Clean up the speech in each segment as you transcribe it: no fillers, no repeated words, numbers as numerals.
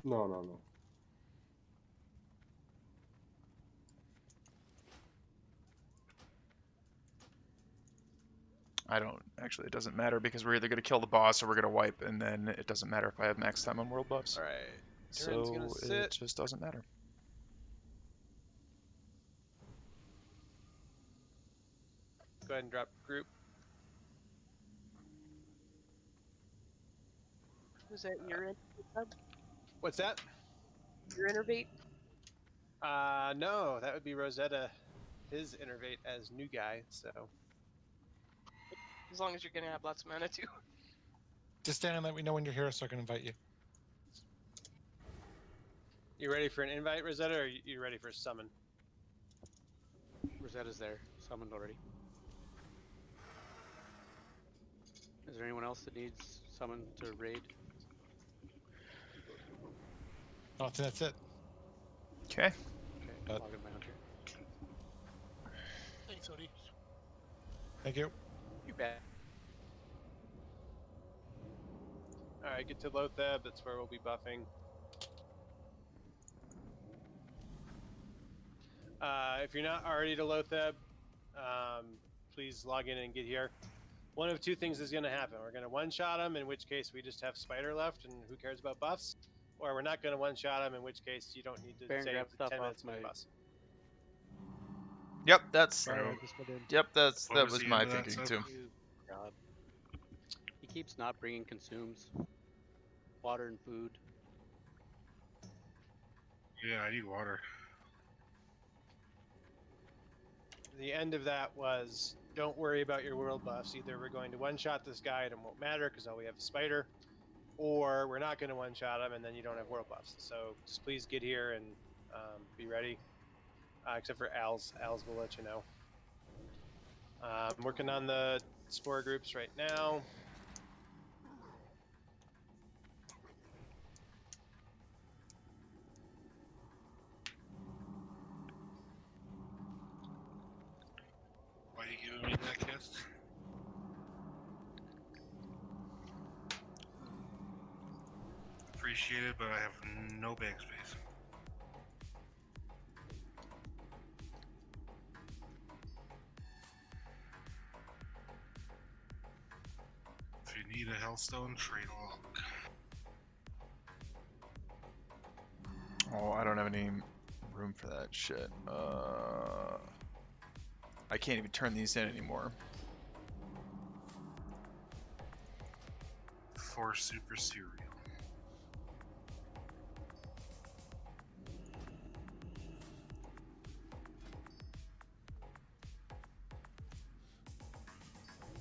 No, no, no. I don't actually. It doesn't matter because we're either gonna kill the boss or we're gonna wipe, and then it doesn't matter if I have max time on world buffs. All right. Turn's gonna So sit. it just doesn't matter. Go ahead and drop group. Was that your sub? What's that? Your innervate? No, that would be Rosetta. His innervate as new guy. So As long as you're gonna have lots of mana too. Just stand and let me know when you're here so I can invite you. you ready for an invite, Rosetta, or you ready for a summon? Rosetta's there, summoned already. Is there anyone else that needs summoned to raid? Oh, I think that's it. Okay. Okay, log in my hunter. Thanks, Odie. Thank you. You bet. All right, get to Loatheb. That's where we'll be buffing. If you're not already to Loatheb, please log in and get here. One of two things is going to happen. We're going to one-shot him, in which case we just have Spider left, and who cares about buffs? Or we're not going to one-shot him, in which case you don't need to Baron, save grab the stuff 10 off minutes my- of buffs. Yep, that's. Sorry, I just went in. Yep, that was was the my end of that, thinking Seth? too. You God. He keeps not bringing consumes. Water and food. Yeah, I need water. The end of that was, don't worry about your world buffs. Either we're going to one-shot this guy and it won't matter because all we have is Spider, or we're not going to one-shot him and then you don't have world buffs. So just please get here and be ready. Except for Al's will let you know. I'm working on the spore groups right now. Why are you giving me that kist? Appreciate it, but I have no bag space. If you need a Hellstone, trade along. Oh, I don't have any room for that shit. I can't even turn these in anymore. 4 super cereal.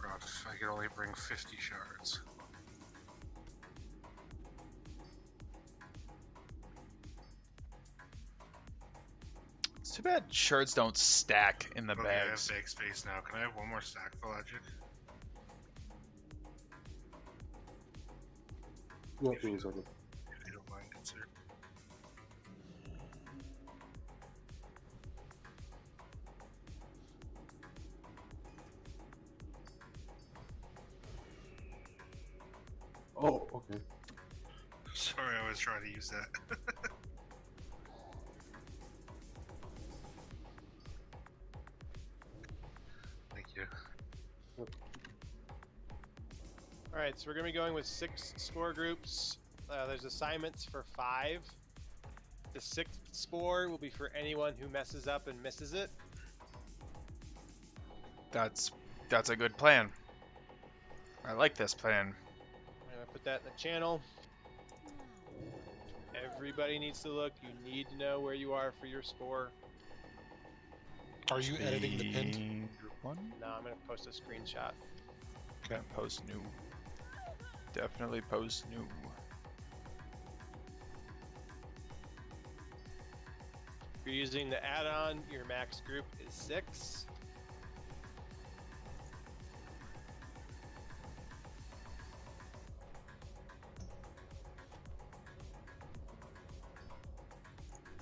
God, if I could only bring 50 shards. It's too bad shards don't stack in the Okay, I have bags. bag space now. Can I have one more stack for logic? Yeah, give me a second. If you don't mind, good sir. Oh, okay. Sorry, I was trying to use that. Thank you. All right, so we're going to be going with 6 spore groups. There's assignments for 5. The 6th spore will be for anyone who messes up and misses it. That's a good plan. I like this plan. I'm going to put that in the channel. Everybody needs to look. You need to know where you are for your spore. Are you editing the pinned? Group one? No, I'm going to post a screenshot. Okay, post new. Definitely post new. If you're using the add-on, your max group is 6.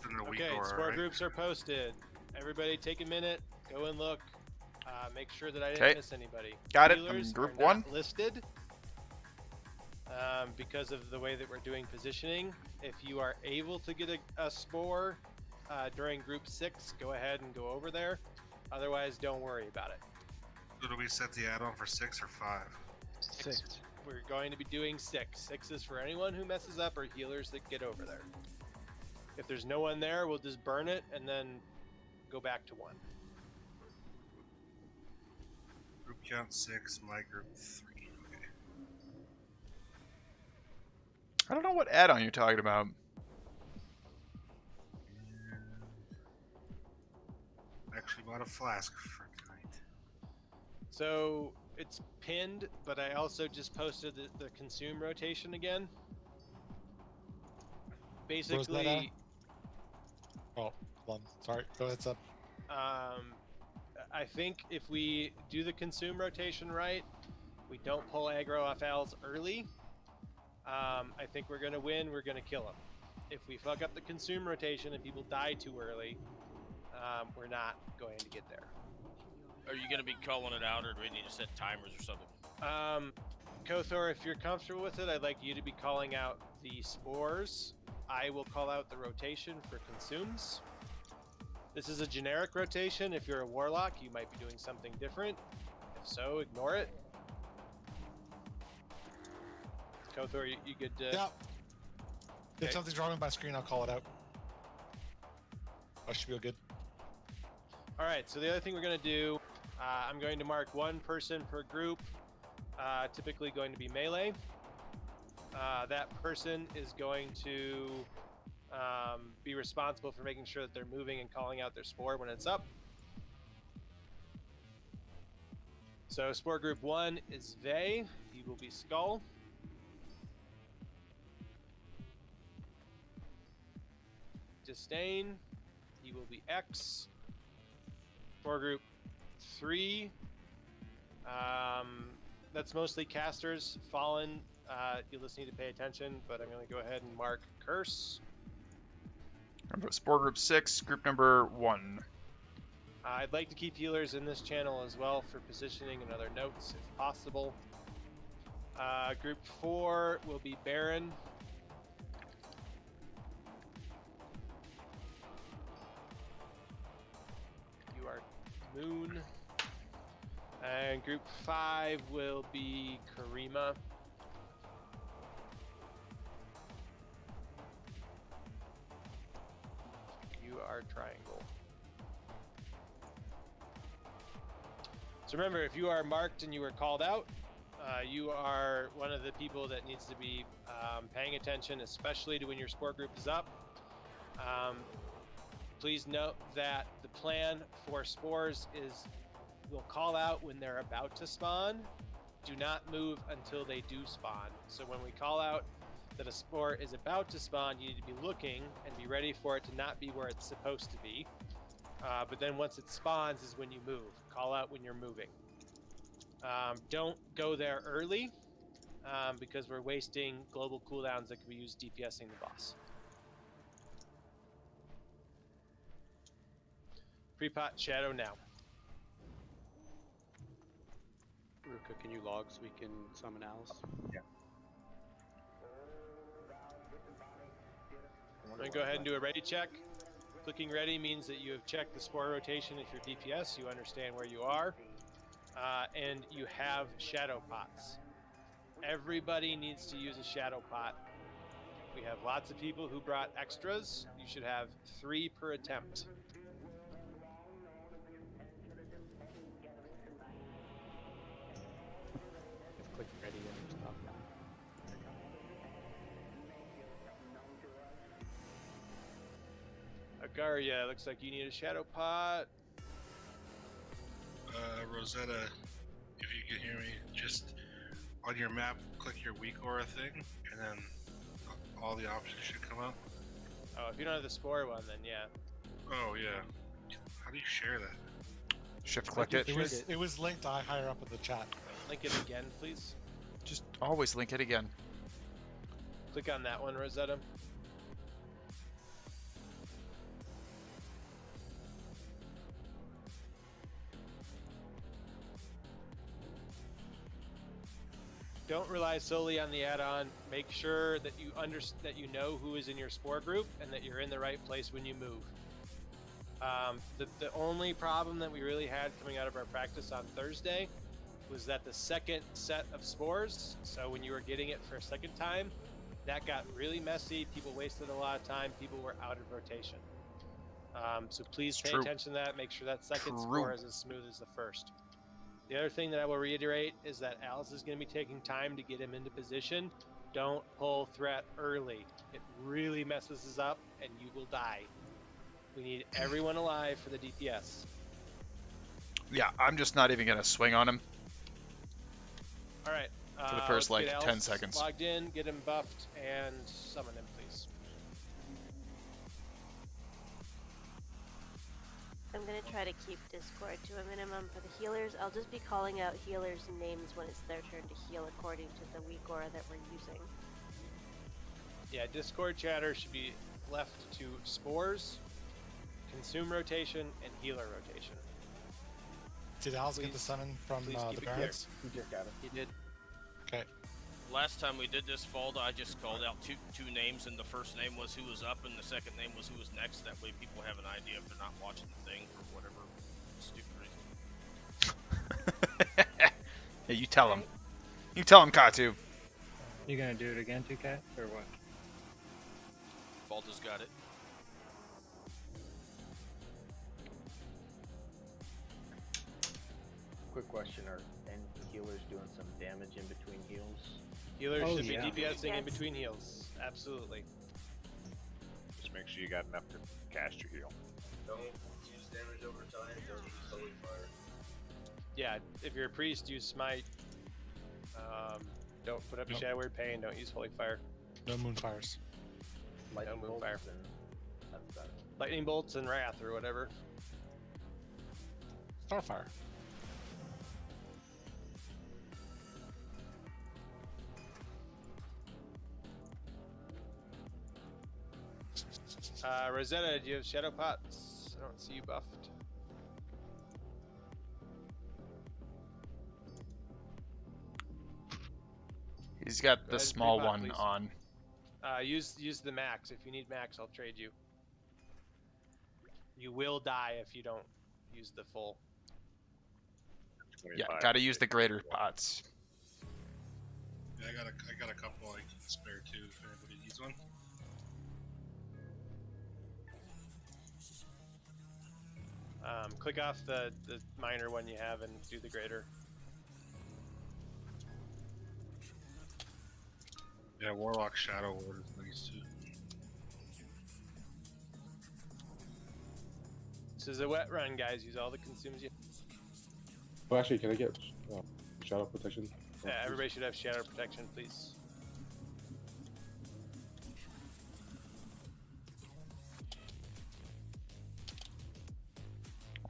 In the week Okay, or spore right? groups are posted. Everybody take a minute, go and look. Make sure that I didn't 'Kay. miss anybody. Got it. I'm Healers group are not 1. listed because of the way that we're doing positioning, If you are able to get a spore during group 6, go ahead and go over there. Otherwise, don't worry about it. So do we set the add-on for 6 or 5? 6. We're going to be doing 6. 6 is for anyone who messes up or healers that get over there. If there's no one there, we'll just burn it and then go back to 1. Group count 6, my group 3. Okay. I don't know what add-on you're talking about. Actually bought a flask for tonight. So it's pinned, but I also just posted the consume rotation again. Basically, Oh, hold on. Sorry. Go ahead, Seb. I think if we do the consume rotation right, we don't pull aggro off Al's early, I think we're going to win, we're going to kill him. If we fuck up the consume rotation and people die too early, we're not going to get there. Are you going to be calling it out, or do we need to set timers or something? Kothor, if you're comfortable with it, I'd like you to be calling out the spores. I will call out the rotation for consumes. This is a generic rotation. If you're a warlock, you might be doing something different. If so, ignore it. Kothor, you good to... Yeah. If Okay. something's wrong with my screen, I'll call it out. I should be all good. All right, so the other thing we're going to do, I'm going to mark 1 person per group, typically going to be melee. That person is going to be responsible for making sure that they're moving and calling out their spore when it's up. So spore group 1 is Vey. He will be Skull. Disdain. He will be X. Spore group 3. That's mostly casters. Fallen. You'll just need to pay attention, but I'm going to go ahead and mark Curse. Spore group 6, group number 1. I'd like to keep healers in this channel as well for positioning and other notes if possible. Group 4 will be Baron. You are Moon. And group 5 will be Karima. You are Triangle. So remember, if you are marked and you are called out, you are one of the people that needs to be paying attention, especially to when your sport group is up. Please note that the plan for spores is we'll call out when they're about to spawn. Do not move until they do spawn. So when we call out that a spore is about to spawn, you need to be looking and be ready for it to not be where it's supposed to be. But then once it spawns is when you move. Call out when you're moving. Don't go there early because we're wasting global cooldowns that could be used DPSing the boss. Pre-pot shadow now. Ruka, can you log so we can summon Alice? I'm going to go ahead and do a ready check. Clicking ready means that you have checked the spore rotation if you're DPS, you understand where you are, and you have shadow pots. Everybody needs to use a shadow pot. We have lots of people who brought extras. You should have 3 per attempt. Just click ready and stop now. Agaria, looks like you need a shadow pot. Rosetta, if you can hear me, just on your map, click your weak aura thing, and then all the options should come up. Oh, if you don't have the spore one, then yeah. Oh, yeah. How do you share that? Shift click it. It was linked higher up in the chat. Link it again, please. Just always link it again. Click on that one, Rosetta. don't rely solely on the add-on. Make sure that you know who is in your spore group and that you're in the right place when you move. The only problem that we really had coming out of our practice on Thursday was that the second set of spores, so when you were getting it for a second time, that got really messy. People wasted a lot of time. People were out of rotation. So please pay attention to that. Make sure that second spore is as smooth as the first. The other thing that I will reiterate is that Alice is going to be taking time to get him into position. Don't pull threat early. It really messes us up, and you will die. We need everyone alive for the DPS. Yeah, I'm just not even gonna swing on him All right. for the first let's like get 10 Alice seconds. Logged in, get him buffed, and summon him, please. I'm going to try to keep Discord to a minimum for the healers. I'll just be calling out healers' names when it's their turn to heal according to the weak aura that we're using. Yeah, Discord chatter should be left to spores, consume rotation, and healer rotation. Did Al's get the summon from please keep the it clear. barracks? He just got it. He did. Okay. Last time we did this, Falda, I just called out two names, and the first name was who was up, and the second name was who was next. That way people have an idea if they're not watching the thing for whatever stupid reason. Hey, you tell him. You tell him, Katu. You gonna do it again, 2K, or what? Falda's got it. Quick question, are any healers doing some damage in between heals? Healers Oh, should yeah. be DPSing in Yes. between heals. Absolutely. Just make sure you got enough to cast your heal. Don't use damage over time, don't use holy fire. Yeah, if you're a priest, use smite. Don't put up Nope. Shadow Word Pain, don't use holy fire. No moonfires. Lightning moon bolts fire. and that's about it. Lightning bolts and wrath or whatever. Starfire. Rosetta, do you have shadow pots? I don't see you buffed. He's got Go the ahead and small pre-pot, one please. on. Use the max. If you need max, I'll trade you. You will die if you don't use the full. Yeah, 25. gotta use the greater pots. Yeah, I got a couple I can spare too if anybody needs one. Click off the minor one you have and do the greater. Yeah, Warlock Shadow Ward is nice too. This is a wet run, guys. Use all the consumes you. Well, actually, can I get shadow protection? Yeah, everybody should have shadow protection, please.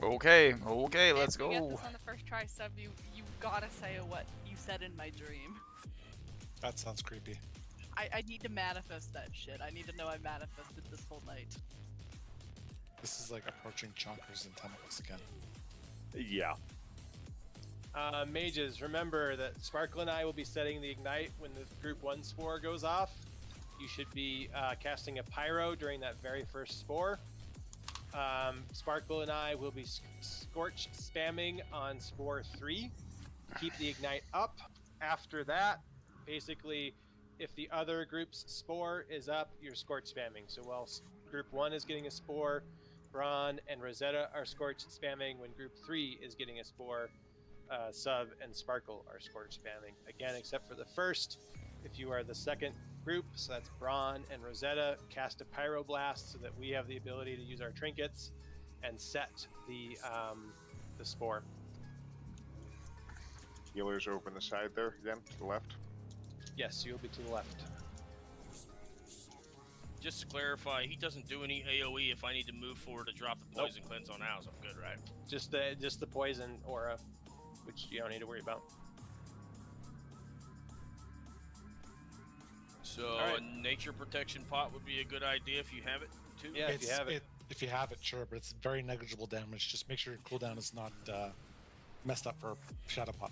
Okay, let's If you get go. this on the first try, Seb, you gotta say what you said in my dream. That sounds creepy. I need to manifest that shit. I need to know I manifested this whole night. This is like approaching chonkers and tentacles again. Yeah. Mages, remember that Sparkle and I will be setting the ignite when the group 1 spore goes off. You should be casting a pyro during that very first spore. Sparkle and I will be scorch spamming on spore 3 to keep the ignite up. After that, basically, if the other group's spore is up, you're scorch spamming. So while group 1 is getting a spore, Braun and Rosetta are scorch spamming. When group 3 is getting a spore, Sub and Sparkle are scorch spamming. Again, except for the first, if you are the second group, so that's Braun and Rosetta, cast a Pyroblast so that we have the ability to use our trinkets and set the spore. Healers are over on the side there again, to the left. Yes, you'll be to the left. Just to clarify, he doesn't do any AoE if I need to move forward to drop the poison cleanse on Owls. I'm good, right? Just the poison aura, which you don't need to worry about. So Alright. a nature protection pot would be a good idea if you have it too. Yeah, if you have it. If you have it, sure, but it's very negligible damage. Just make sure your cooldown is not messed up for Shadow Pot.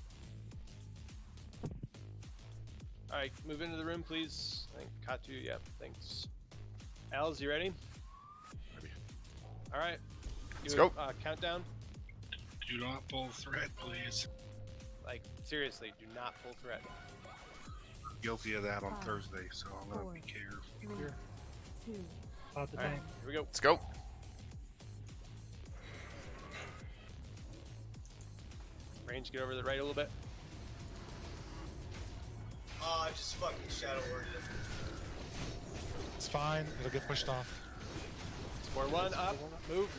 Alright, move into the room, please. I think Katu, yeah, thanks. Els, you ready? Ready. Alright. Let's go. Countdown. Do not pull thread, please. Like, seriously, do not pull thread. Guilty of that on Thursday, so I'm gonna be careful. Here. Alright, here we go. Let's go. Range, get over to the right a little bit. Oh, I just fucking shadow worded it. It's fine. It'll get pushed off. Score 1, up, move.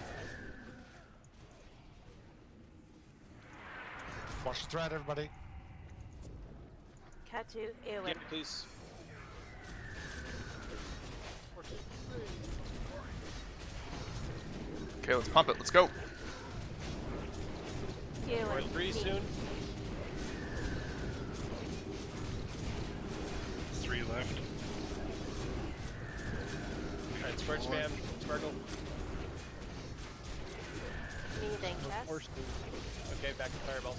Watch the thread, everybody. Katu, Eowyn. Get, please. Okay, let's pump it. Let's go. Score Eowyn. 3 me. soon. 3 left. Alright, squirt spam, sparkle. Me, then cast. Okay, back to fireball.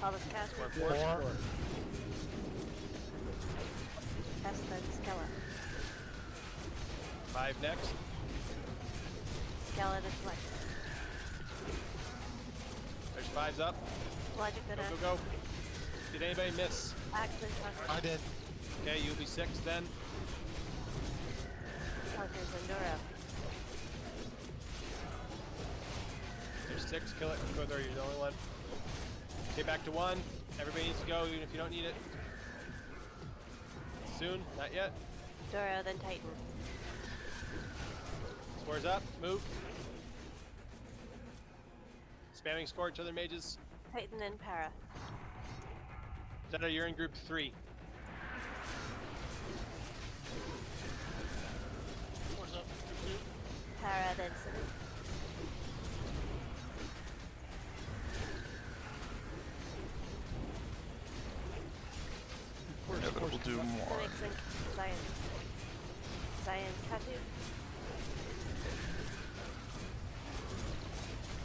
All this cast. Score Four. 4. Cast then Skella. 5 next. Skella deflect. There's 5s up. Logic Go, then go, go. Did anybody miss? Axman I did. Okay, you'll be 6 then. Conquers Endura. There's 6, kill it. Go there, you're the only one. Okay, back to 1. Everybody needs to go, even if you don't need it. Soon, not yet. Dora, then Titan. Scores up, move. Spamming score to other mages. Titan, then Para. Zeta, you're in group 3. Para, then Simi. Inevitable do more. Simic, Sync, Zion. Zion, Katu.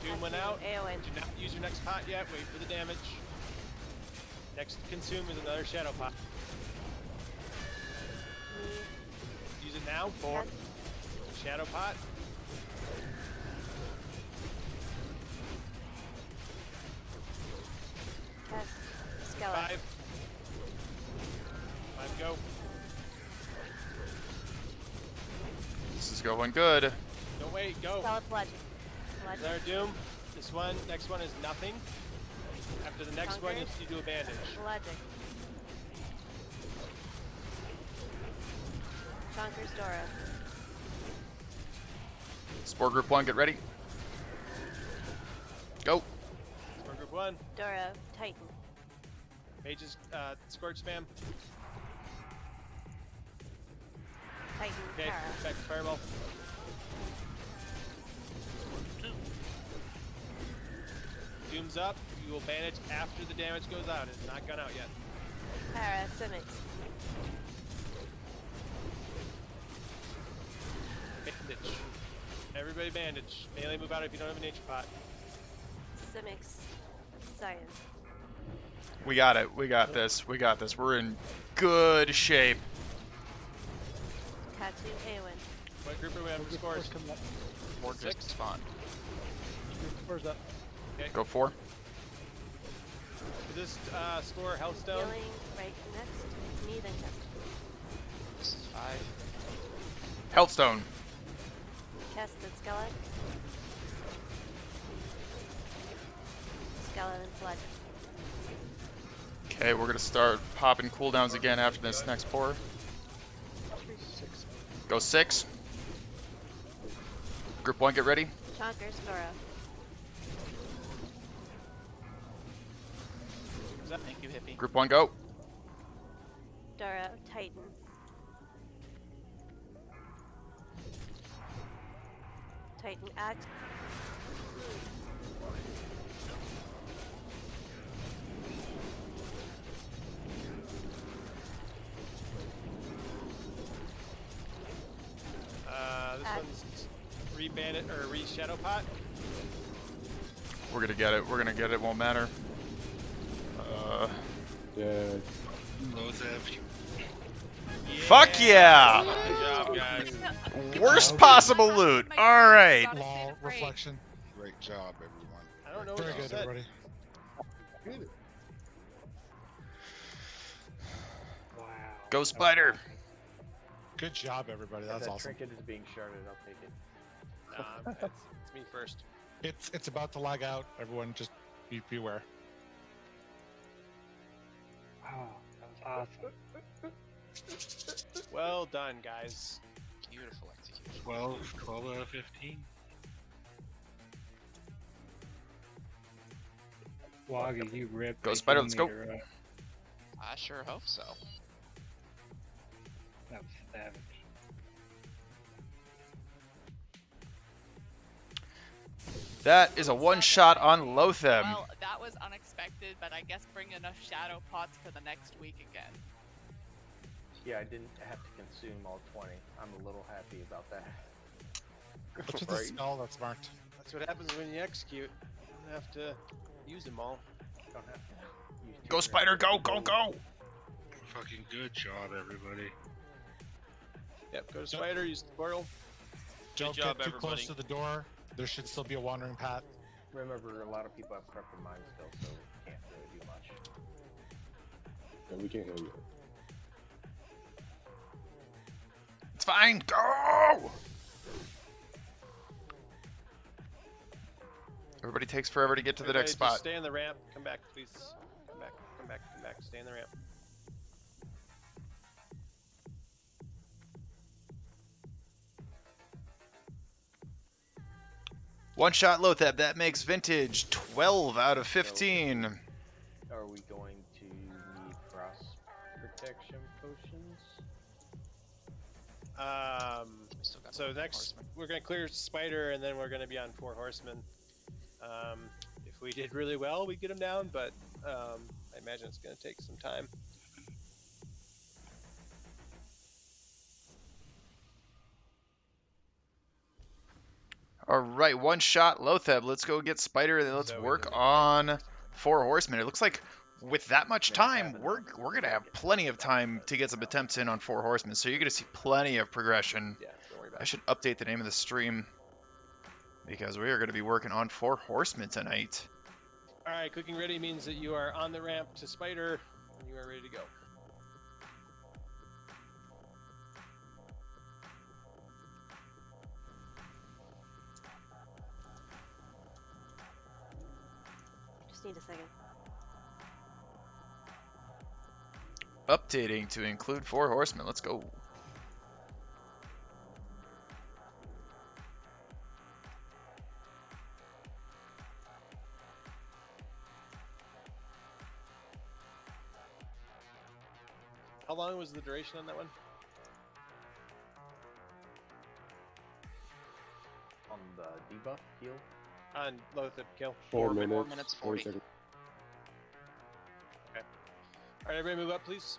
Doom went out. Eowyn. Do not use your next pot yet. Wait for the damage. Next consume is another shadow pot. Me. Use it now. 4. Shadow pot. Cast. Skella. 5. 5 go. This is going good. Don't wait. Go. Skella Logic. Logic. Another doom. This one. Next one is nothing. After the next one, Conquer. you do a bandage. Logic. Conquers Dora. Spore group 1, get ready. Go. Score group 1. Dora, Titan. Mages, scorch spam. Titan, Okay, Para. back to fireball. Doom's up. You will bandage after the damage goes out. It's not gone out yet. Para, Simic. Bandage. Everybody bandage. Melee move out if you don't have a nature pot. Simic. Zion. We got it. We got this. We got this. We're in good shape. Katu, Eowyn. What group are we having scores? We're just 6? spawned. Where's that? Okay. Go 4. Is this score Healthstone? Healing right next. It's me, then cast. This is 5. Healthstone. Cast then Skella. Skella, then Flood. Okay, we're gonna start popping cooldowns again after this next pour. 6. Go 6. Group 1, get ready. Chonkers, Dora. Thank you, Hippie. Group 1, go. Dora, Titan. Titan, act. This one's re-bandit or re-shadow pot. We're gonna get it. We're gonna get it. Won't matter. Yeah. Loatheb. Fuck yeah! Good job, guys. Worst possible loot. All right. Lol, reflection. Great job, everyone. I don't know Very what you good, said. everybody. Wow. Go Spider. Good job, everybody. If That's that awesome. trinket is being sharded, I'll take it. It's me first. It's about to lag out. Everyone, just beware. Oh, that was awesome. Well done, guys. Beautiful execution. 12 out of 15. Woggy, you ripped. Go the Spider, let's go. meter up. I sure hope so. That was savage. That is a one-shot on Loatheb. Well, that was unexpected, but I guess bring enough shadow pots for the next week again. Yeah, I didn't have to consume all 20. I'm a little happy about that. What's with the skull that's marked? That's what happens when you execute. You don't have to use them all. Don't have to use Go Spider, go, go, go! Fucking good job, everybody. Yep, go to Spider, use the portal. Don't job, get too everybody. close to the door. There should still be a wandering path. Remember, a lot of people have prepper mines still, so we can't really do much. Yeah, we can't hear you. It's fine, go! Everybody takes forever to get to the next Just spot. stay on the ramp. Come back, please. Come back, come back, come back. Stay on the ramp. One shot Loatheb, that makes vintage 12 out of 15. Are we going to need frost protection potions? Still got So one next, horseman. we're gonna clear Spider, and then we're gonna be on 4 Horsemen. If we did really well, we get them down, but I imagine it's gonna take some time. Alright, one shot Loatheb. Let's go get Spider and then let's So we work can- on 4 Horsemen. It looks like with that much time, we're gonna have plenty of time to get some attempts in on 4 Horsemen. So you're gonna see plenty of progression. Yeah, don't worry about I it. should update the name of the stream because we are gonna be working on 4 Horsemen tonight. All right, cooking ready means that you are on the ramp to Spider, and you are ready to go. Just need a second. Updating to include 4 Horsemen. Let's go. How long was the duration on that one? On the debuff heal? On Loatheb kill. 4 minutes. 4 minutes 40. seconds. All right, everybody move up, please.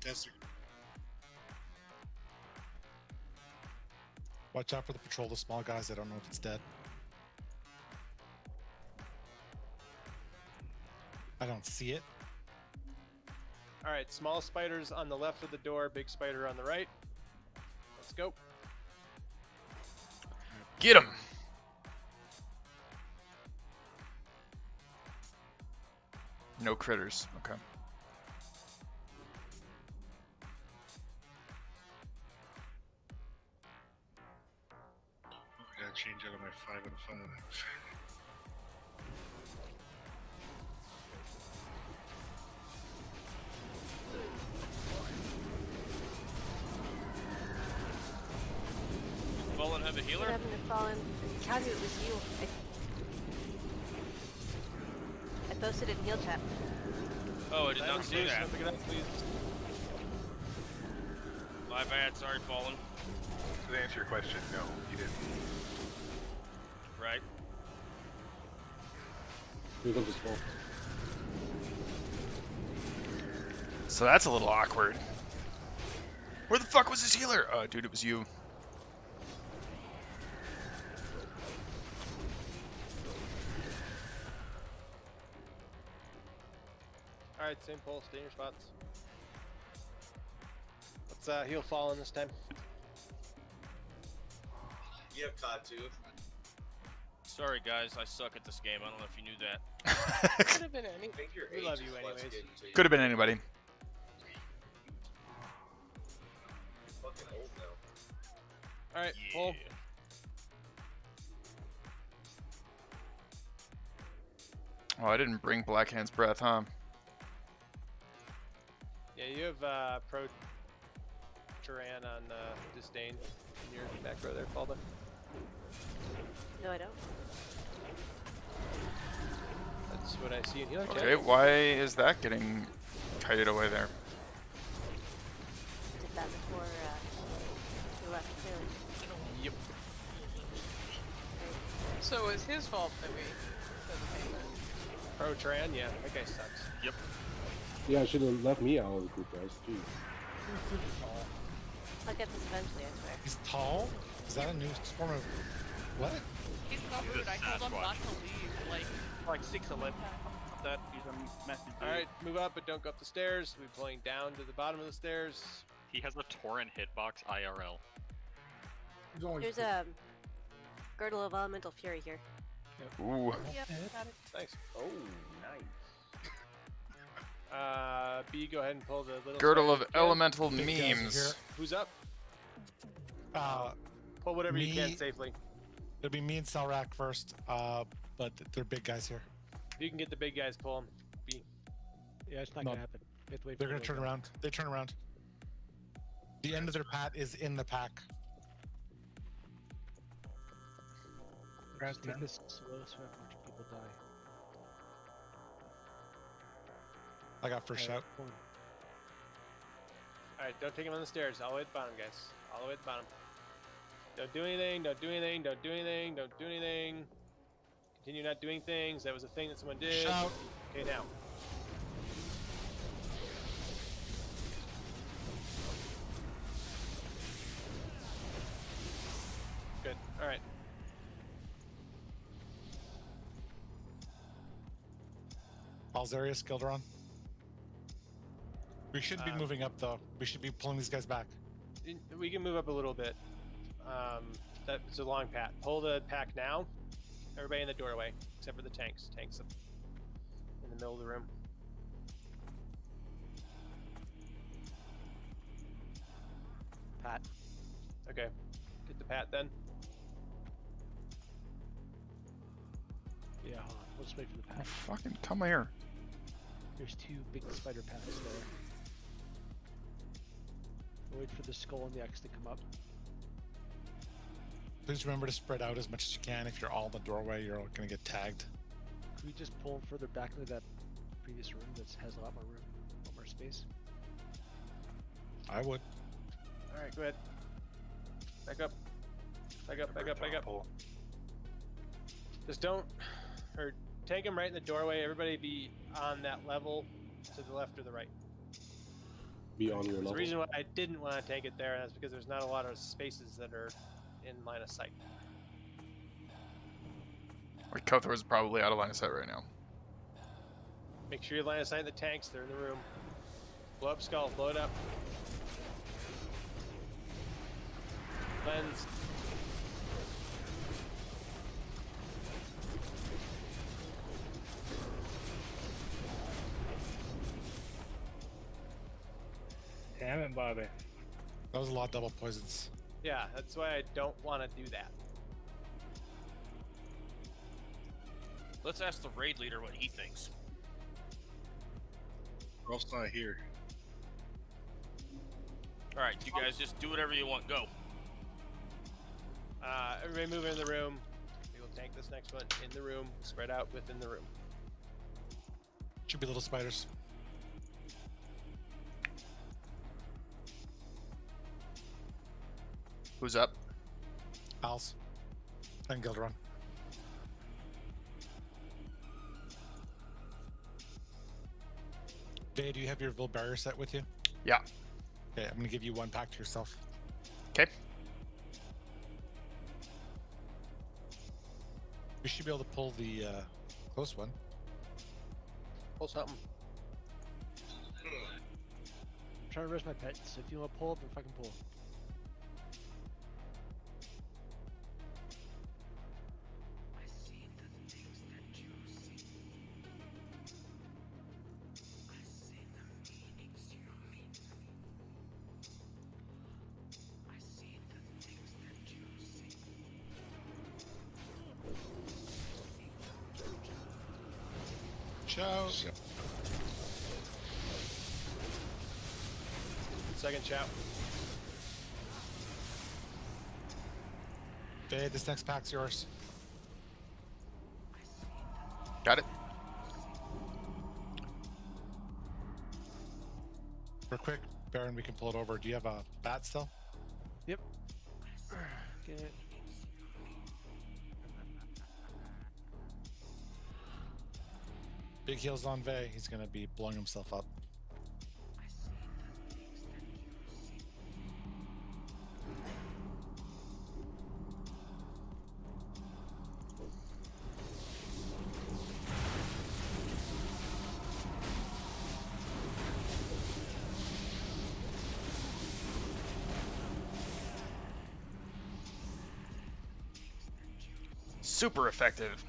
Yes, sir. Watch out for the patrol, the small guys. I don't know if it's dead. I don't see it. All right, small spiders on the left of the door, big spider on the right. Let's go. Get him! No critters. Okay. I gotta change out of my 5 out of 5. Fallen have a What healer? happened to Fallen? Kadu, it was you. I posted it in heal chat. Oh, I did not see that. Pick it up, please. My bad. Sorry, Fallen. To answer your question, no, you didn't. Right. Here comes the small. So that's a little awkward. Where the fuck was his healer? Dude, it was you. Alright, same pull, stay in your spots. Let's heal fallen this time. You have COD too. Sorry guys, I suck at this game. I don't know if you knew that. Could have been any. I think your We age love is you what's anyways. getting to you. Could have been anybody. You're fucking old now. Alright, pull. Oh, I didn't bring Black Hand's Breath, huh? Yeah, you have Pro Turan on Disdain in your back row there, Falda. No, I don't. That's what I see in healer chat. Okay, why is that getting kited away there? Did that before you left, clearly. Yep. So it's his fault that we doesn't pay that. Pro Turan, yeah, that guy sucks. Yep. Yeah, I should have left me out of the group, guys. Jeez. I'll get this eventually, I swear. He's tall? Is that a new form of... What? He's not rude. I told him not to leave. Like 6'11". That he's a messy dude. Alright, move up, but don't go up the stairs. We're pulling down to the bottom of the stairs. He has a torrent hitbox IRL. There's a girdle of elemental fury here. Ooh. Yep, got it. Thanks. Oh, nice. B, go ahead and pull the little Girdle stairs of again. Elemental Big guys are Memes. here. Who's up? Pull whatever you can safely. It'll be me and Selrak first, but they're big guys here. If you can get the big guys, pull them. B. Yeah, it's not No. gonna happen. We have to wait They're for gonna the turn little around. They turn around. The end of their pat is in the pack. guys. Take this slow so I watch people die. I got first shout. Alright, don't take him on the stairs. All the way at the bottom, guys. All the way at the bottom. Don't do anything, don't do anything, don't do anything, don't do anything. Continue not doing things. That was a thing that someone did. Shout. Okay, now. Good. Alright. Alzarius, Gilderon. We should be moving up though. We should be pulling these guys back. We can move up a little bit. That's a long pat. Pull the pack now. Everybody in the doorway, except for the tanks. Tanks up in the middle of the room. Pat. Okay. Get the pat then. Yeah, hold on. Let's wait for the Oh, pat. fucking come here. There's two big spider packs there. We'll wait for the skull and the X to come up. Please remember to spread out as much as you can. If you're all in the doorway, you're all gonna get tagged. Can we just pull them further back into that previous room that has a lot more room, a lot more space? I would. Alright, go ahead. Back up. Back up, back up, back up. Just don't, or take him right in the doorway. Everybody be on that level to the left or the right. Be on your There's level. a reason why I didn't want to take it there, and that's because there's not a lot of spaces that are in line of sight. Like Kothor's probably out of line of sight right now. Make sure you line of sight the tanks. They're in the room. Blow up skull. Blow it up. Lens. Damn it, Bobby. That was a lot of double poisons. Yeah, that's why I don't want to do that. Let's ask the raid leader what he thinks. Rolf's not here. Alright, you guys just do whatever you want. Go. Everybody move in the room. We will tank this next one in the room. Spread out within the room. Should be little spiders. Who's up? Pals. And Gilderon. Vay, do you have your Vil barrier set with you? Yeah. Okay, I'm gonna give you one pack to yourself. Okay. We should be able to pull the close one. Pull something. trying to rest my pets. If you want to pull, then fucking pull. Show. Second shout. Fade, this next pack's yours. Got it. Real quick, Baron, we can pull it over. Do you have a bat still? Yep. Get it. Big heals on Vey. He's gonna be blowing himself up. Super effective.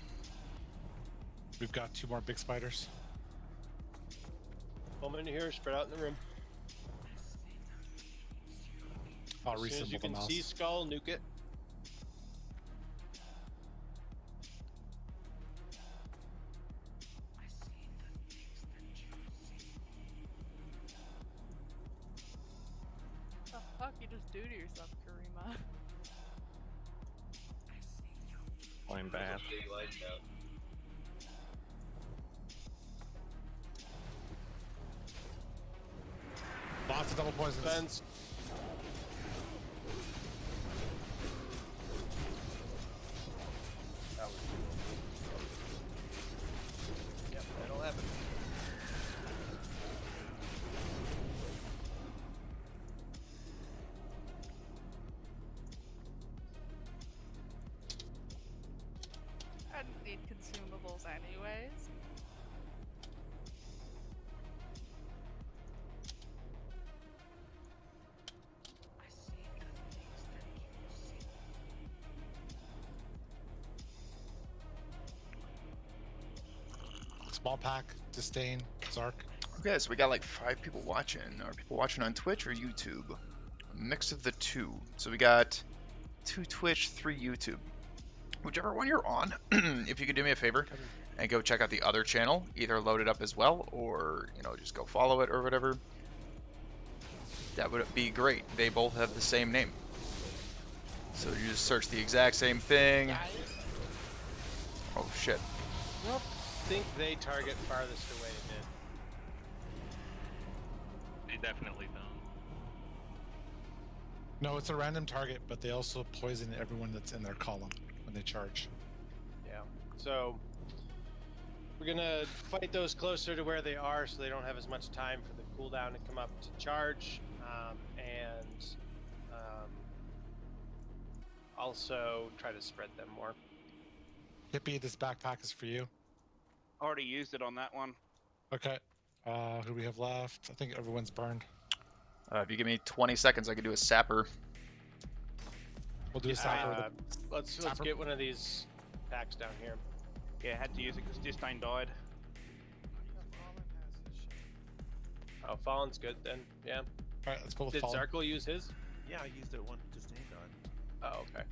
We've got 2 more big spiders. Come in here, spread out in the room. I'll As soon as reassemble you the can mouse. see skull, nuke it. What the fuck you just do to yourself, Karima? Playing bad. Lots of double poisons. Fence. That was Yep, that'll happen. I didn't need consumables anyways. Small pack, Disdain, Zark. Okay, so we got like 5 people watching. Are people watching on Twitch or YouTube? A mix of the two. So we got 2 Twitch, 3 YouTube. Whichever one you're on, if you could do me a favor and go check out the other channel, either load it up as well or, you know, just go follow it or whatever. That would be great. They both have the same name. So you just search the exact same thing. Oh shit. Nope. I think they target farthest away a bit. They definitely don't. No, it's a random target, but they also poison everyone that's in their column when they charge. Yeah. So we're gonna fight those closer to where they are, so they don't have as much time for the cooldown to come up to charge, and also try to spread them more. Hippie, this backpack is for you. Already used it on that one. Okay. Who do we have left? I think everyone's burned. If you give me 20 seconds, I could do a sapper. We'll do a sapper. Let's get one of these packs down here. Yeah, had to use it because Disdain died. Oh, Fallen's good then. Yeah. Alright, let's go with Did Fallen. Zarkle use his? Yeah, I used it when Disdain died. Oh, okay.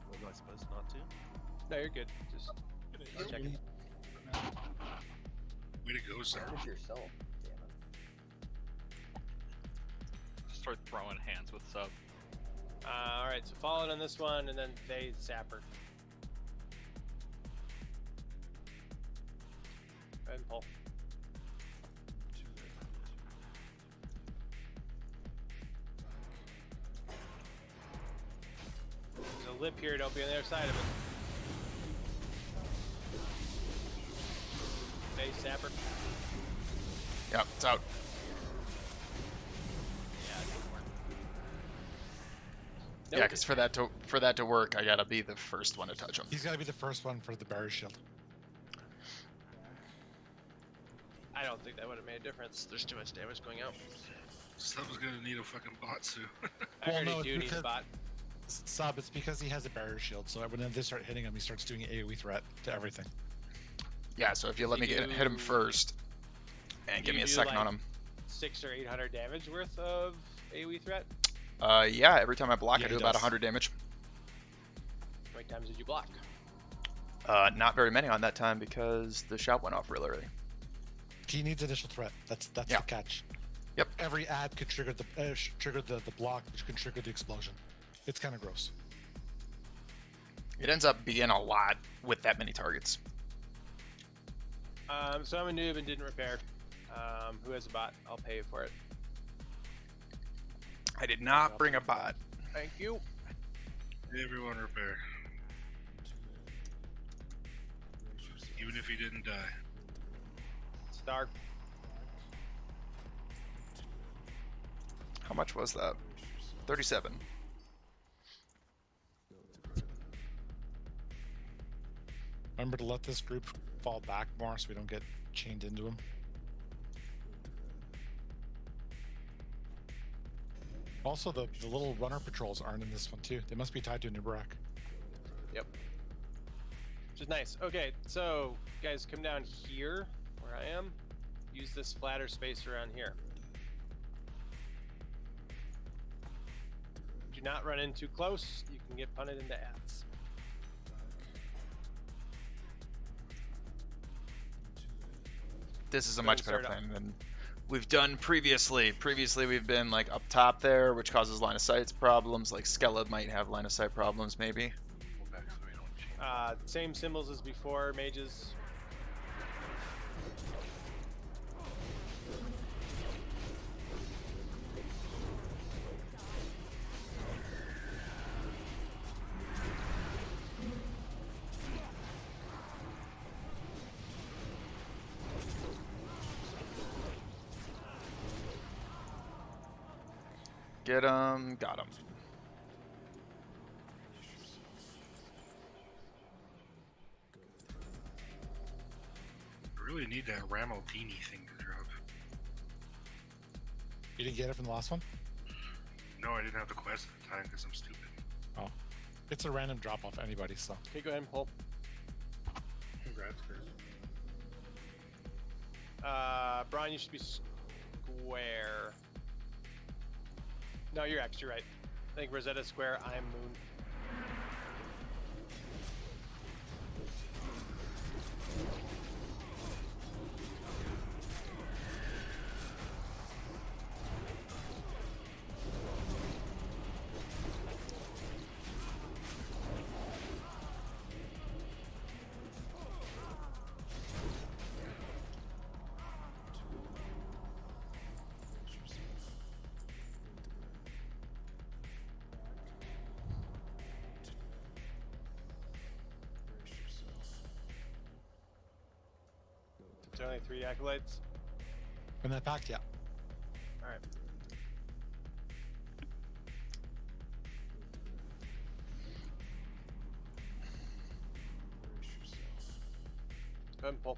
Was I supposed not to? No, you're good. Just checking. Way to go, sir. Finish yourself. Damn it. Just start throwing hands with sub. Alright, so Fallen on this one, and then they Sapper. Go ahead and pull. There's a lip here, don't be on the other side of it. Okay, Sapper. Yep, it's out. Yeah, it didn't work. Yeah, because for that to work, I gotta be the first one to touch him. He's gotta be the first one for the barrier shield. I don't think that would have made a difference. There's too much damage going out. Sub's gonna need a fucking bot soon. I already no, do need a bot. Sub, it's because he has a barrier shield, so when they start hitting him, he starts doing AoE threat to everything. Yeah, so if you let me hit him first and give me a second on him. 600 or 800 damage worth of AoE threat? Yeah, every time I block, Yeah, I do he about does. 100 damage. How many times did you block? Not very many on that time because the shot went off real early. He needs initial threat. That's Yeah. the catch. Yep. Every ad could trigger the block, which can trigger the explosion. It's kind of gross. It ends up being a lot with that many targets. So I'm a noob and didn't repair. Who has a bot? I'll pay you for it. I did not bring a bot. Thank you. Everyone repair. Even if he didn't die. Star. How much was that? 37. Remember to let this group fall back more so we don't get chained into him. Also, the little runner patrols aren't in this one too. They must be tied to a Nubarak. Yep. Which is nice. Okay, so guys, come down here where I am. Use this flatter space around here. Do not run in too close. You can get punted into ads. This is a Go much and better start up. plan than we've done previously. Previously, we've been like up top there, which causes line of sight problems. Like Skella might have line of sight problems, maybe. Same symbols as before, mages. Get him. Got him. I really need that Ramaldini thing to drop. You didn't get it from the last one? No, I didn't have the quest at the time because I'm stupid. Oh. It's a random drop off anybody, so. Okay, go ahead and pull. Congrats, Chris. Brian, you should be square. No, you're X, you're right. I think Rosetta's square, I'm moon. Is there only 3 acolytes? In that pack, yeah. Alright. Go ahead and pull.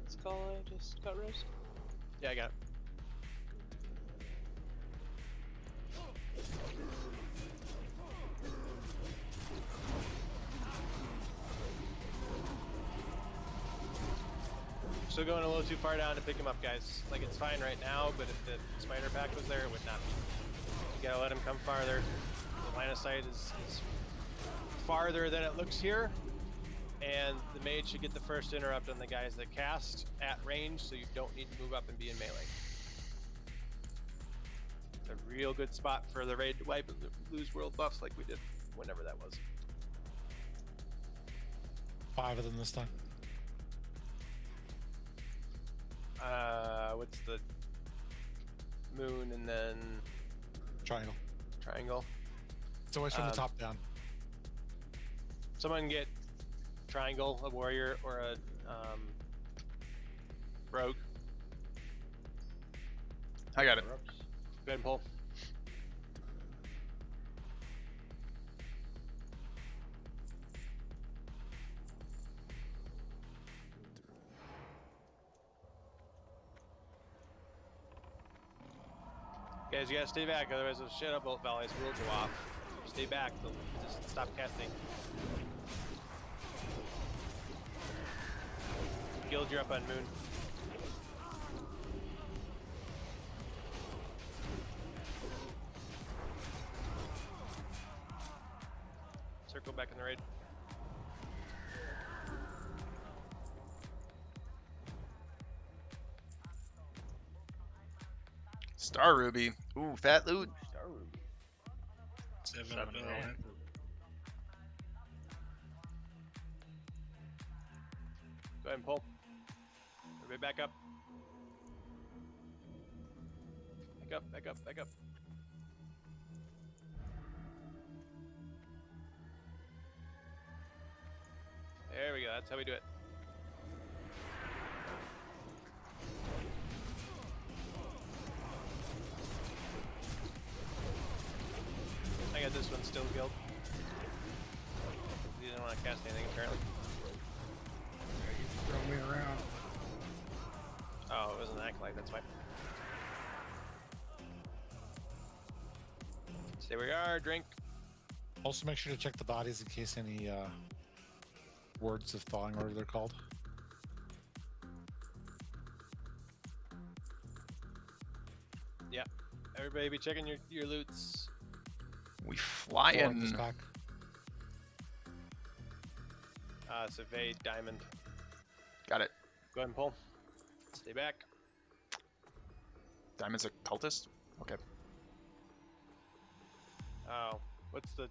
Skull, I just got roast. Yeah, I got it. Still going a little too far down to pick him up, guys. Like, it's fine right now, but if the spider pack was there, it would not be. You gotta let him come farther. The line of sight is farther than it looks here. And the mage should get the first interrupt on the guys that cast at range, so you don't need to move up and be in melee. It's a real good spot for the raid to wipe and lose world buffs like we did whenever that was. 5 of them this time. What's the moon and then Triangle. triangle? It's always from the top down. Someone get triangle, a warrior, or a rogue. I got it. Go ahead and pull. Guys, you gotta stay back, otherwise those shadow bolt volleys will go off. Stay back, they'll just stop casting. Guild, you're up on Moon. Circle back in the raid. Star Ruby. Ooh, fat loot. Star Ruby. 7 in a row. Go ahead and pull. Everybody back up. Back up, back up, back up. There we go, that's how we do it. I got this one still, Guild. He didn't want to cast anything apparently. Throw me around. Oh, it was an acolyte, that's fine. Stay where you are, drink. Also, make sure to check the bodies in case any words of thawing, or whatever they're called. Yeah. Everybody be checking your loots. We flying. Back. Survey diamond. Got it. Go ahead and pull. Stay back. Diamond's a cultist? Okay. Oh, what's the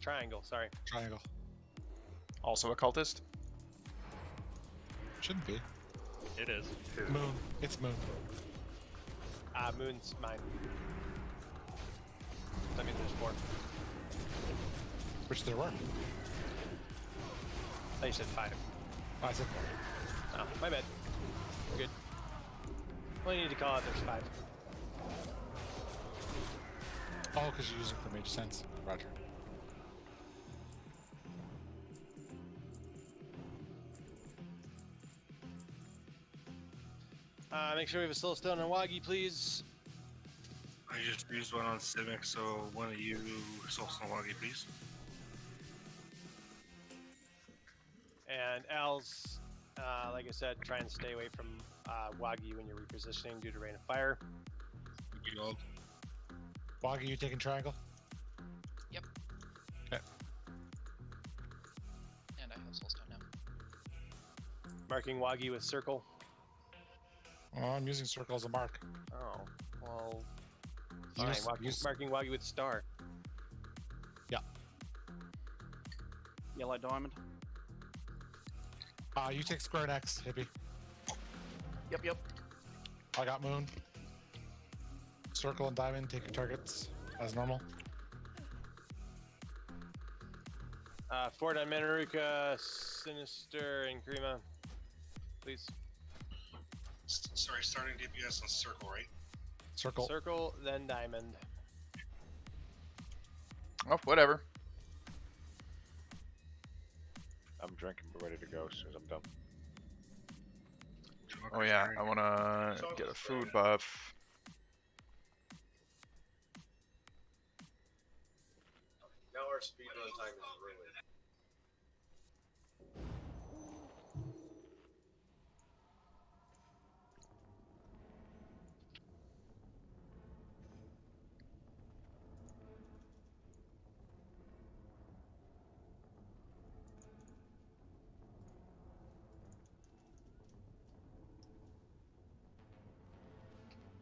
triangle? Sorry. Triangle. Also a cultist? Shouldn't be. It is. Moon. It's Moon. Moon's mine. That means there's 4. Which there were. I thought you said 5. I said 4. Oh, my bad. We're good. Only need to call out there's 5. Oh, because you're using for Mage Sense. Roger. Make sure we have a soul stone on Wagi, please. I just used one on Simic, so one of you Soulstone Wagi, please. And Al's, like I said, try and stay away from Wagi when you're repositioning due to rain of fire. Gold. Wagi, you taking triangle? Yep. Okay. And I have soulstone now. Marking Wagi with circle. Oh, I'm using circle as a mark. Oh, well, fine. Marking Wagi with star. Yeah. Yellow diamond. You take square next, hippie. Yep, yep. I got Moon. Circle and diamond, take your targets as normal. Ford on Manaruka, Sinister, and Karima. Please. Sorry, starting DPS on circle, right? Circle. Circle, then diamond. Oh, whatever. I'm drinking, but ready to go as soon as I'm done. Oh yeah, I wanna get a food buff. Now our speedrun time is ruined.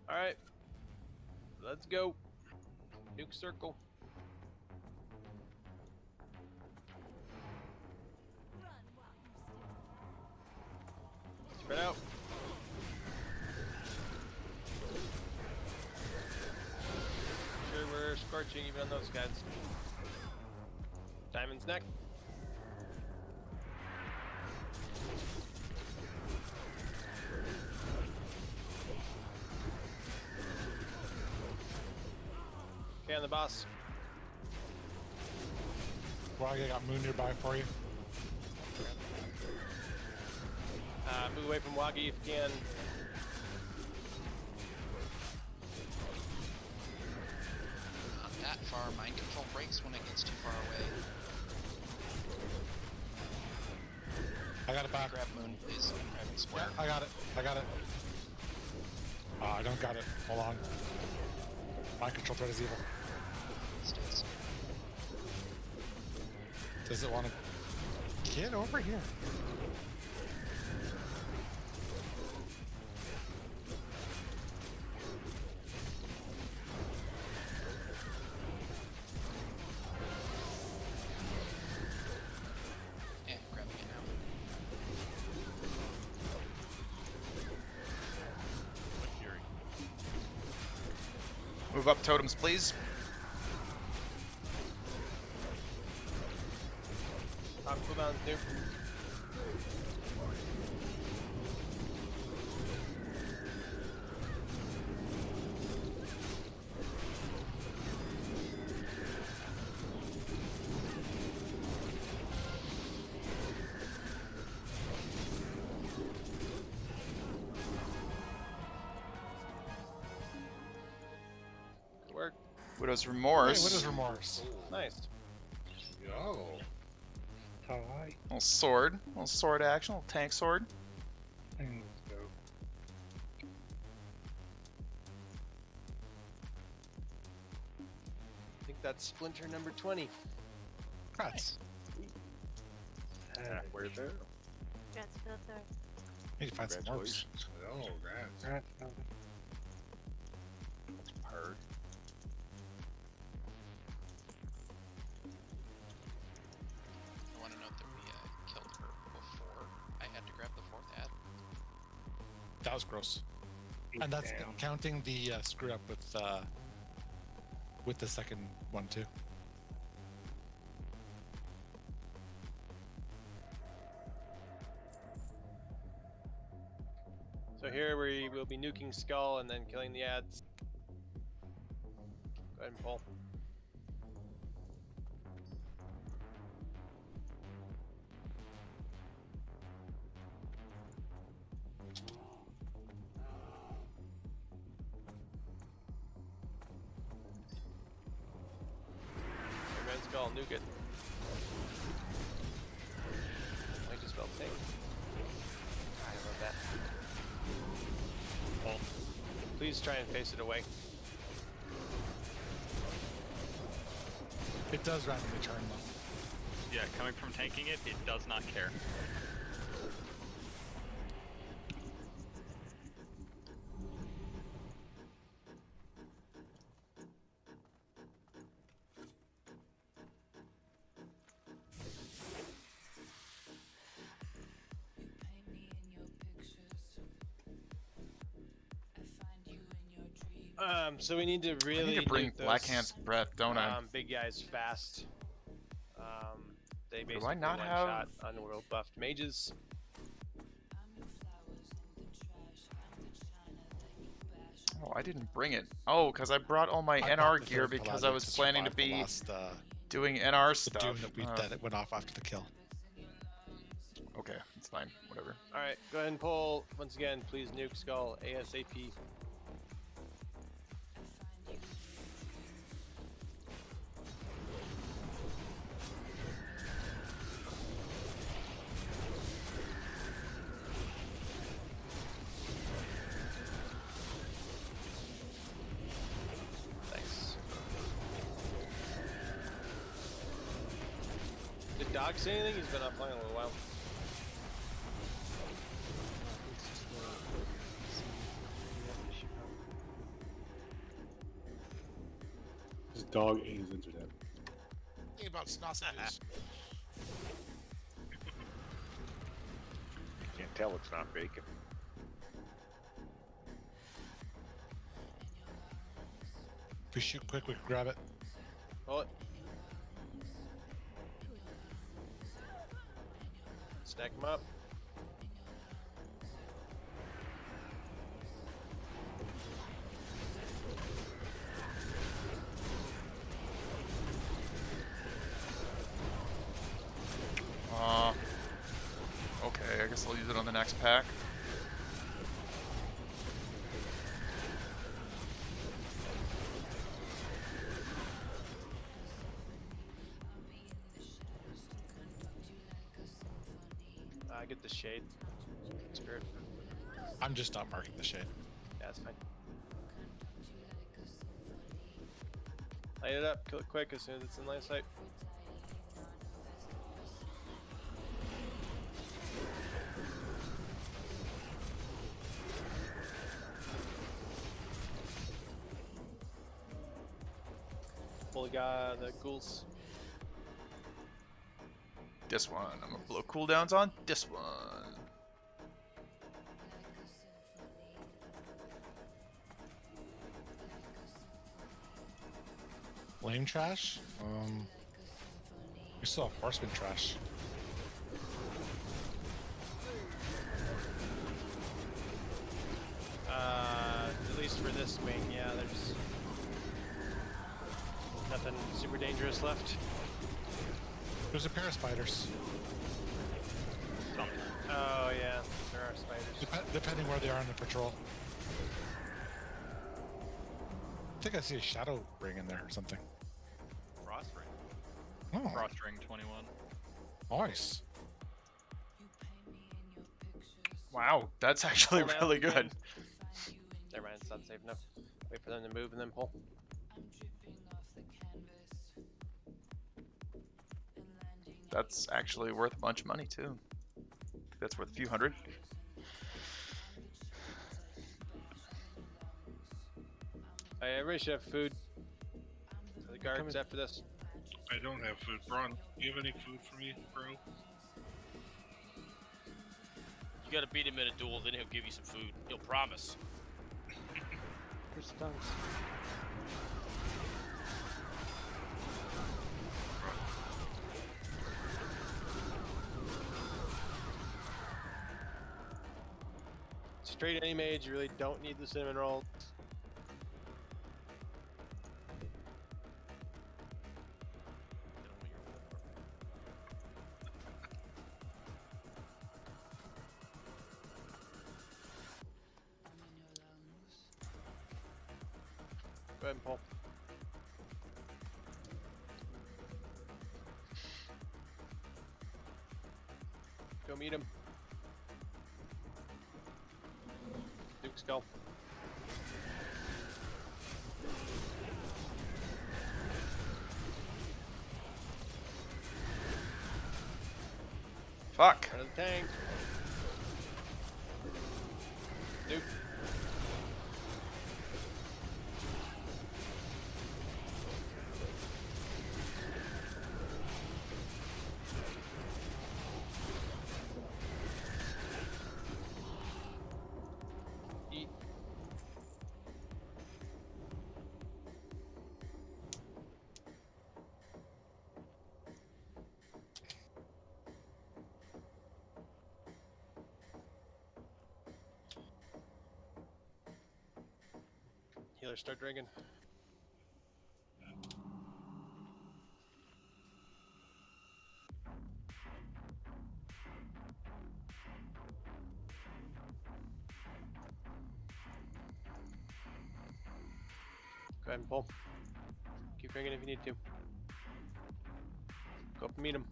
Alright. Let's go. Nuke circle. Spread out. Sure, we're scorching even on those guys. Diamond's neck. Okay, on the boss. Wagi, I got Moon nearby for you. Move away from Wagi if you can. our mind control breaks when it gets too far away. I got it back. Grab moon, please. Grab it square. Yeah, I got it. I got it. I don't got it. Hold on. Mind control threat is evil. Stays. Does it want to get over here? Yeah, grabbing it now. Move up totems, please. Top cooldowns, nuke. Good work. Widow's Remorse. Hey, Widow's Remorse. Nice. Yo. Alright. Little sword action, little tank sword. And go. I think that's Splinter number 20. Congrats. Where's there? Congrats, Filter. Need to find some works. Oh, that's Right. Heard. I want to note that we killed her before I had to grab the 4th ad. That was gross. And that's Damn. counting the screw up with the second one too. So here we will be nuking Skull and then killing the ads. Go ahead and pull. Red Skull, nuke it. I just felt tank. I love that. Please try and face it away. It does randomly turn though. Yeah, coming from tanking it, it does not care. So we need to really I need to bring nuke those, Black Hand's Breath, don't I? big guys fast. They Do basically I not one have- shot unworld buffed mages. Oh, I didn't bring it. Oh, because I brought all my I NR bought the gear third because Paladin I was planning to survive the be last, doing NR the stuff. doom that it went off after the kill. Okay, it's fine. Whatever. Alright, go ahead and pull. Once again, please nuke Skull ASAP. Thanks. Did Dog say anything? He's been up playing a little while. His dog ate his internet. Think about sausages. You can't tell it's not bacon. If we shoot quick, we can grab it. Pull it. Stack them up. Okay, I guess I'll use it on the next pack. I get the shade. Spirit. I'm just not marking the shade. Yeah, that's fine. Light it up, kill it quick as soon as it's in line of sight. Fully got the ghouls. This one. I'm gonna blow cooldowns on this one. Flame trash? We still have horseman trash. At least for this wing, yeah, there's nothing super dangerous left. There's a pair of spiders. Oh yeah, there are spiders. Depending where they are on the patrol. I think I see a shadow ring in there or something. Frost ring. Oh, Frost ring 21. nice. Wow, that's actually Pull down really again. good. Never mind, it's not safe enough. Wait for them to move and then pull. That's actually worth a bunch of money too. That's worth a few hundred. Everybody should have food. For the guards after this. I don't have food. Braun, do you have any food for me, bro? You gotta beat him in a duel, then he'll give you some food. He'll promise. Here's stunts. Straight any mage, you really don't need the cinnamon rolls. Go ahead and pull. Go meet him. Duke's go. Fuck. Front of the tank. Duke. Eat. Healers start drinking. Go ahead and pull. Keep drinking if you need to. Go up and meet him.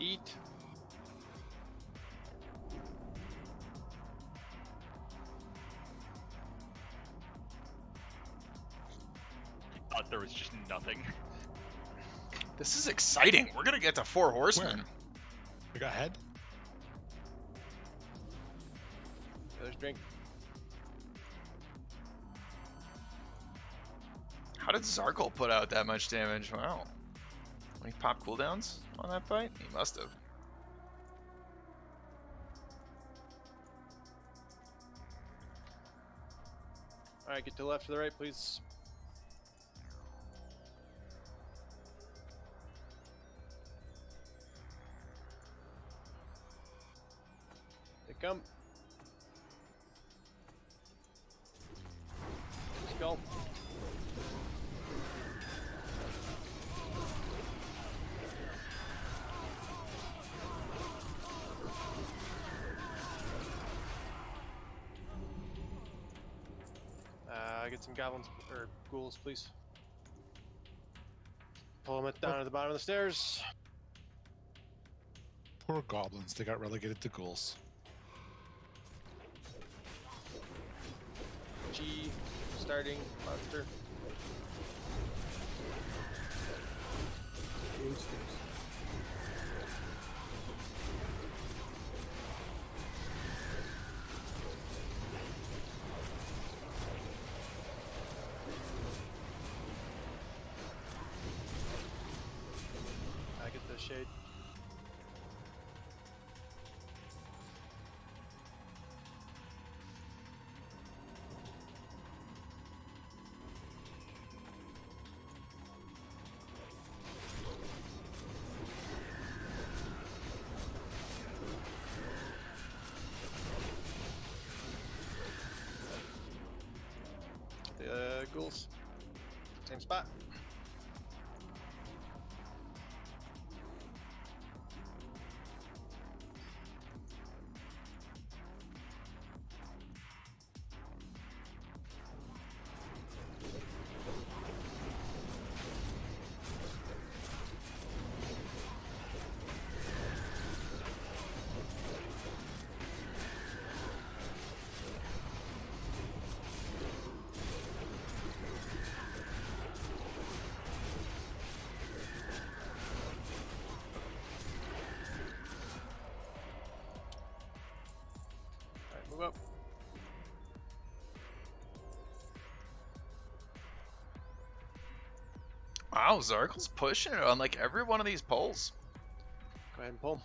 Eat. Thought there was just nothing. This is exciting. We're gonna get to 4 horsemen. Where? We got head? Healers drink. How did Zarkle put out that much damage? Wow. When he popped cooldowns on that fight? He must have. Alright, get to the left or the right, please. come. Let's go. Get some goblins or ghouls, please. Pull them down at the bottom of the stairs. Poor goblins, they got relegated to ghouls. G, starting monster. I get the shade. The ghouls. Same spot. Alright, move up. Wow, Zarkle's pushing it on like every one of these polls. Go ahead and pull.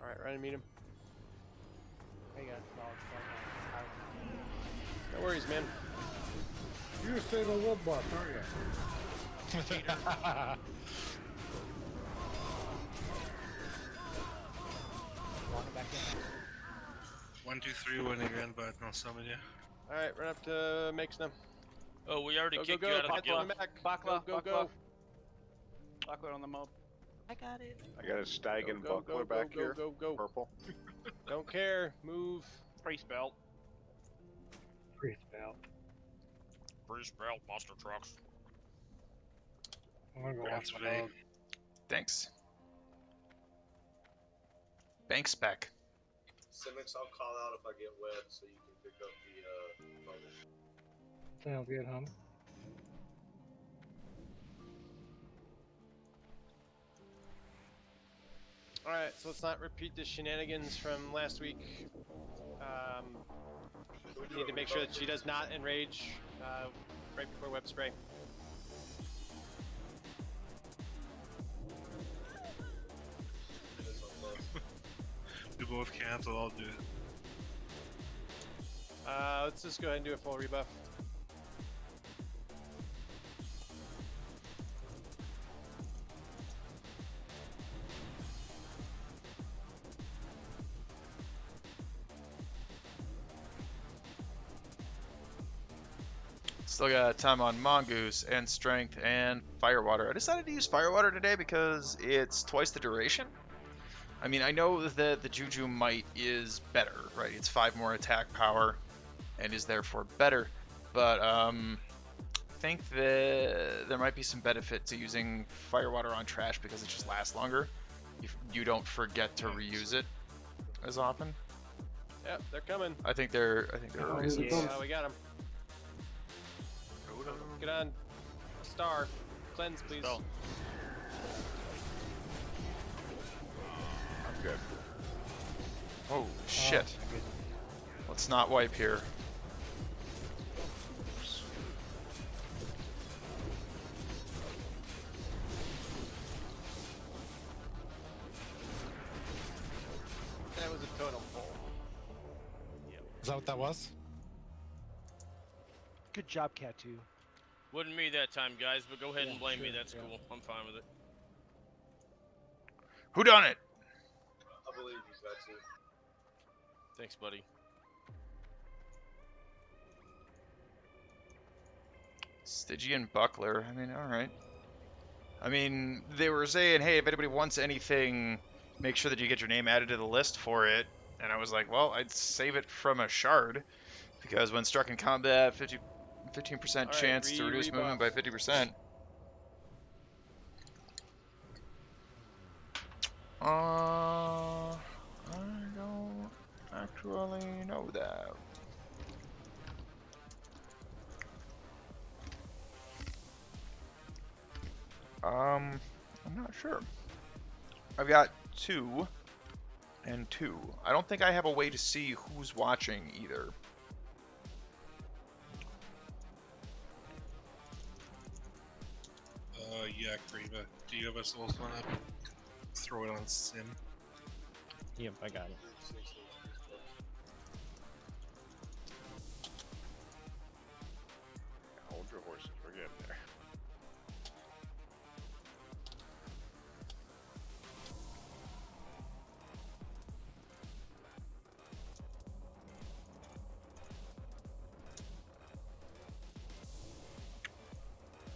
Alright, right and meet him. Hey guys, No worries, man. You say the wood buff, aren't you? Walking back in. 1, 2, 3 when you're in, but I'll summon you. Alright, run up to Makes them. Oh, we already Go, kicked go, you go. out of the Pop guild. on the back. Bakla, Go, go, go. Bakla on the mob. I got it. I got a stag and Go, buckler go, back go, here. go, go. Purple. Don't care. Move. Priest belt. Priest belt. Bruce Belt, monster trucks. I'm gonna go That's watch right. my dog. Thanks. Bank spec. Simics, I'll call out if I get web so you can pick up the bubble. Sounds good, homie. Alright, so let's not repeat the shenanigans from last week. We need to make sure that she does not enrage right before web spray. We both cancel, I'll do it. Let's just go ahead and do a full rebuff. Still got time on Mongoose and Strength and Firewater. I decided to use Firewater today because it's twice the duration. I mean, I know that the Juju Might is better, right? It's 5 more attack power and is therefore better. But I think that there might be some benefit to using Firewater on trash because it just lasts longer. You don't forget to reuse it as often. Yep, they're coming. I think they're raising. We got them. Get on. Star. Cleanse, please. Spell. I'm good. Oh shit. Let's not wipe here. That was a totem pole. Is that what that was? Good job, Cat 2. Wasn't me that time, guys, but go ahead and blame me. sure, That's yeah. cool. I'm fine with it. Who done it? I believe he's got to. Thanks, buddy. Stygian Buckler. I mean, alright. I mean, they were saying, hey, if anybody wants anything, make sure that you get your name added to the list for it. And I was like, well, I'd save it from a shard. Because when struck in combat, 15% chance to reduce movement by 50%. I don't actually know that. I'm not sure. I've got 2 and 2. I don't think I have a way to see who's watching either. Yeah, Kriva. Do you have a soul stone up? Throw it on Sim. Yep, I got it. Hold your horses, we're getting there.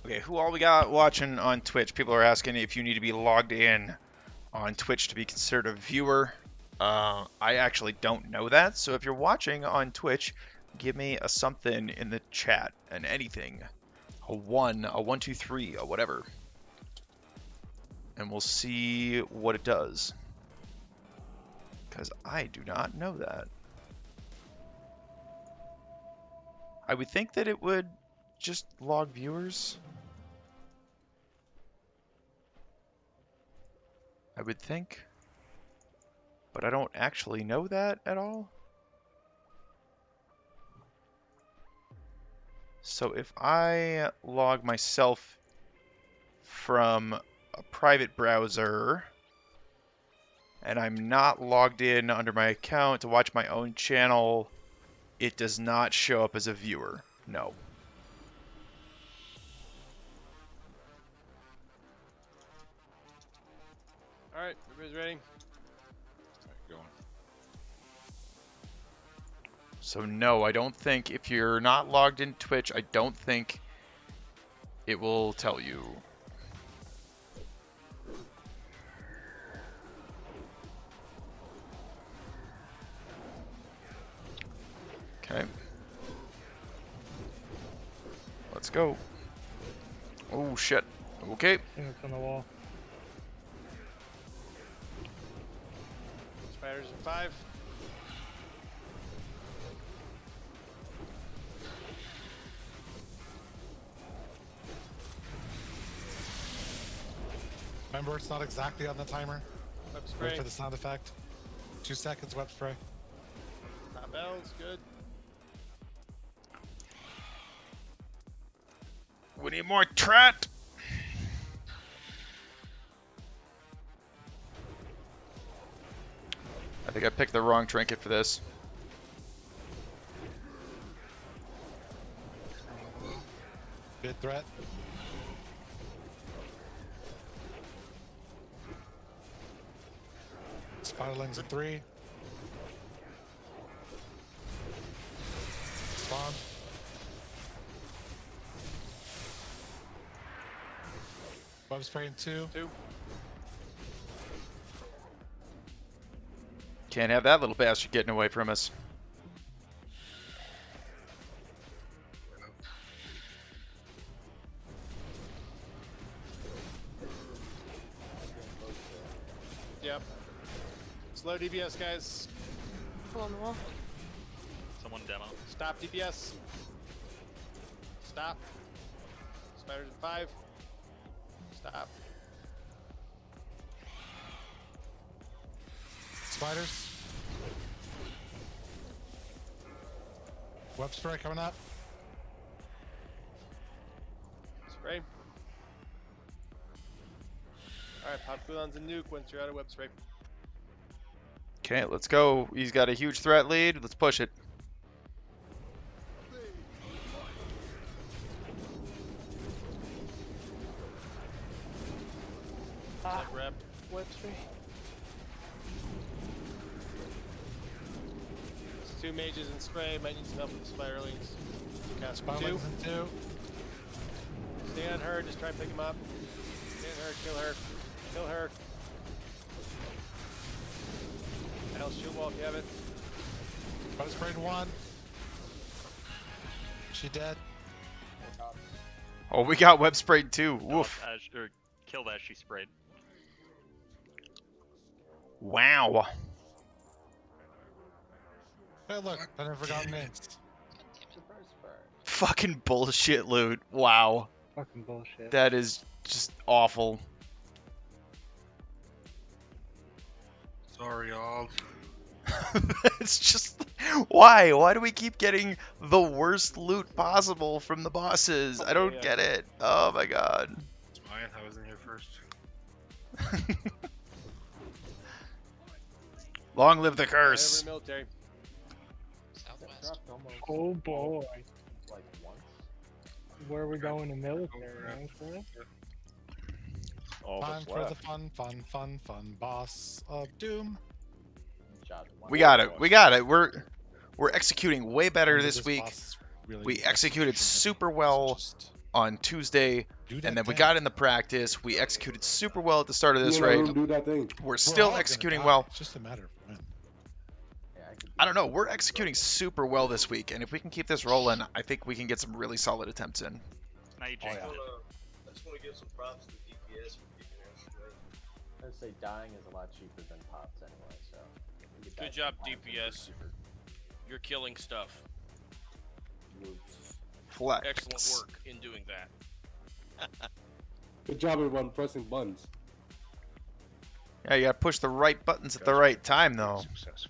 Okay, who all we got watching on Twitch? People are asking if you need to be logged in on Twitch to be considered a viewer. I actually don't know that, so if you're watching on Twitch, give me a something in the chat, and anything. A 1, a 1, 2, 3, or whatever. And we'll see what it does. Because I do not know that. I would think that it would just log viewers. I would think. But I don't actually know that at all. So if I log myself from a private browser and I'm not logged in under my account to watch my own channel, it does not show up as a viewer. No. Alright, everybody's ready? Going. So no, I don't think if you're not logged in Twitch, I don't think it will tell you. Okay. Let's go. Oh shit. Okay. It's on the wall. Spiders in 5. Remember, it's not exactly on the timer. Web spray. Wait for the sound effect. 2 seconds, web spray. Top bells, good. We need more trat. I think I picked the wrong trinket for this. Bid threat. Spiderlings in 3. Spawn. Web spray in 2. Can't have that little bastard getting away from us. Yep. Slow DPS, guys. Pull on the wall. Someone demo. Stop DPS. Stop. Spiders in 5. Stop. Spiders. Web spray coming up. Spray. Alright, pop cooldown's a nuke once you're out of web spray. Okay, let's go. He's got a huge threat lead. Let's push it. What's up, Rep? Web 3. There's 2 mages in spray. Might need some help with the spiralings. Cast 2. Spiralings in 2. Stay on her. Just try and pick him up. Stay on her. Kill her. Kill her. Hell, shield wall if you have it. I was sprayed 1. She dead. Oh, we got web sprayed too. Woof. Or killed as she sprayed. Wow. Hey, look, I never forgot me. Fucking bullshit loot. Wow. Fucking bullshit. That is just awful. Sorry, y'all. It's just why? Why do we keep getting the worst loot possible from the bosses? I don't get it. Oh my god. It's mine. I wasn't here first. Long live the Over curse. the military. Southwest. Oh boy. Like once. Where are we going to military? Right? All Time that's for left. the fun boss of Doom. We got it. We got it. We're executing way better Only this week. boss is really We executed execution super heavy, well so just on Tuesday, do and that then we thing. got in the practice. We executed super well at the start of this You know, raid. do that thing. We're We're still all gonna executing die. well. It's just a matter of when. I don't know. We're executing super well this week, and if we can keep this rolling, I think we can get some really solid attempts in. Now you Oh, jinxed yeah. it. I just want to give some props to DPS for keeping it straight. I'd say dying is a lot cheaper than pops anyway, so. you get Good that job, compliance DPS. cheaper. You're killing stuff. Flex. Excellent work in doing that. Good job, everyone, pressing buttons. Yeah, you gotta push the right buttons at the right time, though. Successful.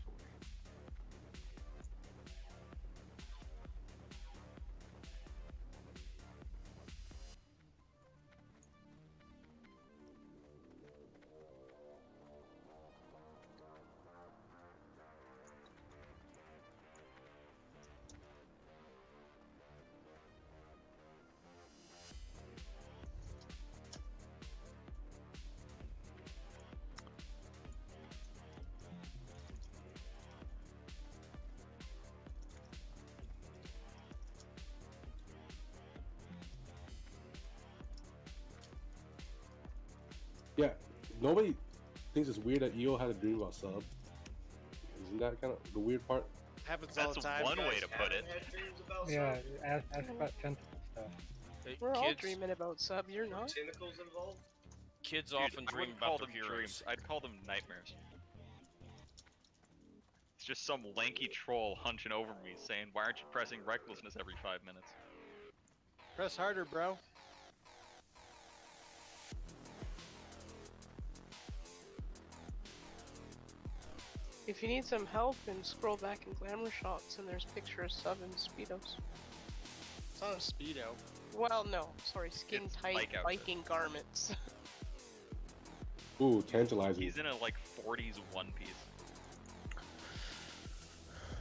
Yeah, nobody thinks it's weird that EO had a dream about sub. Isn't that kind of the weird part? Happens all That's the time. one way guys. to put it. Had dreams about Yeah, something? ask about tentacle stuff. Hey, We're all kids, dreaming about sub, you're not. Tentacles involved? kids Dude, often I dream wouldn't call about them their heroes. dreams. I'd call them nightmares. It's just some lanky troll hunching over me saying, "Why aren't you pressing recklessness every 5 minutes?" Press harder, bro. If you need some help, and scroll back in glamour shots, and there's picture of sub and speedos. It's not a speedo. Well, no, sorry, skin It's tight bike outfit. biking garments. Ooh, tantalizing. He's in a like 40s one piece.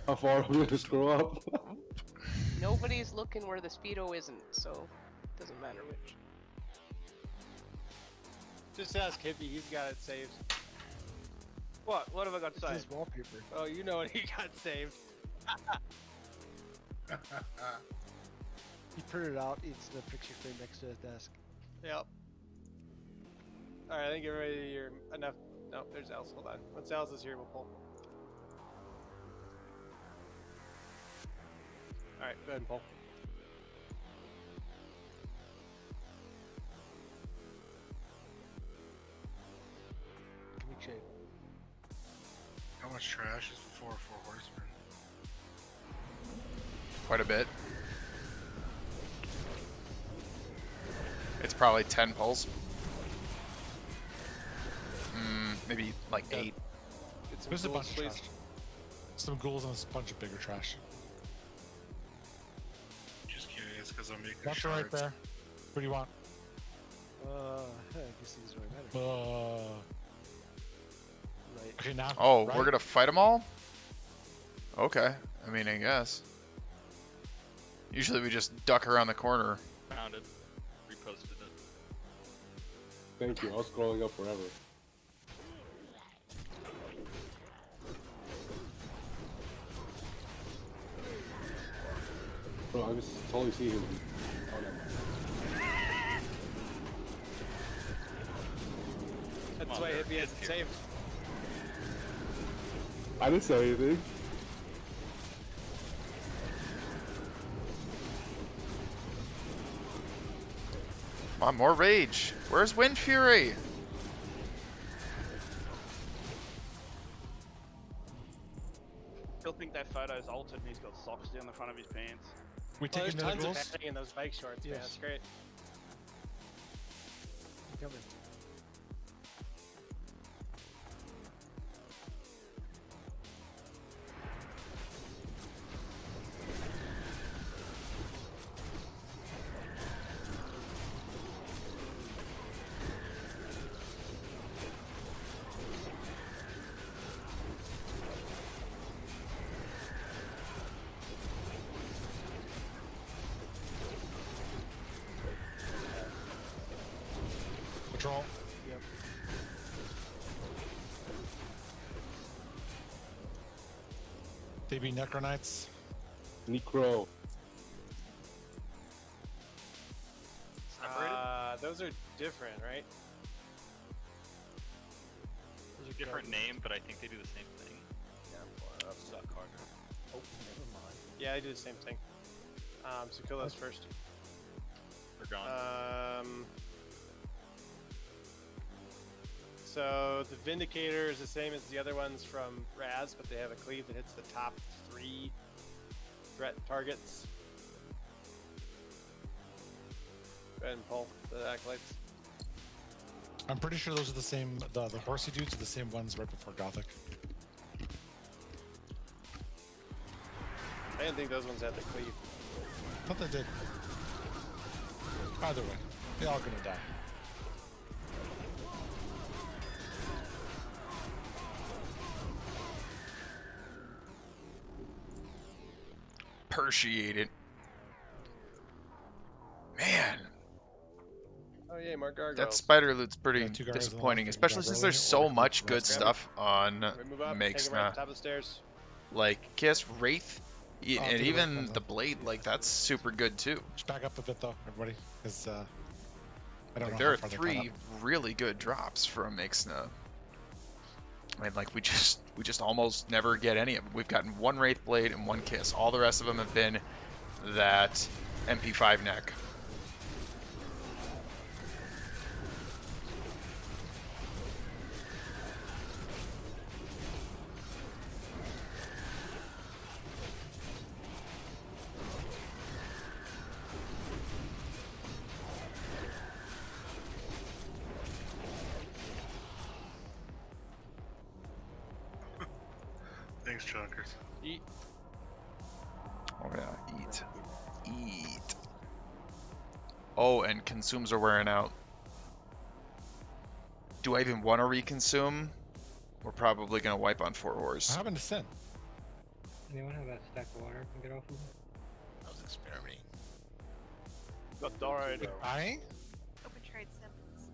How far are we going to scroll up? Nobody's looking where the speedo isn't, so it doesn't matter which. Just ask Hippie, he's got it saved. What? What have I got It's saved? his wallpaper. Oh, you know what he got saved. He printed out. It's the picture frame next to his desk. Yep. Alright, I think everybody, you're enough. No, there's Els. Hold on. Once Els is here, we'll pull. Alright, go ahead and pull. Make shape. How much trash is before 4 horsemen? Quite a bit. It's probably 10 pulls. Maybe like 8. Get some There's a ghouls, bunch of please. trash. Some ghouls and a bunch of bigger trash. Just curious, because I'm making That's shards. right there. What do you want? I guess these really matter. Right. Okay, now. Oh, right? we're gonna fight them all? Okay. I mean, I guess. Usually we just duck around the corner. Found it. Reposted it. Thank you. I was scrolling up forever. Bro, I just totally see him. Oh, never mind. That's why Hippie hasn't saved. I didn't say anything. Come on, more rage. Where's Wind Fury? Still think that photo's altered and he's got socks down the front of his pants. We Well, taking there's tons of individuals? padding in those bike shorts, man. Yes. That's great. I'm coming. Patrol. Yep. They be Necro Knights. Necro. Those are different, right? There's a different name, but I think they do the same thing. Yeah, I'm pulling it up. Suck harder. Oh, never mind. Yeah, I do the same thing. So kill those first. They're gone. So the Vindicator is the same as the other ones from Raz, but they have a cleave that hits the top 3 threat targets. Go ahead and pull the acolytes. I'm pretty sure those are the same. The horsey dudes are the same ones right before Gothic. I didn't think those ones had the cleave. I thought they did. Either way, they all gonna die. Appreciate it. Man, Oh yeah, more gargoyles. that spider loot's pretty Yeah, 2 gargoyles disappointing, and a especially since gargoyle there's or so if much it's good rest. stuff on Move up, take them right Mixna. to the top of the stairs. Like Kiss, Wraith, Oh, and do even that, the Blade, like that's super good too. Just back up a bit though, everybody, because I don't Like, know there how are far they 3 caught really good drops from Mixna. And like we just almost never get any of them. We've gotten 1 Wraith Blade and 1 Kiss. All the rest of them have been that MP5 neck. Thanks, Chunkers. Eat. Oh yeah, eat. Oh, and consumes are wearing out. Do I even want to reconsume? We're probably gonna wipe on 4 What horse. happened to Sin? Anyone have that stack of water I can get off of? I was experimenting. Got died. I? Open trade samples.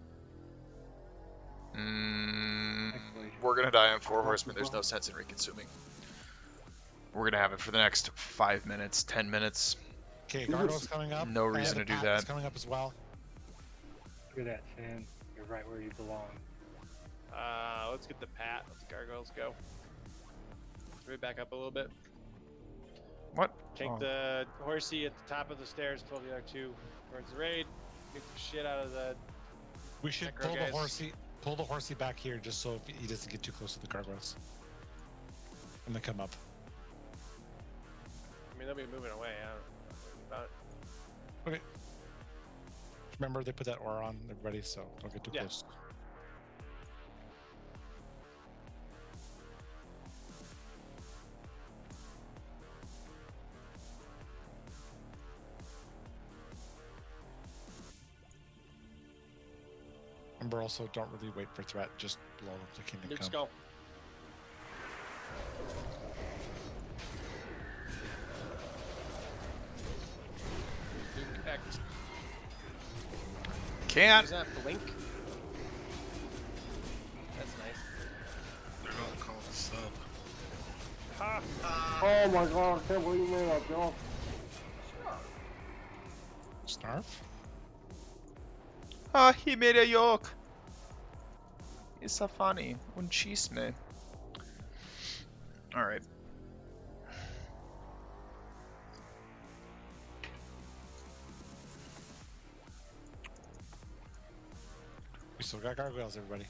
We're gonna die on 4 horsemen. There's no sense in reconsuming. We're gonna have it for the next 5 minutes, 10 minutes. Okay, Gargoyle's coming up. No reason to do Pat's that. coming up as well. Look at that, Sam. You're right where you belong. Let's get the Pat. Let the gargoyles go. Should we back up a little bit? What? Take Oh. the horsey at the top of the stairs, pull the other 2 towards the raid. Get the shit out of the. We should Necro pull the guys. horsey back here just so he doesn't get too close to the gargoyles. And then come up. I mean, they'll be moving away. I don't know about it. Okay. Remember, they put that aura on everybody, so don't get too Yeah. close. Remember, also, don't really wait for threat, just blow the kingdom Luke's come. go. Luke X. Can't. Use that blink. Oh my god, I can't believe you made that joke. Snarf? Ah, he made a joke. It's so funny. Un chisme. Alright. We still got gargoyles, everybody.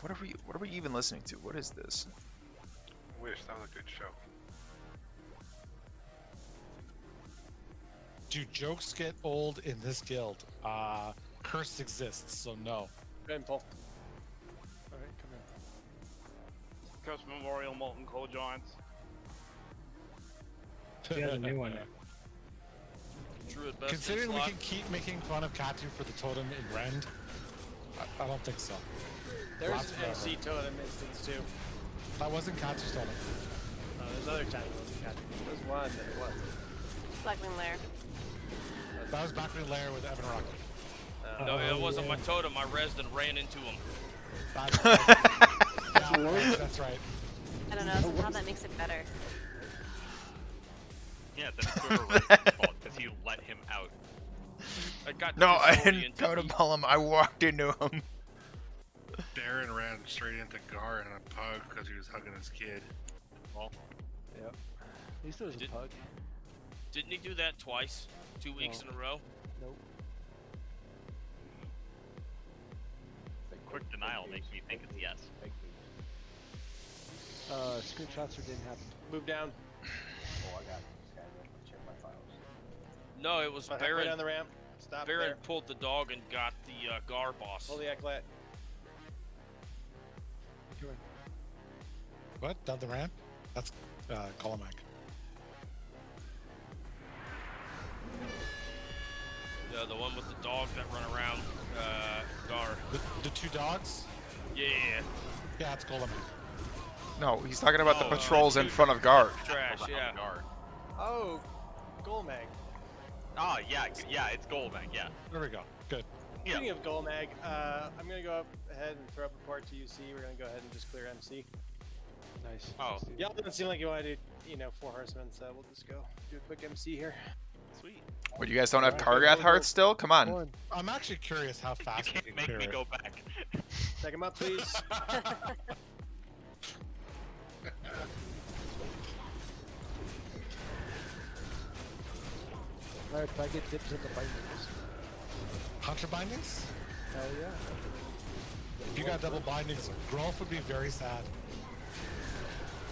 What are we even listening to? What is this? Wish that was a good show. Do jokes get old in this guild? Curse exists, so no. Go ahead and pull. Alright, come in. Curse Memorial Molten Core Giants. He has a new one now. Druid best Considering we slot. can keep making fun of Katu for the totem in Rend, I don't think so. There's Lasts an forever. MC totem instance too. That wasn't Katu's totem. There's other times it wasn't Captain. There's one that it was. Blackwing Lair. That was back in lair with Evan Rocket. No, it wasn't my totem. I rezzed and ran into him. Yeah, that's right. I don't know somehow that makes it better. Yeah, then it's whoever raised his fault because he let him out. I got No, I disoriented. didn't totem pull him. I walked into him. Darren ran straight into Gar in a pug because he was hugging his kid. Well, Yep. He still has a pug. Didn't he do that twice? 2 weeks in a row? Nope. quick denial makes me think it's yes. Screenshots or didn't happen. Move down. Oh, I got this guy. Check my files. No, it was Right Baron. down the ramp. Stop Baron there. pulled the dog and got the Gar boss. Pull the Eklat. What? Down the ramp? That's Colomac. The one with the dog that run around Gar. The two dogs? Yeah. Yeah, it's Colomac. No, he's talking about the Oh, patrols in front of guard. Trash, yeah. Oh, Golmag. Oh, yeah, it's Golmag, yeah. There we go. Good. Speaking of Golmag, I'm going to go up ahead and throw up a port to UC. We're going to go ahead and just clear MC. Nice. Oh. Y'all doesn't seem like you want to do, 4 horsemen, so we'll just go do a quick MC here. Sweet. What, you guys don't have Targath hearts still? Come on. I'm actually curious how fast You we can't can make clear me it. go back. Check him up, please. Alright, if I get dips in the bindings. Hunter bindings? Hell yeah. If you got double bindings, Grolf would be very sad.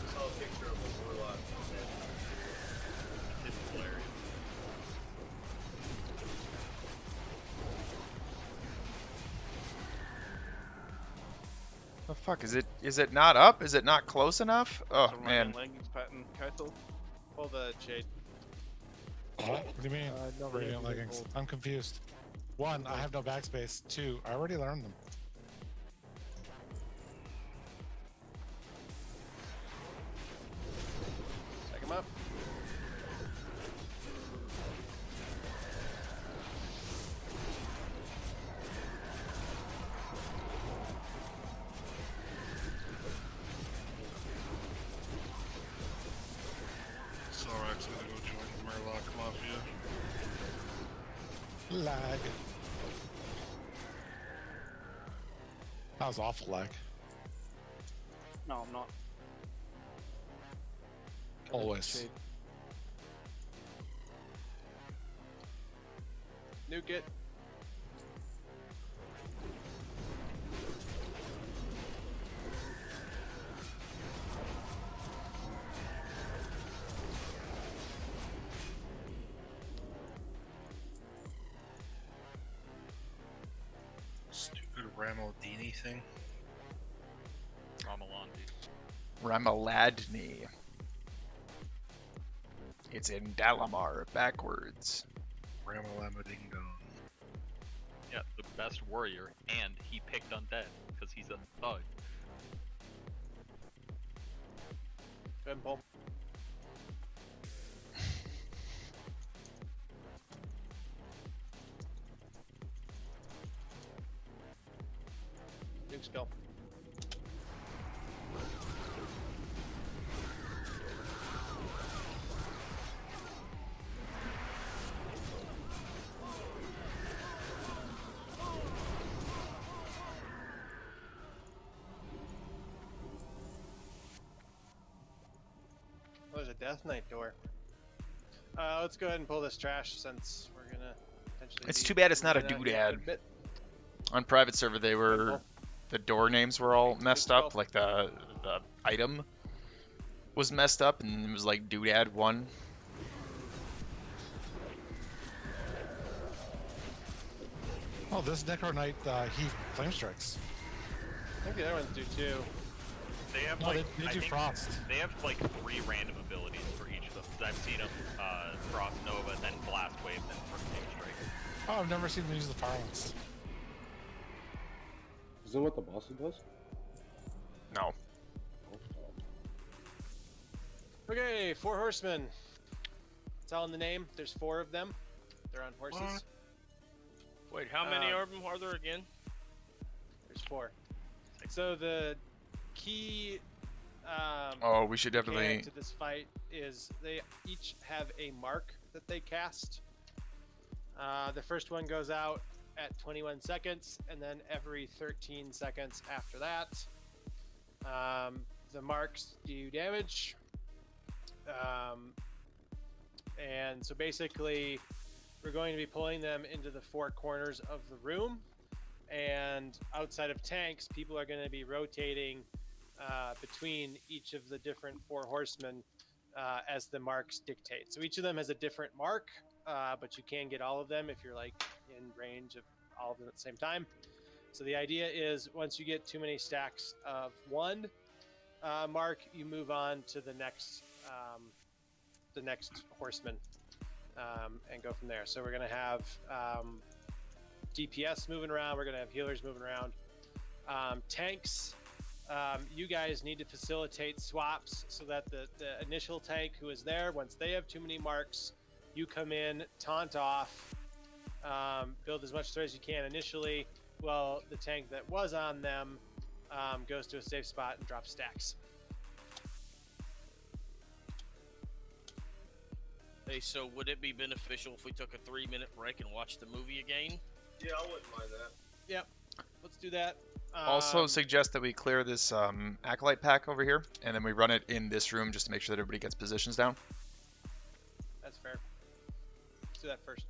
I saw a picture of a warlock. It's hilarious. The fuck is it not up? Is it not close enough? Oh So man. leggings pattern, Kaitel. Pull the Jade. What? What do you mean? No, Radiant they leggings. hold. I'm confused. 1, I have no backspace. 2, I already learned them. Check him up. Sorak's gonna go join the Murloc Mafia. Lag. That was awful lag. No, I'm not. Always. Nuke it. Stupid Ramodini thing. Ramalandi. Ramaladni. It's in Dalamar backwards. Ramalamading Dong. Yeah, the best warrior, and he picked undead because he's a thug. Go ahead and pull. Nuke spell. a Death Knight door. Let's go ahead and pull this trash since we're gonna potentially. It's be too bad it's not a moving out here quite doodad. bit. On private server, they were the door names were all messed up. Like the item was messed up, and it was like doodad 1. Oh, this Necro Knight, he flame strikes. I think the other ones do too. They have No, like they I do think Frost. They have like 3 random abilities for each of them. 'Cause I've seen them Frost Nova, then Blast Wave, then Flame Strike. Oh, I've never seen them use the fire ones. Isn't what the boss does? No. Okay, 4 horsemen. It's all in the name. There's 4 of them. They're on horses. What? Wait, how many of them are there again? There's 4. So the key Oh, we should definitely. mechanic to this fight is they each have a mark that they cast. The first one goes out at 21 seconds, and then every 13 seconds after that. The marks do damage. And so basically, we're going to be pulling them into the 4 corners of the room. And outside of tanks, people are going to be rotating between each of the different 4 horsemen as the marks dictate. So each of them has a different mark, but you can get all of them if you're like in range of all of them at the same time. So the idea is once you get too many stacks of 1 mark, you move on to the next horseman and go from there. So we're going to have DPS moving around. We're going to have healers moving around. Tanks, you guys need to facilitate swaps so that the initial tank who is there, once they have too many marks, you come in, taunt off, build as much threat as you can initially, while the tank that was on them goes to a safe spot and drops stacks. Hey, so would it be beneficial if we took a 3-minute break and watched the movie again? Yeah, I wouldn't mind that. Yep, let's do that. Also suggest that we clear this acolyte pack over here, and then we run it in this room just to make sure that everybody gets positions down. That's fair. Let's do that first.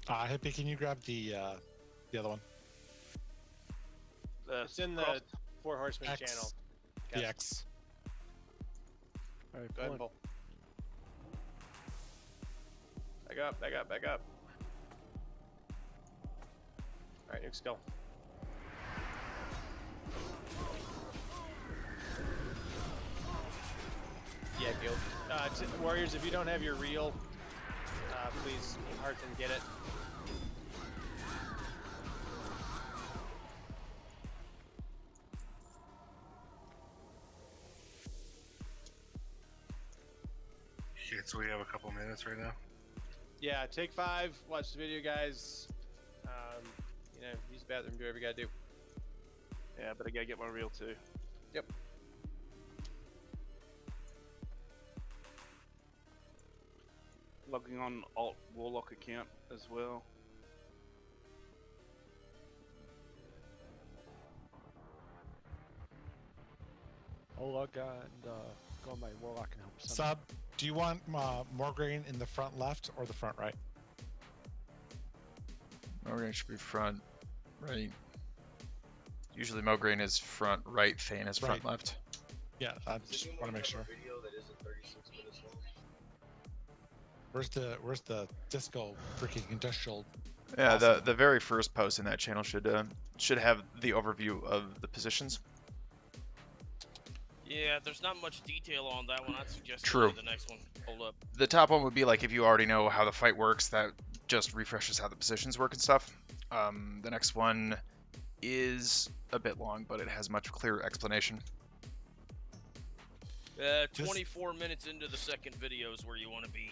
Hippie, can you grab the other one? It's in the 4 horsemen X. channel. The Okay. X. All right, go ahead and pull. Back up, back up, back up. All right, nuke skill. Yeah, guild. Warriors, if you don't have your reel, please hearth and get it. Okay, so we have a couple minutes right now. Yeah, take 5. Watch the video, guys. Use the bathroom. Do whatever you gotta do. Yeah, but I gotta get my reel too. Yep. Logging on Alt Warlock account as well. I'll log on and go on my Warlock and help some. Sub, do you want more grain in the front left or the front right? Mograine should be front right. Usually Mograine is front right, Thane is front Right. left. Yeah, I just want to make sure. Video that isn't 36 minutes long. Where's the disco freaking industrial? Yeah, the very first post in that channel should have the overview of the positions. Yeah, there's not much detail on that one. I'd suggest True. the next one. Hold up. The top one would be like if you already know how the fight works, that just refreshes how the positions work and stuff. The next one is a bit long, but it has much clearer explanation. 24 minutes into the second video is where you want to be.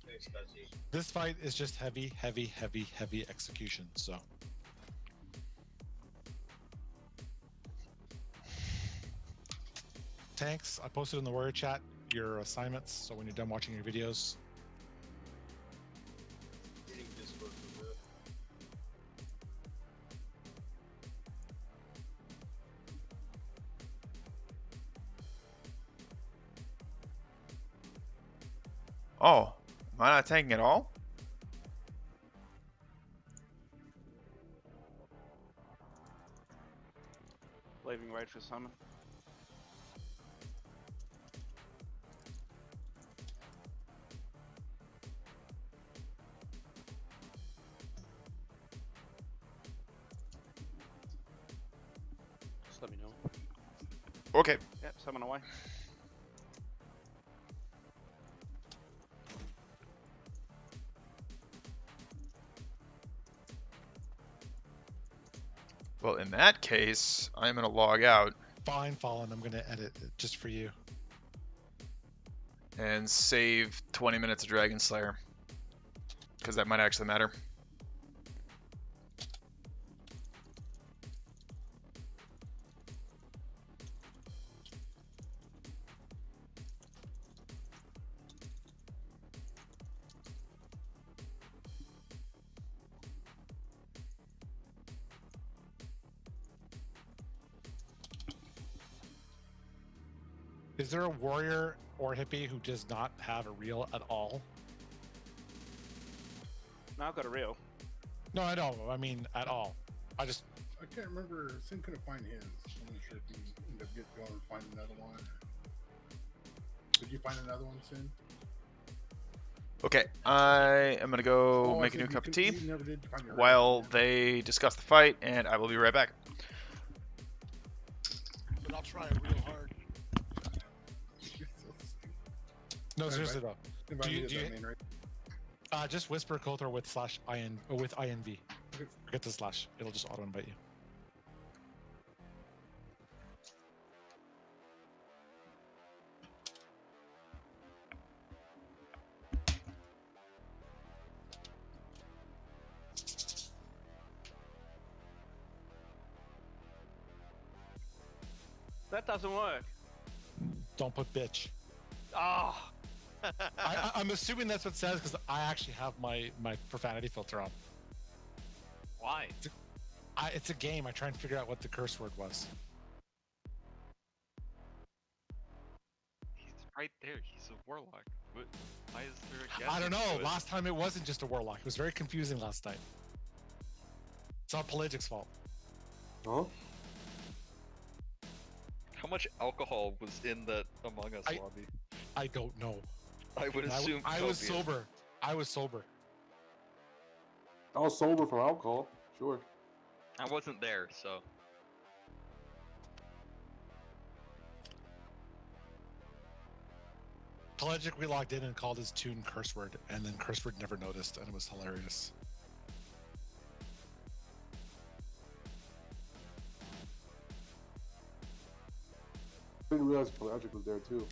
Thanks, Kaji. This fight is just heavy execution. So tanks, I posted in the warrior chat your assignments. So when you're done watching your videos, Getting Discord for good. Oh, am I not tanking at all? Leaving right for summon. Just let me know. Okay. Yep, summon away. Well, in that case, I'm gonna log out Fine, Fallen. I'm gonna edit it just for you. and save 20 minutes of Dragon Slayer, because that might actually matter. Is there a warrior or hippie who does not have a reel at all? Now I've got a reel. No, I don't. I mean, at all. I can't remember. Sin couldn't find his. I'm not sure if he ended up going and find another one. Did you find another one, Sin? Okay, I am gonna go Oh, I make a said new you cup of couldn't- tea you never did find your while they discuss the fight, and I will be right back. But I'll try real hard. No, seriously though. Do you, just whisper Kothor with /in or with INV. Forget the slash. It'll just auto invite you. That doesn't work. Don't put bitch. Oh. I'm assuming that's what it says because I actually have my profanity filter on. Why? It's a game. I try and figure out what the curse word was. He's right there. He's a warlock. Why is there a guess? I don't know. to it? Last time it wasn't just a warlock. It was very confusing last night. It's all Pelagic's fault. Huh? How much alcohol was in that Among Us lobby? I don't know. I would assume I was copious. sober. I was sober. I was sober from alcohol. Sure. I wasn't there, so. Pelagic, we logged in and called his tune curse word, and then curse word never noticed, and it was hilarious. I didn't realize Pelagic was there too.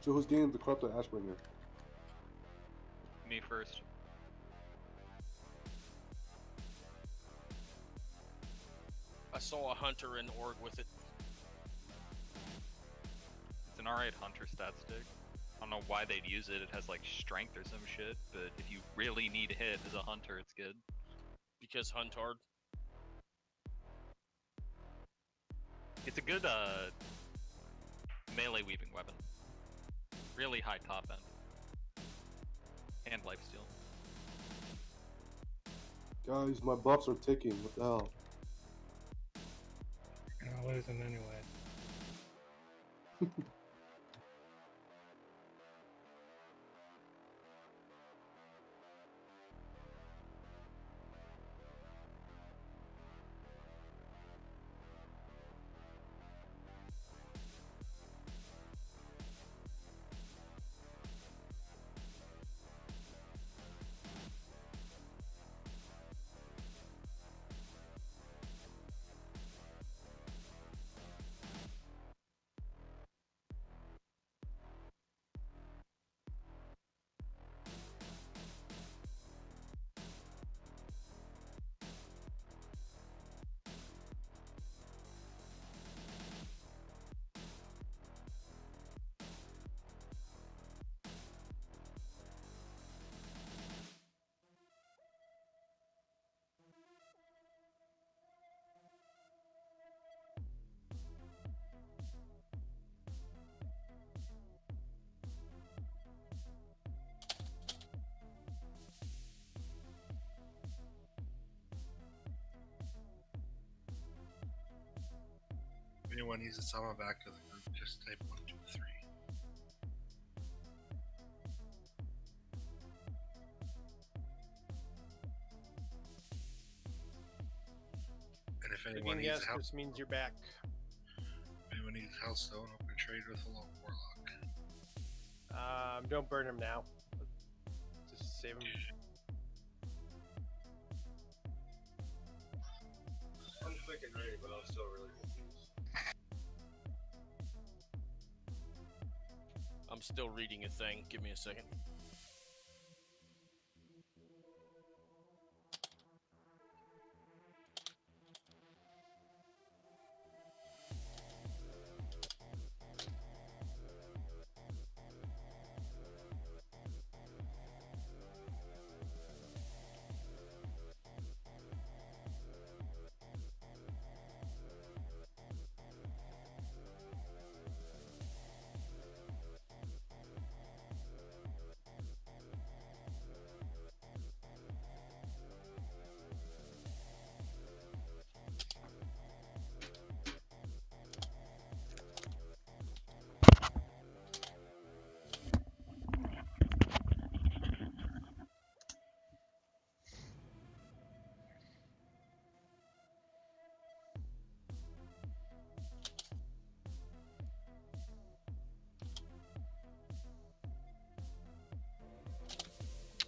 So who's getting the corrupted Ashbringer? Me first. I saw a hunter in org with it. It's an alright hunter stat stick. I don't know why they'd use it. It has like strength or some shit, but if you really need a hit as a hunter, it's good. Because hunt hard. It's a good melee weaving weapon. Really high top end. And lifesteal. Guys, my buffs are ticking. What the hell? I'll lose him anyway. anyone needs to summon back to the group, just type 1, 2, 3. And if anyone Clicking needs yes help, just means you're back. if anyone needs Healthstone, open trade with a local warlock. Don't burn him now. Just save him. I'm quick and ready, but I'm still really confused. I'm still reading a thing. Give me a second.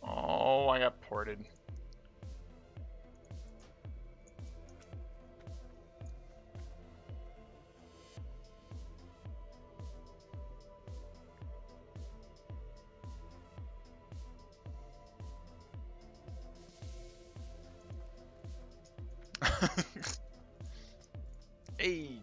Oh, I got ported. Hey.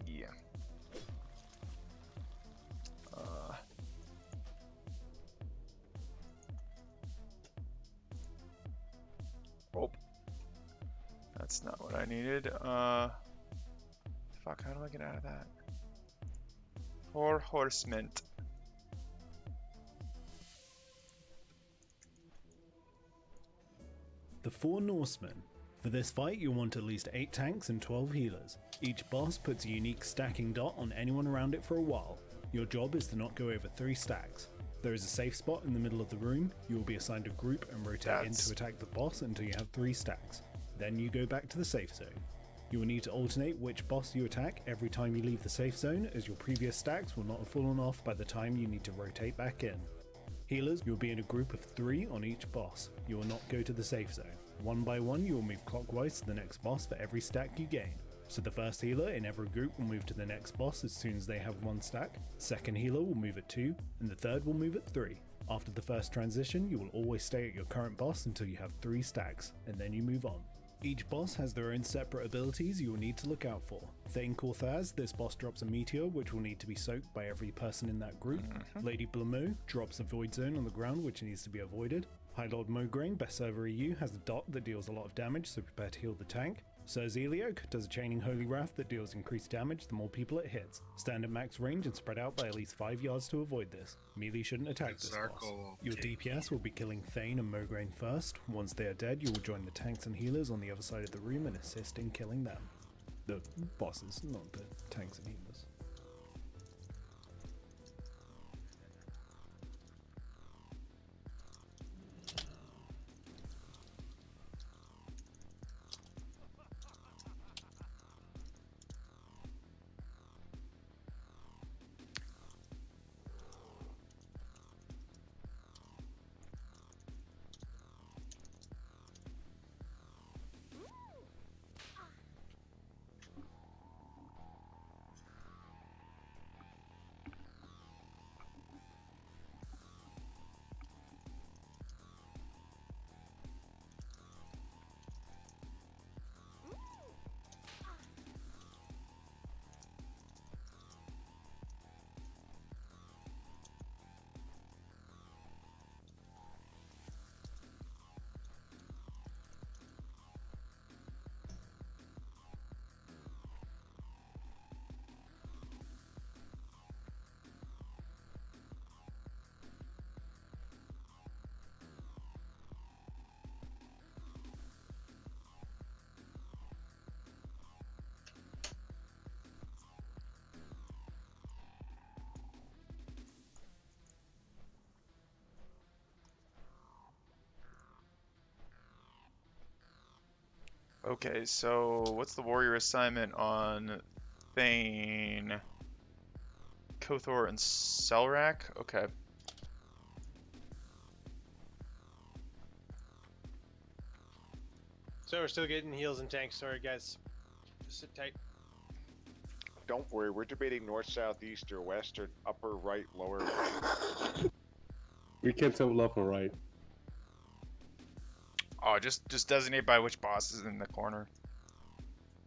Oh. That's not what I needed. Fuck, how do I get out of that? Four horsemen. The Four Norsemen. For this fight, you'll want at least 8 tanks and 12 healers. Each boss puts a unique stacking dot on anyone around it for a while. Your job is to not go over 3 stacks. There is a safe spot in the middle of the room. You will be assigned a group and rotate in to attack the boss until you have 3 stacks. Then you go back to the safe zone. You will need to alternate which boss you attack every time you leave the safe zone, as your previous stacks will not have fallen off by the time you need to rotate back in. Healers, you'll be in a group of 3 on each boss. You will not go to the safe zone. One by one, you will move clockwise to the next boss for every stack you gain. So the first healer in every group will move to the next boss as soon as they have 1 stack, second healer will move at 2, and the third will move at 3. After the first transition, you will always stay at your current boss until you have 3 stacks, and then you move on. Each boss has their own separate abilities you will need to look out for. Thane Korthaz, this boss drops a meteor which will need to be soaked by every person in that group. Lady Blamo drops a void zone on the ground which needs to be avoided. High Lord Mograine, best server EU, has a dot that deals a lot of damage, so prepare to heal the tank. Sir Zeliok does a chaining Holy Wrath that deals increased damage the more people it hits. Stand at max range and spread out by at least 5 yards to avoid this. Melee shouldn't attack this boss. Your DPS will be killing Thane and Mograine first. Once they are dead, you will join the tanks and healers on the other side of the room and assist in killing them. The bosses, not the tanks and healers. Okay, so what's the warrior assignment on Thane, Kothor, and Selrak? Okay. So we're still getting heals and tanks. Sorry, guys. Just sit tight. Don't worry, we're debating north, south, east, or west, or upper, right, lower. Right. We can't tell left or right. Oh, just designate by which boss is in the corner.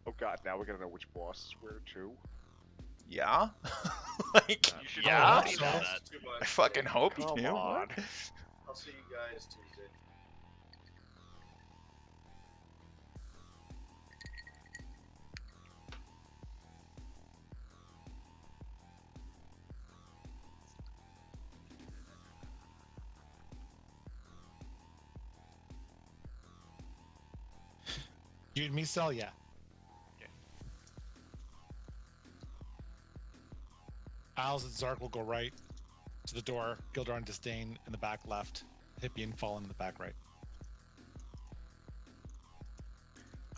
Oh god, now we gotta know which boss is where too. Yeah? Like, You should yeah? already know that. Too much. I fucking hope you Come do. on. I'll see you guys Tuesday. You and me, Cell? Yeah. Owls and Zark will go right to the door. Gildor and Disdain in the back left. Hippie and Fallen in the back right.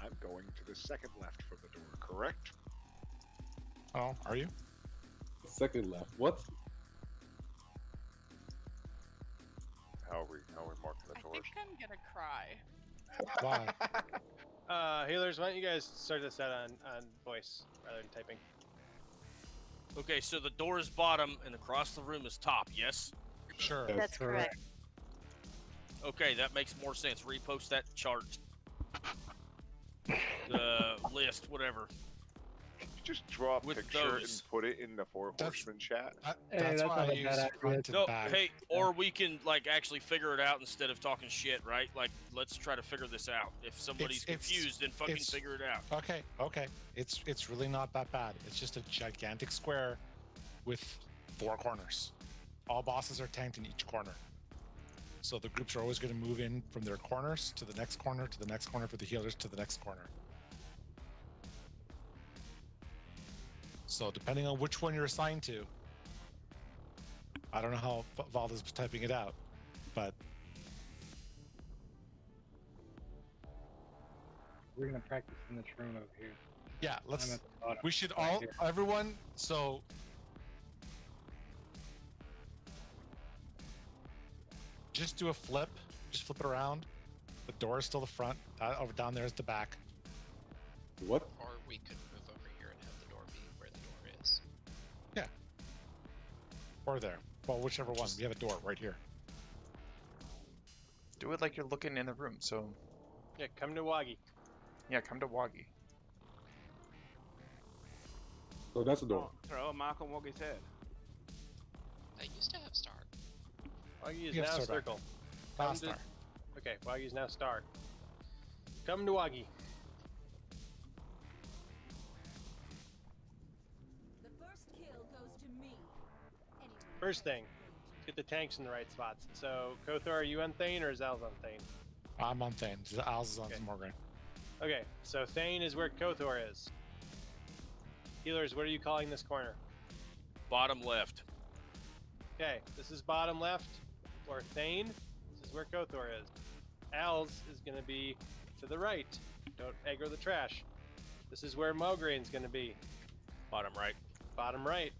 I'm going to the second left from the door, correct? Oh, are you? Second left. What? How are we marking the I doors? think I'm gonna cry. Why? Healers, why don't you guys start this out on voice rather than typing? Okay, so the door is bottom and across the room is top, yes? Sure. That's correct. Okay, that makes more sense. Repost that chart. The list, whatever. You just draw a With picture those. and put it in the Four Horsemen chat. Hey, That's that's why not I a use bad idea. front and No, back. hey, or we can like actually figure it out instead of talking shit, right? Like, let's try to figure this out. If somebody's confused, then fucking figure it out. Okay. It's really not that bad. It's just a gigantic square with 4 corners. All bosses are tanked in each corner. So the groups are always going to move in from their corners to the next corner, to the next corner for the healers, to the next corner. So depending on which one you're assigned to, I don't know how Valdez was typing it out, but We're gonna practice in this room over here. yeah, I'm at the bottom, we should right all, here. everyone, so just do a flip, just flip it around. The door is still the front, over down there is the back. What? Or we could move over here and have the door be where the door is. Yeah. Or there. Well, whichever one. We have a door right here. Do it like you're looking in the room, so... Yeah, come to Wagi. Yeah, come to Wagi. So that's the door. Throw a mark on Woggy's head. I used to have star. Wagi is You have now star back. circle. Ah, Come to- star. Okay, Wagi is now star. Come to Wagi. The first kill goes to me. First thing, get the tanks in the right spots. So, Kothor, are you on Thane or is Al's on Thane? I'm on Thane. Al's is on Okay. Morgan. Okay, so Thane is where Kothor is. Healers, what are you calling this corner? Bottom left. Okay, this is bottom left for Thane. This is where Kothor is. Al's is going to be to the right. Don't aggro the trash. This is where Mograin's going to be. Bottom right. Bottom right.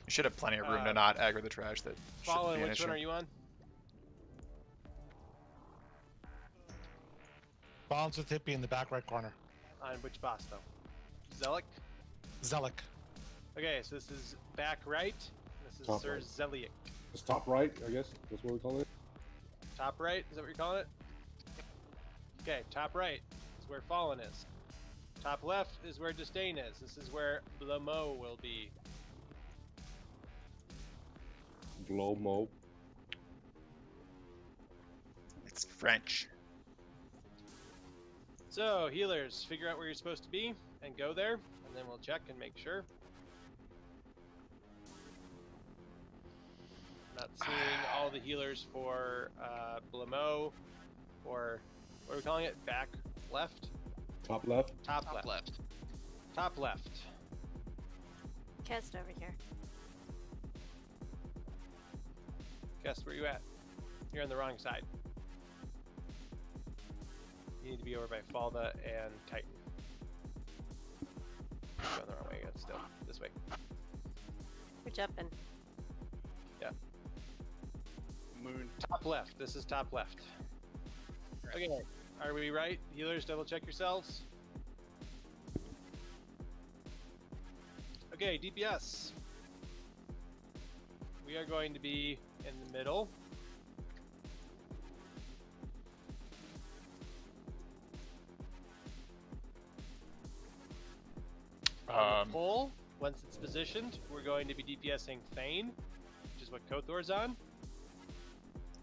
You should have plenty of room to not aggro the trash that shouldn't Fallen, be an which issue. one are you on? Bombs with Hippie in the back right corner. On which boss, though? Zelik? Zelik. Okay, so this is back right. This is Top Sir right. Zeliek. It's top right, I guess. That's what we call it. Top right? Is that what you're calling it? Okay, top right is where Fallen is. Top left is where Disdain is. This is where Blamo will be. Blow mo. It's French. So, healers, figure out where you're supposed to be and go there, and then we'll check and make sure. Not seeing all the healers for Blamo, or what are we calling it? Back left? Top left. Top Top left. left. Top left. Kest over here. Guess where you at? You're on the wrong side. You need to be over by Falda and Titan. Going the wrong way again. Still this way. We're jumping. Yeah. Moon. Top left. This is top left. Okay. Are we right? Healers, double check yourselves. Okay, DPS. We are going to be in the middle. On the pole, once it's positioned, we're going to be DPSing Thane, which is what Kothor's on.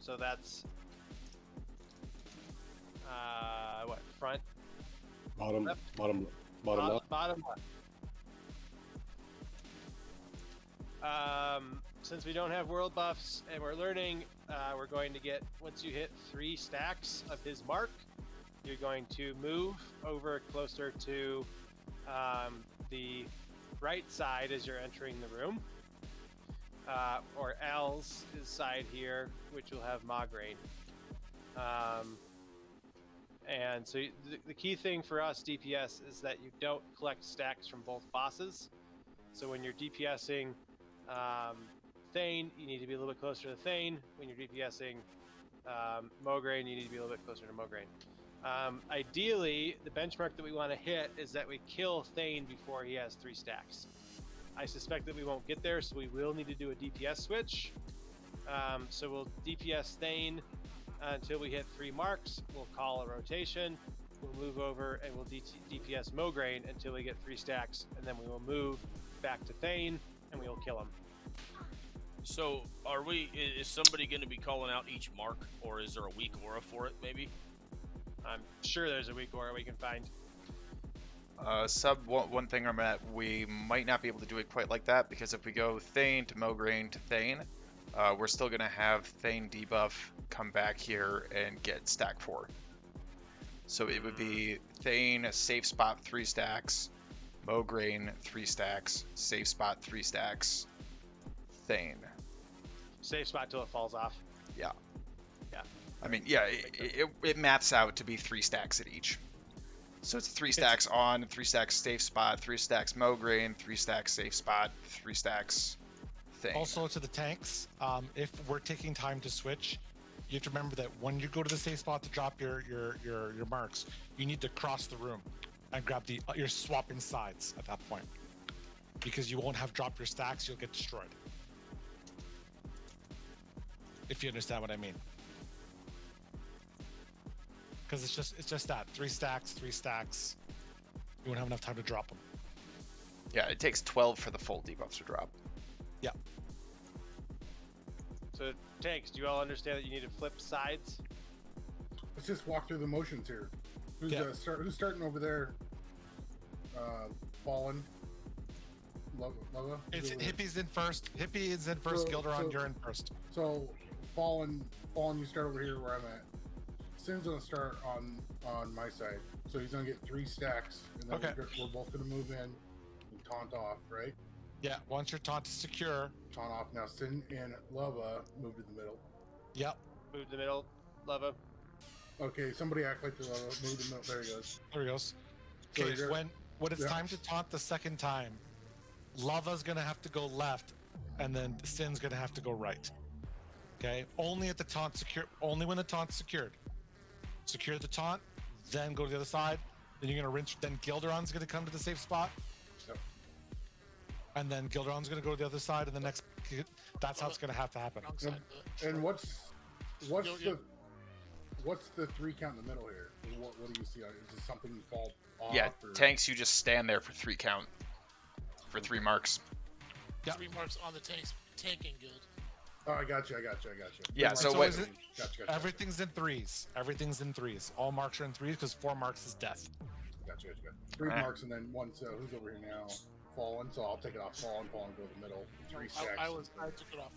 So that's what, front? Bottom, Left? bottom left. Bottom left. Since we don't have world buffs and we're learning, we're going to get, once you hit 3 stacks of his mark, you're going to move over closer to the right side as you're entering the room, or Al's side here, which will have Mograine. And so the key thing for us DPS is that you don't collect stacks from both bosses. So when you're DPSing Thane, you need to be a little bit closer to Thane. When you're DPSing Mograine, you need to be a little bit closer to Mograine. Ideally, the benchmark that we want to hit is that we kill Thane before he has 3 stacks. I suspect that we won't get there, so we will need to do a DPS switch. So we'll DPS Thane until we hit 3 marks. We'll call a rotation. We'll move over and we'll DPS Mograine until we get 3 stacks, and then we will move back to Thane and we will kill him. So, is somebody going to be calling out each mark, or is there a weak aura for it, maybe? I'm sure there's a weak aura we can find. One thing on that, we might not be able to do it quite like that, because if we go Thane to Mograine to Thane, we're still going to have Thane debuff come back here and get stack 4. So it would be Thane, safe spot 3 stacks, Mograine 3 stacks, safe spot 3 stacks, Thane. Safe spot till it falls off. Yeah. Yeah. I mean, yeah, it maps out to be 3 stacks at each. So it's 3 stacks on, 3 stacks safe spot, 3 stacks Mograine, 3 stacks safe spot, 3 stacks Thane. Also to the tanks, if we're taking time to switch, you have to remember that when you go to the safe spot to drop your marks, you need to cross the room and grab you're swapping sides at that point. Because you won't have dropped your stacks, you'll get destroyed. If you understand what I mean. Because it's just that 3 stacks. You won't have enough time to drop them. Yeah, it takes 12 for the full debuffs to drop. Yeah. So tanks, do you all understand that you need to flip sides? Let's just walk through the motions here. Who's who's starting over there? Fallen. Lava? It's Hippie's in first. Hippie is in first. Gilderon, you're in first. So Fallen, you start over here where I'm at. Sin's gonna start on my side, so he's gonna get 3 stacks, and then we're both gonna move in and taunt off, right? Yeah. Once your taunt is secure, taunt off. Now Sin and Lava move to the middle. Yep. Move to the middle, Lava. Okay, somebody act like the Lava. Move to the middle. There he goes. There he goes. Okay, so when it's time to taunt the second time, Lava's gonna have to go left, and then Sin's gonna have to go right. Okay, only at the taunt secure. Only when the taunt's secured. Secure the taunt, then go to the other side. Then you're gonna rinse. Then Gilderon's gonna come to the safe spot. Yep. And then Gilderon's gonna go to the other side, and the next. That's how it's gonna have to happen. And what's the 3 count in the middle here? What do you see? Is it something you fall off? Yeah, or? tanks, you just stand there for 3 count. For 3 marks. Yep. 3 marks on the tanking guild. Oh, I got you. Yeah, so what? Gotcha. Everything's in 3s. Everything's in 3s. All marks are in 3s because 4 marks is death. Gotcha. 3 marks and then 1. So who's over here now? Fallen. So I'll take it off. Fallen go to the middle. 3 stacks. I took it off.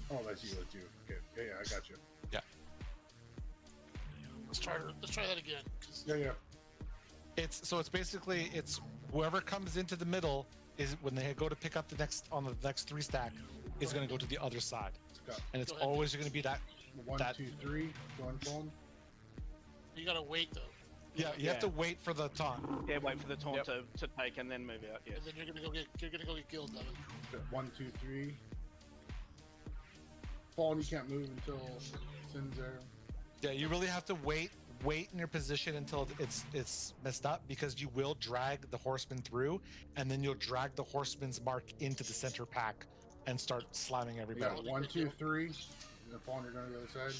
Oh, that's you. Okay. Yeah, I got you. Yeah. Let's try that again. Yeah. It's basically whoever comes into the middle is when they go to pick up the next 3 stack is going to go to the other side, and it's always going to be that 1, 2, 3. Going Fallen. You gotta wait though. Yeah, you have to wait for the taunt. Yeah, wait for the taunt to take and then move out. Yes. And then you're gonna go get killed, Devin. 1, 2, 3. Fallen, you can't move until Sin's there. Yeah, you really have to wait in your position until it's messed up, because you will drag the horseman through, and then you'll drag the horseman's mark into the center pack and start slamming You everybody. got 1, 2, 3. And then Fallen, you're going to the other side.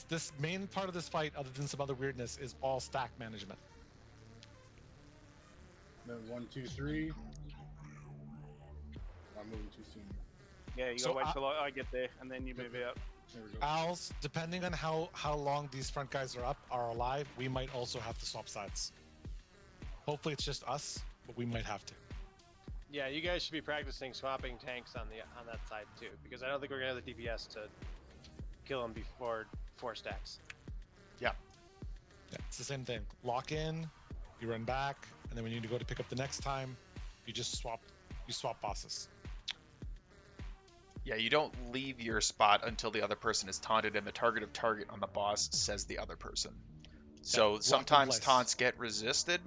This main part of this fight, other than some other weirdness, is all stack management. Then 1, 2, 3. I'm moving too soon. Yeah, you gotta wait till I get there and then you move out. There we go. Owls, depending on how long these front guys are alive, we might also have to swap sides. Hopefully it's just us, but we might have to. Yeah, you guys should be practicing swapping tanks on that side too, because I don't think we're gonna have the DPS to kill them before 4 stacks. Yeah, it's the same thing. Lock in, you run back, and then when you need to go to pick up the next time, you just swap bosses. Yeah, you don't leave your spot until the other person is taunted and the target of target on the boss says the other person. So sometimes taunts get resisted,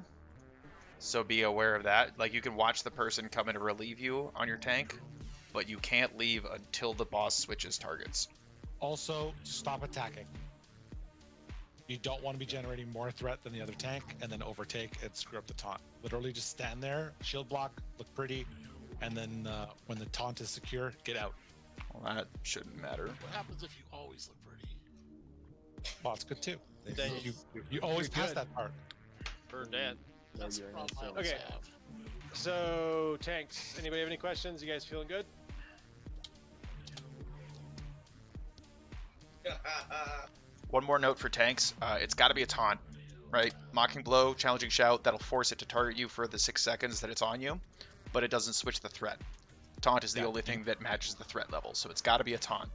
so be aware of that. Like, you can watch the person come in to relieve you on your tank, but you can't leave until the boss switches targets. Also, stop attacking. You don't want to be generating more threat than the other tank and then overtake and screw up the taunt. Literally just stand there, shield block, look pretty, and then when the taunt is secure, get out. Well, that shouldn't matter. What happens if you always look pretty? Well, it's good too. Then You always pass good. that part. Heard that. That's the problem I always Okay. have. So tanks. Anybody have any questions? You guys feeling good? One more note for tanks. It's got to be a taunt, right? Mocking Blow, Challenging Shout, that'll force it to target you for the 6 seconds that it's on you, but it doesn't switch the threat. Taunt is the only thing that matches the threat level, so it's got to be a taunt.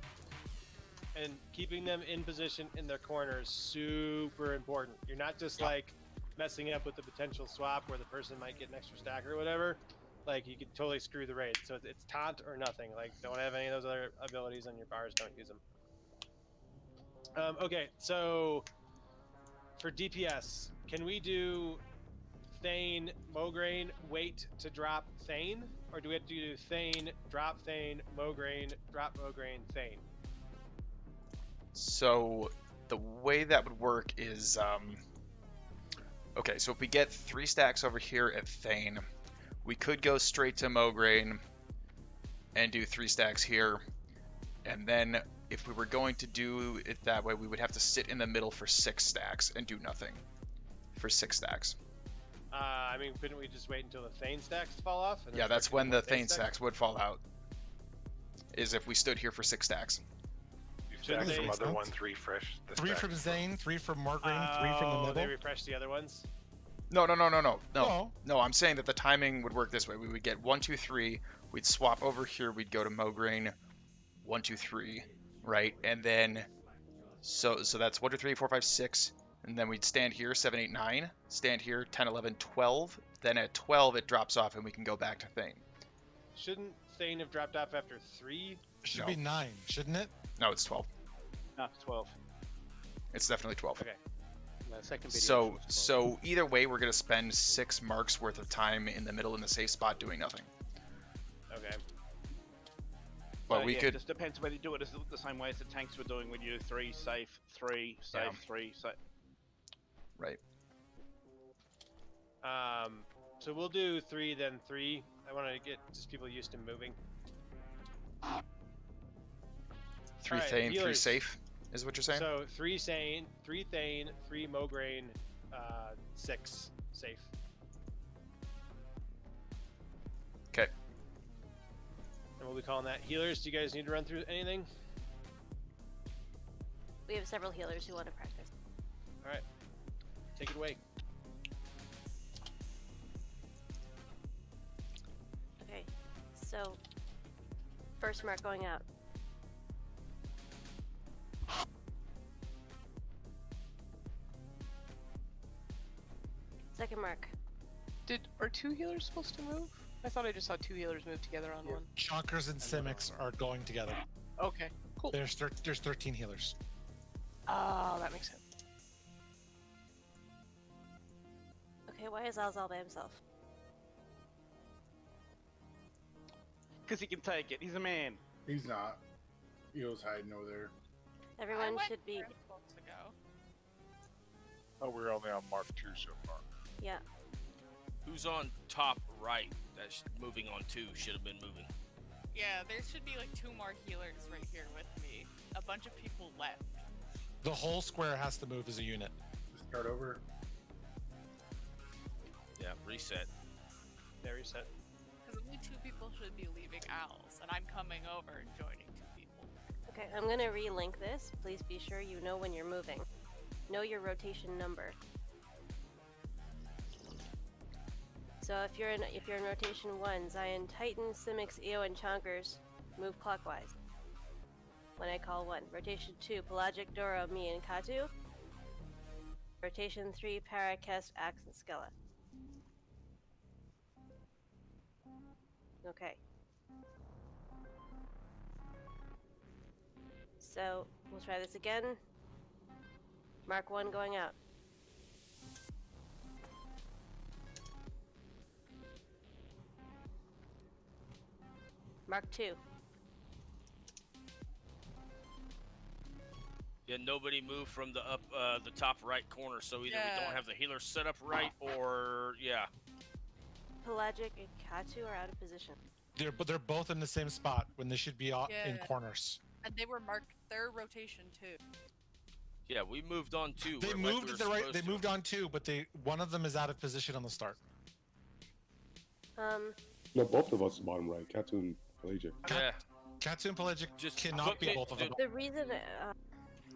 And keeping them in position in their corner is super important. You're not just like messing up with the potential swap where the person might get an extra stack or whatever. Like, you could totally screw the raid. So it's taunt or nothing. Like, don't have any of those other abilities on your bars, don't use them. Okay, so for DPS, can we do Thane, Mograine, wait to drop Thane? Or do we have to do Thane, drop Thane, Mograine, drop Mograine, Thane? So the way that would work is, okay, so if we get 3 stacks over here at Thane, we could go straight to Mograine and do 3 stacks here, and then if we were going to do it that way, we would have to sit in the middle for 6 stacks and do nothing for 6 stacks. I mean, couldn't we just wait until the Thane stacks fall off? And Yeah, then that's start when getting the more Thane stacks would fall out, is if we stood here for 6 stacks. Shouldn't Stacks they- from other ones refresh. The 3 stacks. from Zane, 3 from Mograine, 3 from the Oh, middle. they refresh the other ones? No. I'm saying that the timing would work this way. We would get 1, 2, 3. We'd swap over here. We'd go to Mograine. 1, 2, 3, right? And then, so that's 1, 2, 3, 4, 5, 6. And then we'd stand here, 7, 8, 9. Stand here, 10, 11, 12. Then at 12, it drops off, and we can go back to Thane. Shouldn't Thane have dropped off after 3? It should be 9, shouldn't it? No, it's 12. No, it's 12. It's definitely 12. Okay. The second video. So either way, we're gonna spend 6 marks worth of time in the middle in the safe spot doing nothing. Okay. But we yeah, could. It just depends whether you do it the same way as the tanks were doing when you do 3 safe, 3 safe, Yeah. 3 safe. Right. So we'll do 3, then 3. I want to get just people used to moving. 3 Alright, Thane, 3 healers. safe, is what you're saying? So 3 Thane, 3 Mograine, 6 safe. Okay. And we'll be calling that healers. Do you guys need to run through anything? We have several healers who want to practice. All right, take it away. Okay, so first mark going out. Second mark. Are 2 healers supposed to move? I thought I just saw 2 healers move together on one. Chonkers and Simics are going together. Okay, cool. There's 13 healers. Oh, that makes sense. Wait, why is Al's all by himself? Because he can take it. He's a man. He's not. Eo's hiding over there. Everyone should be. Oh, we're only on Mark 2 so far. Yeah. Who's on top right? That's moving on 2. Should have been moving. Yeah, there should be like 2 more healers right here with me. A bunch of people left. The whole square has to move as a unit. Start over. Yeah, reset. Yeah, reset. Because only 2 people should be leaving Owls, and I'm coming over and joining 2 people. Okay, I'm gonna relink this. Please be sure you know when you're moving. Know your rotation number. So if you're in rotation 1, Zion, Titan, Simics, Eo, and Chonkers move clockwise. When I call 1. Rotation 2, Pelagic, Doro, me, and Katu. Rotation 3, Para, Kest, Axe, and Skella. Okay. So we'll try this again. Mark 1 going out. Mark 2. Yeah, nobody moved from the the top right corner, so either we Yeah. don't have the healer set up right, or yeah. Pelagic and Katu are out of position. They're both in the same spot when they should be in Yeah. corners. And they were marked their rotation too. Yeah, we moved on 2. They moved at the right. They moved on 2, but one of them is out of position on the start. No, both of us is bottom right. Katu and Pelagic. Yeah. Katu and Pelagic Just cannot put be me- both of them. The reason.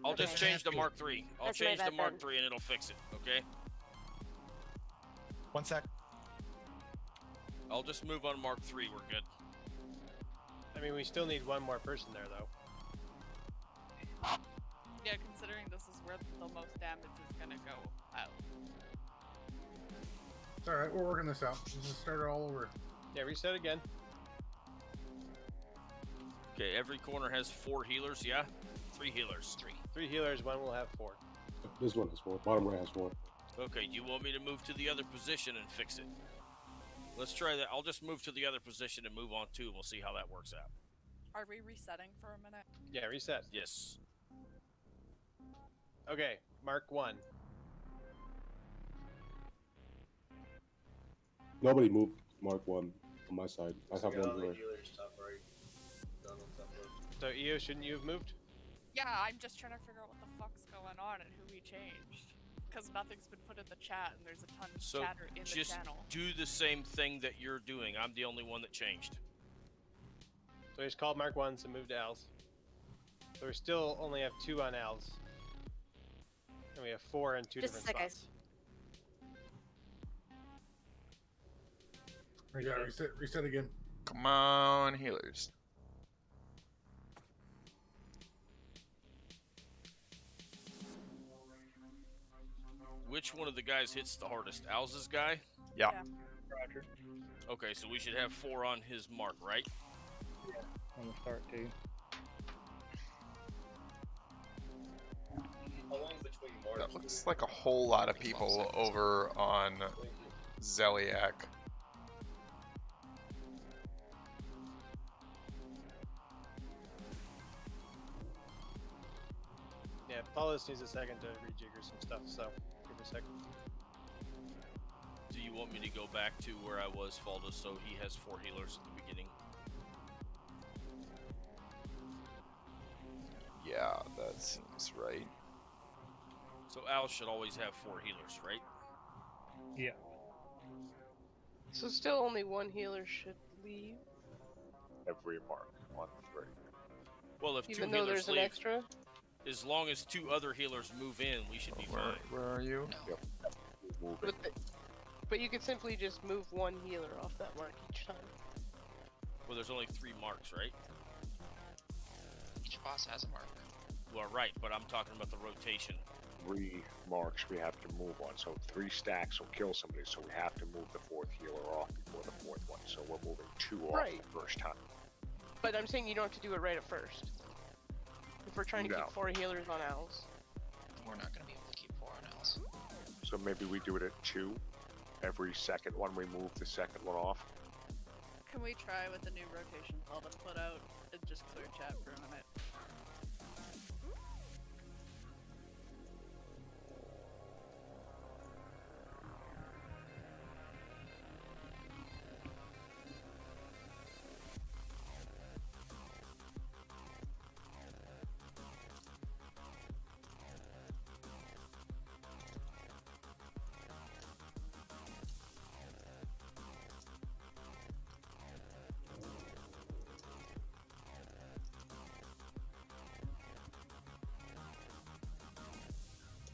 I'll just okay. change the Mark 3. I'll That's my change the bad Mark then. 3 and it'll fix it. Okay. 1 sec. I'll just move on Mark 3. We're good. I mean, we still need 1 more person there, though. Yeah, considering this is where the most damage is gonna go out. It's alright, we're working this out. Let's just start it all over. Yeah, reset again. Okay, every corner has 4 healers, yeah? 3 healers. 3 healers, 1 will have 4. This one has 4. Bottom right has 4. Okay, do you want me to move to the other position and fix it? Let's try that. I'll just move to the other position and move on 2. We'll see how that works out. Are we resetting for a minute? Yeah, reset. Yes. Okay, Mark 1. Nobody moved Mark 1 on my side. I have Got all one the here. healers top right. Done on top left. So, Eo, shouldn't you have moved? Yeah, I'm just trying to figure out what the fuck's going on and who we changed. Because nothing's been put in the chat and there's a ton of So chatter in the just channel. do the same thing that you're doing. I'm the only one that changed. So we just called Mark 1 to move to Al's. So we still only have 2 on Al's. And we have 4 in 2 Just a different sec, guys. spots. Yeah, reset again. Come on, healers. Which one of the guys hits the hardest? Al's guy? Yeah. Roger. Okay, so we should have 4 on his mark, right? Yeah, on the start too. How long between marks? That looks like a whole lot of people over on Zeliak. Yeah, Paulus needs a second to rejigger some stuff, so give it a second. Do you want me to go back to where I was, Falda, so he has 4 healers at the beginning? Yeah, that seems right. So Al should always have 4 healers, right? Yeah. So still only 1 healer should leave, Every Mark 1, 3. Well, if even 2 though healers there's an leave, extra. as long as 2 other healers move in, we should be fine. Where are you? Yep. Moving. But you could simply just move 1 healer off that mark each time. Well, there's only 3 marks, right? Each boss has a mark. Well, right, but I'm talking about the rotation. 3 marks we have to move on. So 3 stacks will kill somebody, so we have to move the 4th healer off before the 4th one. So we're moving 2 off Right. the first time. But I'm saying you don't have to do it right at first. If we're trying to No. keep 4 healers on Owls. We're not going to be able to keep 4 on else. So maybe we do it at 2. Every second one we move the second one off. Can we try with the new rotation call to put out and just clear chat for a minute?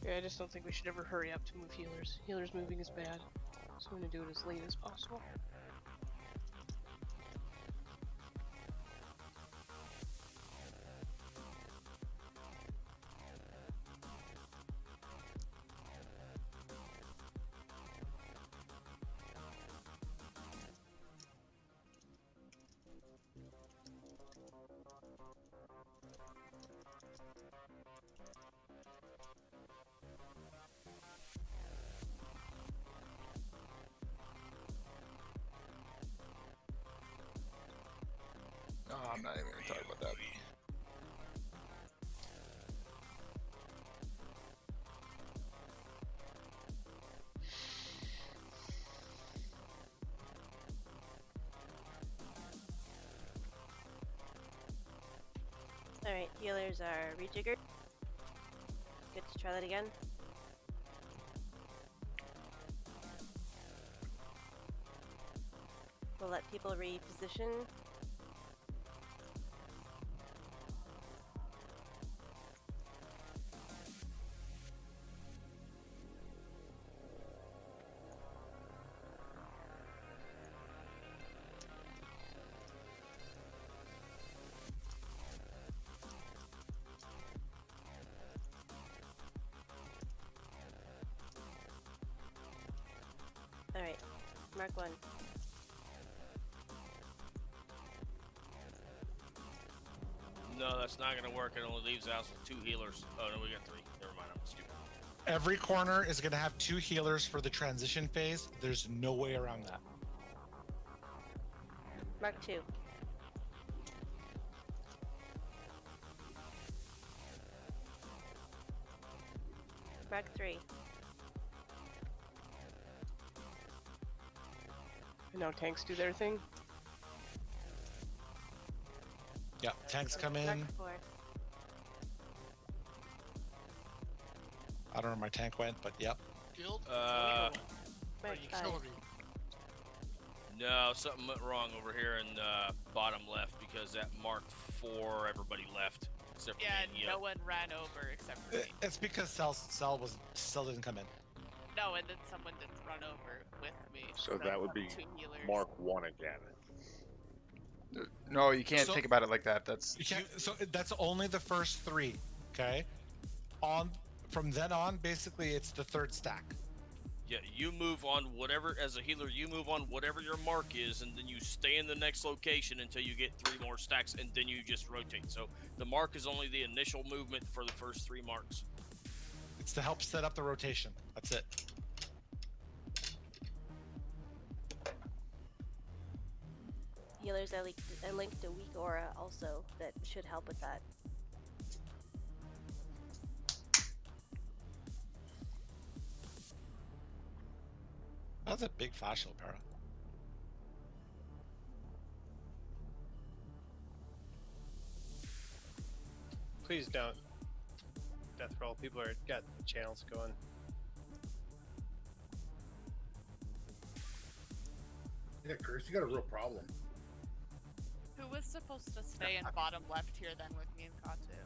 Yeah, I just don't think we should ever hurry up to move healers. Healers moving is bad, so I'm gonna do it as late as possible. Oh, I'm not even gonna talk about that. Alright, healers are rejiggered. Good to try that again. We'll let people reposition. Alright, mark one. No, that's not gonna work. It only leaves us with 2 healers. Oh no, we got 3. Never mind, I'm stupid. Every corner is going to have 2 healers for the transition phase. There's no way around that. Mark 2. Mark 3. And now tanks do their thing. Yeah, tanks come in. Mark 4. I don't know where my tank went, but yep. Guild? Mark Are you 5. killing me? No, something went wrong over here in bottom left because that marked 4, everybody left. Except for Yeah, me and no Yo. one ran over except for me. It's because Cell didn't come in. No, and then someone didn't run over with me. So that would be 2 healers. Mark 1 again. No, you can't So- think about it like that. That's You can't, so that's only the first 3, okay? From then on, basically, it's the 3rd stack. Yeah, you move on whatever, as a healer, you move on whatever your mark is, and then you stay in the next location until you get 3 more stacks, and then you just rotate. So the mark is only the initial movement for the first 3 marks. It's to help set up the rotation. That's it. Healers are linked to weak aura also that should help with that. That's a big flash shield, Para. Please don't. Death roll. People are got channels going. Yeah, Curse, you got a real problem. Who was supposed to stay in bottom left here then with me and Katu?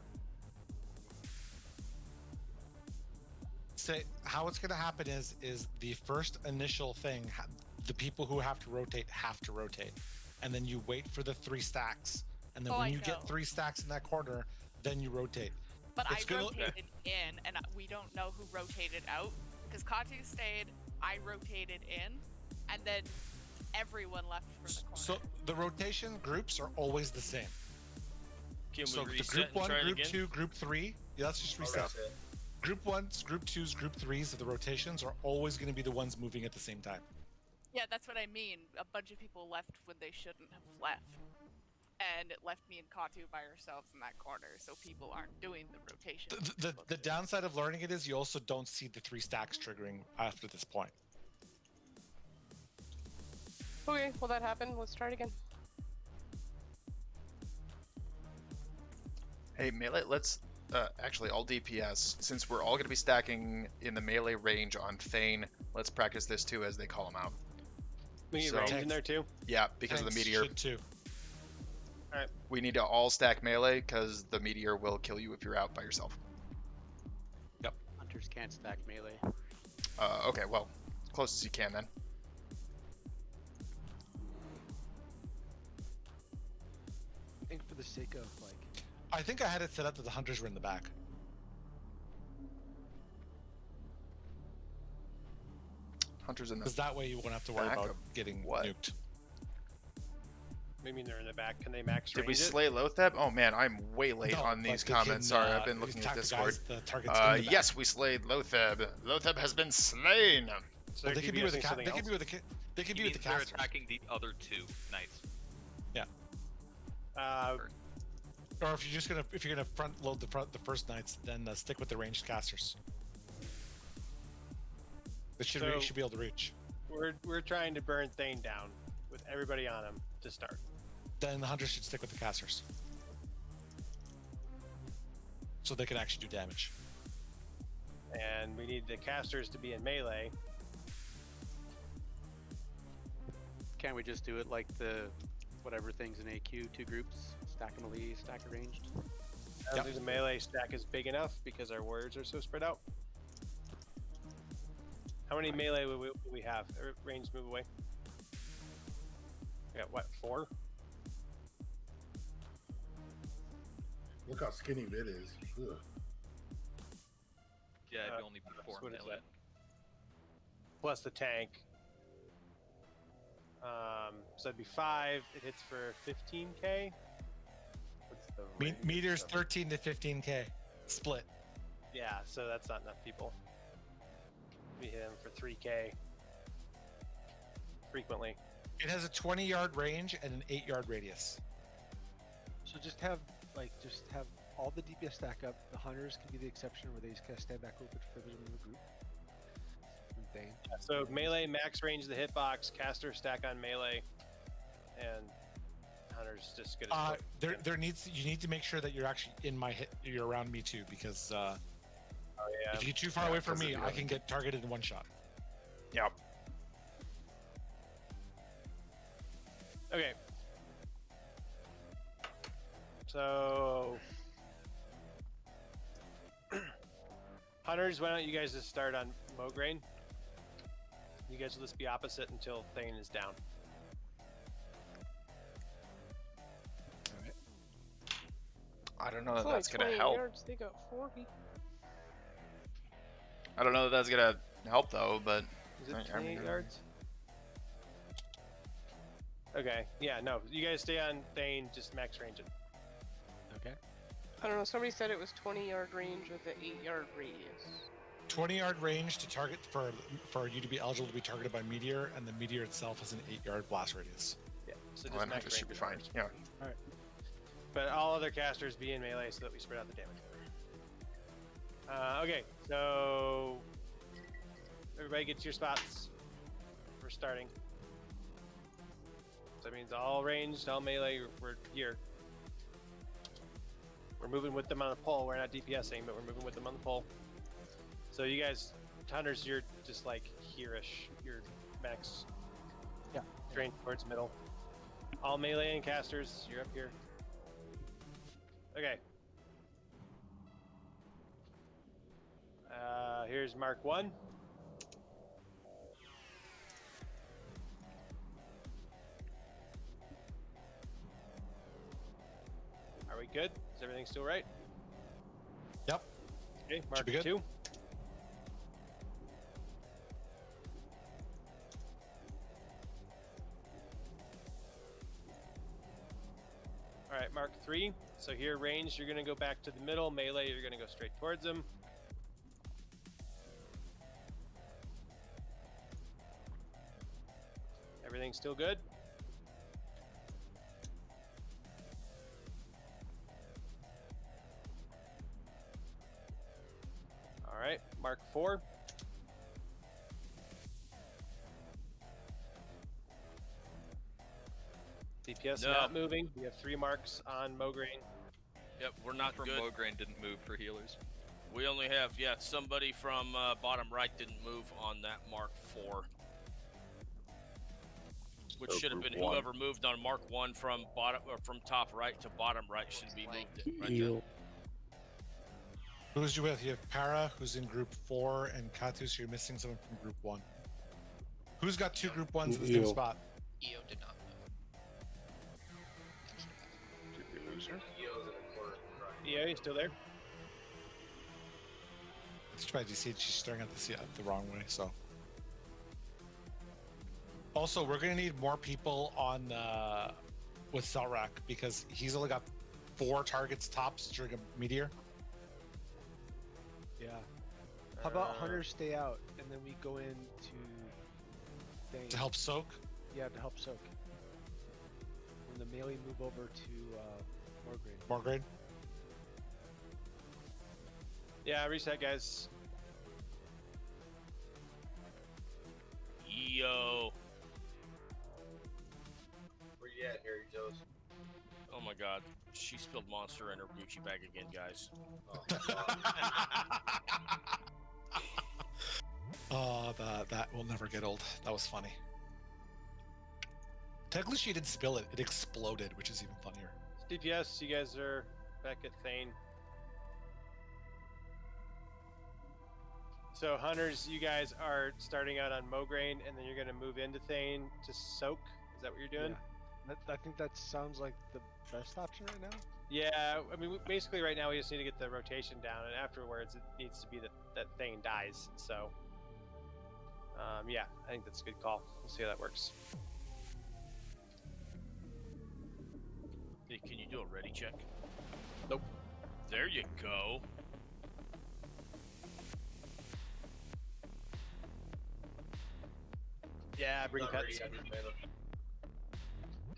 Say how it's going to happen is the first initial thing. The people who have to rotate, and then you wait for the 3 stacks, and then Oh, when I you know. get 3 stacks in that corner, then you rotate. But It's I gonna- rotated in, and we don't know who rotated out because Katu stayed. I rotated in, and then everyone left from the corner. So the rotation groups are always the same. Can So we the reset group and 1, try it group again? 2, group 3. Yeah, let's just reset. group 1s, group 2s, group 3s of the rotations are always going to be the ones moving at the same time. Yeah, that's what I mean. A bunch of people left when they shouldn't have left. And it left me and Katu by ourselves in that corner, so people aren't doing the rotation. The downside of learning it is you also don't see the 3 stacks triggering after this point. Okay, well that happened. Let's try it again. Hey, melee, let's actually all DPS, since we're all going to be stacking in the melee range on Thane, let's practice this too as they call him out. We need range in there too? Yeah, because of the meteor. Should too. Alright. We need to all stack melee because the meteor will kill you if you're out by yourself. Yep. Hunters can't stack melee. Okay, well, as close as you can then. I think for the sake of like, I think I had it set up that the hunters were in the back. Hunters in the Because that way you won't have to worry back about of getting what? nuked. What do you mean they're in the back? Can they max Did range we it? slay Loatheb? Oh man, I'm way late No, on these but they comments. can, Sorry, I've been looking at attack the Discord. guys, the targets in the back. Yes, we slayed Loatheb. Loatheb has been slain. So Well, they could be with the DPSing they could something be with the they could He be with the means they're casters. attacking the other 2 knights. Yeah. Or if you're gonna front load the first knights, then stick with the ranged casters. They should So- should be able to reach. We're trying to burn Thane down with everybody on him to start. Then the hunters should stick with the casters, so they can actually do damage. And we need the casters to be in melee. Can't we just do it like the whatever things in AQ, 2 groups, stack a melee, stack a ranged? I don't think the melee stack is big enough because our warriors are so spread out. How many melee will we have? Range move away. We got what, 4? Look how skinny Vid is. Ugh. Yeah, it'd only be 4 what is melee. that? Plus the tank. So it'd be 5. It hits for 15k. What's the range? Meters 13 to 15k split. Yeah, so that's not enough people. We hit him for 3k frequently. It has a 20-yard range and an 8-yard radius. so just have all the DPS stack up. The hunters can be the exception where they just kind of stand back a little bit further in the group. And Thane. Yeah, so melee max range the hitbox, caster stack on melee, and hunters just good as You need to make sure that you're actually in my hit. You're around me too, because if you get too far away from me, I can get targeted in one shot. Yep. Okay. So hunters, why don't you guys just start on Mograine? You guys will just be opposite until Thane is down. I don't know It's that only that's gonna 20 help. yards, they got 40. I don't know that that's gonna help though, but Is it 28 yards? Okay, yeah, no, you guys stay on Thane, just max range it. Okay. I don't know, somebody said it was 20-yard range with an 8-yard radius. 20-yard range to target for you to be eligible to be targeted by meteor, and the meteor itself has an 8-yard blast radius. Yeah, so Well, just then max hunters should range be it. fine. Yeah. Alright. But all other casters be in melee so that we spread out the damage. Okay, so everybody get to your spots. We're starting. So that means all ranged, all melee, we're here. We're moving with them on the pole. We're not DPSing, but we're moving with them on the pole. So you guys, hunters, you're just like here-ish. You're max. Yeah. Train towards middle. All melee and casters, you're up here. Okay. Here's Mark 1. Are we good? Is everything still right? Yep. Okay, Mark be good. 2. Alright, Mark 3. So here, range, you're going to go back to the middle. Melee, you're going to go straight towards him. Everything still good? All right, Mark 4. DPS No. not moving. We have 3 marks on Mograine. Yep, we're not From good. Mograine didn't move for healers. We only have, somebody from bottom right didn't move on that Mark 4. Which So should have group been one. whoever moved on Mark 1 from bottom or from top right to bottom right should be moved in, right Eel. Who's you with? You have Para, who's in group 4, and Katu, so you're missing someone from group 1. Who's got 2 group 1s in the same Eel. spot? EO did not move. Did we lose her? EO's in the corner. Right. EO, you still there? It's too bad you see she's staring at the wrong way, so. Also, we're gonna need more people on with Selrak because he's only got 4 targets tops during a meteor. Yeah. How about hunters stay out and then we go in to To help soak? Yeah, to help soak. When the melee move over to Mograine. Mograine? Yeah, reset, guys. Yo. Where you at, Harry Joes? Oh my god. She spilled Monster in her Gucci bag again, guys. Oh, that will never get old. That was funny. Technically, she didn't spill it. It exploded, which is even funnier. DPS, you guys are back at Thane. So hunters, you guys are starting out on Mograine, and then you're going to move into Thane to soak. Is that what you're doing? Yeah. I think that sounds like the best option right now. Yeah, I mean, basically right now we just need to get the rotation down, and afterwards it needs to be that Thane dies. So, yeah, I think that's a good call. We'll see how that works. Hey, can you do a ready check? Nope. There you go. Yeah, bring Not cuts. ready, I need mana.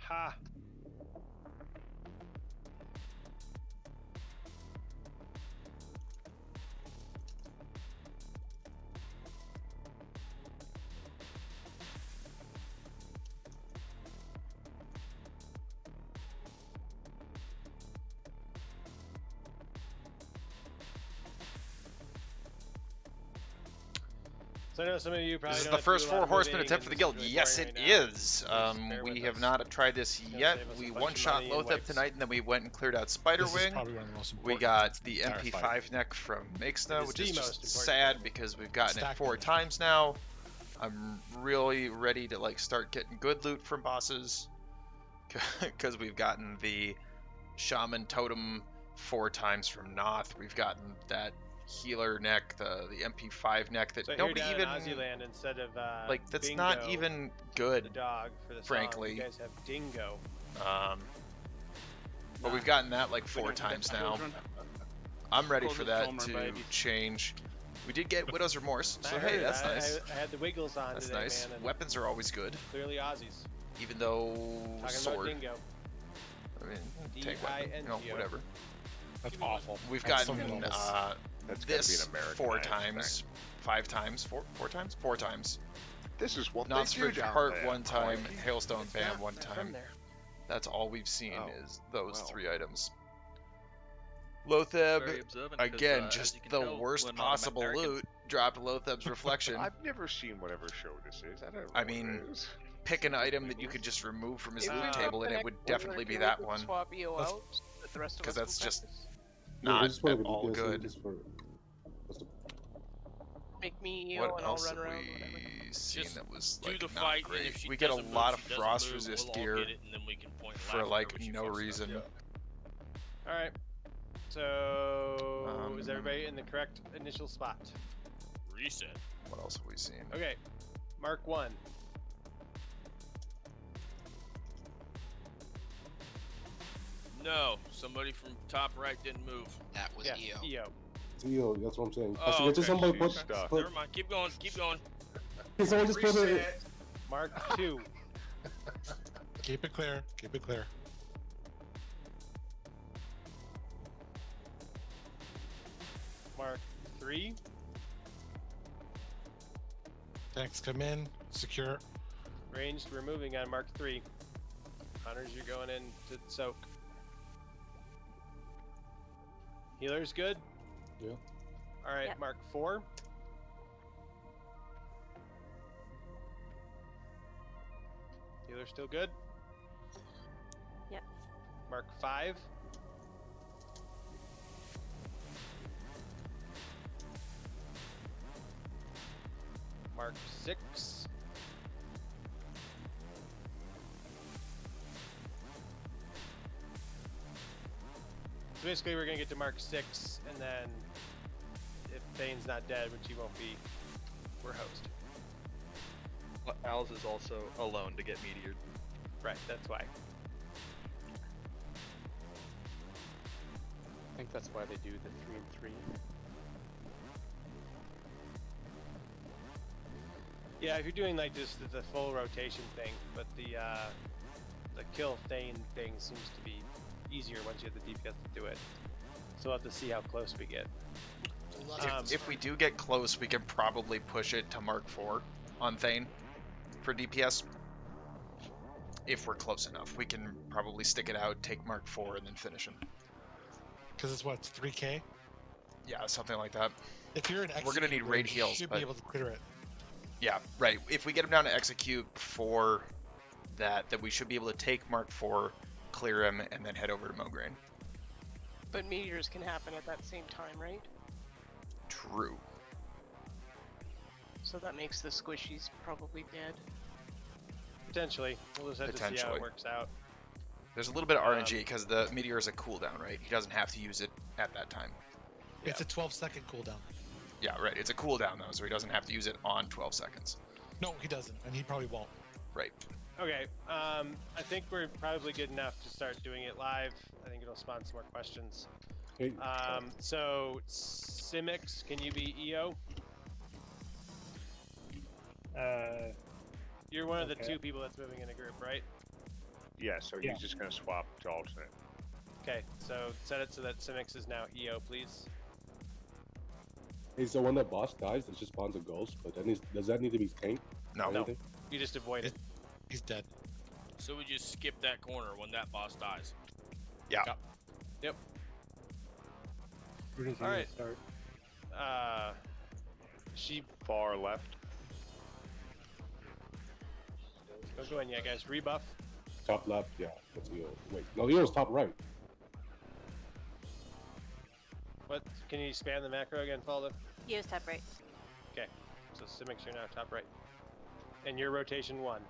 Ha! So I know some of you probably This is don't the have to do first a lot 4 of horseman moving, attempt for and the this guild. really Yes, boring it right now, is. so just bear We with have us. not tried this It's gonna yet. save us a We bunch of one-shot money and Loatheb wipes. tonight, and then we went and cleared out Spider This is Wing. probably one of the most We important got things in the entire MP5 fight. neck from It Mixna, is which the is most just important sad thing. because we've gotten it Stack 4 damage. times now. I'm really ready to like start getting good loot from bosses because we've gotten the Shaman Totem 4 times from Noth. We've gotten that healer neck, the MP5 neck that So here nobody down even in Ozzyland, instead of like. That's Bingo, not even good. the dog for the frankly. song, you guys have Dingo. But we've gotten that like 4 times now. I'm ready for that to change. We did get Widow's Remorse, so I hey, heard, that's I- nice. I had the wiggles on That's today, nice. man. and Weapons are always good, Clearly Aussies. even though Talking about sword. Dingo. I mean, take weapon, D-I-N-G-O. whatever. That's awful. We've That's gotten something else. That's gotta be this an American 4 thing. times, 5 times, 4 times, 4 times. This is what Not they do Spritz down Heart there. 1 time, Mikey. Hailstone It's Bam not- 1 not time. from there. That's all we've seen Oh, is those well. 3 items. Very Loatheb, observant 'cause, again, as just you can the tell, worst we're not possible American. loot. Dropped Loatheb's reflection. I've never seen whatever show this is. I don't know I what mean, it is. Pick an item that you could just remove from his If we loot drop table, and it would definitely be that one. Swap EO That's- out, but the rest of Because us that's can just practice. Yeah, I not just wanted at to all guess good. just for- just to- Make me EO What and I'll else run have around. we whatever. seen Just that was do like the not fight, great? and if she We get a doesn't move, lot of she doesn't frost move, resist we'll all gear get it, and then we can point and for laugh like whenever she no fucks up. reason. All right. So is Um, everybody in the correct initial spot? Reset. What else have we seen? Okay. Mark 1. No, somebody from top right didn't move. That was Yeah, EO. EO. It's EO, that's what I'm saying. Oh, Just okay. somebody She's put, stuck. put Never mind. Keep going. Keep going. can someone just put it. Mark 2. Keep it clear. Keep it clear. Mark 3. Tanks come in. Secure. Ranged, we're moving on Mark 3. Hunters, you're going in to soak. Healers good? Yeah. Alright, Yep. Mark 4. Healer still good? Yep. Mark 5. Mark 6. So basically we're gonna get to Mark 6, and then if Thane's not dead, which he won't be, we're host. Well, Al's is also alone to get meteored. Right, that's why. I think that's why they do the 3 and 3. Yeah, if you're doing like just the full rotation thing, but the kill Thane thing seems to be easier once you have the DPS to do it. So we'll have to see how close we get. If we do get close, we can probably push it to Mark 4 on Thane for DPS. If we're close enough, we can probably stick it out, take Mark 4, and then finish him. Because it's what, it's 3K? Yeah, something like that. If you're an We're gonna need raid heals, you should but be able to clear it. yeah, right. If we get him down to execute before that, then we should be able to take Mark 4, clear him, and then head over to Mograine. But meteors can happen at that same time, right? True. So that makes the squishies probably dead. Potentially. We'll just have to see how Potentially. it works out. There's a little bit of RNG because the meteor is a cooldown, right? He doesn't have to use it at that time. It's a 12-second cooldown. Yeah, right. It's a cooldown though, so he doesn't have to use it on 12 seconds. No, he doesn't, and he probably won't. Right. Okay, I think we're probably good enough to start doing it live. I think it'll spawn some more questions. Hey, So, Simics, can you be EO? You're one of the Okay. 2 people that's moving in a group, right? Yeah, so he's just going to swap to alternate. Okay, so set it so that Simics is now EO, please. hey, so when the boss dies, it just spawns a ghost, but then does that need to be tanked? No. or anything? You just avoid it. He's dead. So we just skip that corner when that boss dies. Yeah. Yep. Where does he Alright. start? She. Far left. Go in, yeah, guys. Rebuff. Top left, yeah. That's Eo. Wait, no, Eo's top right. What? Can you spam the macro again, Faldo? Use top right. Okay, so Simics, you're now top right. And your rotation 1.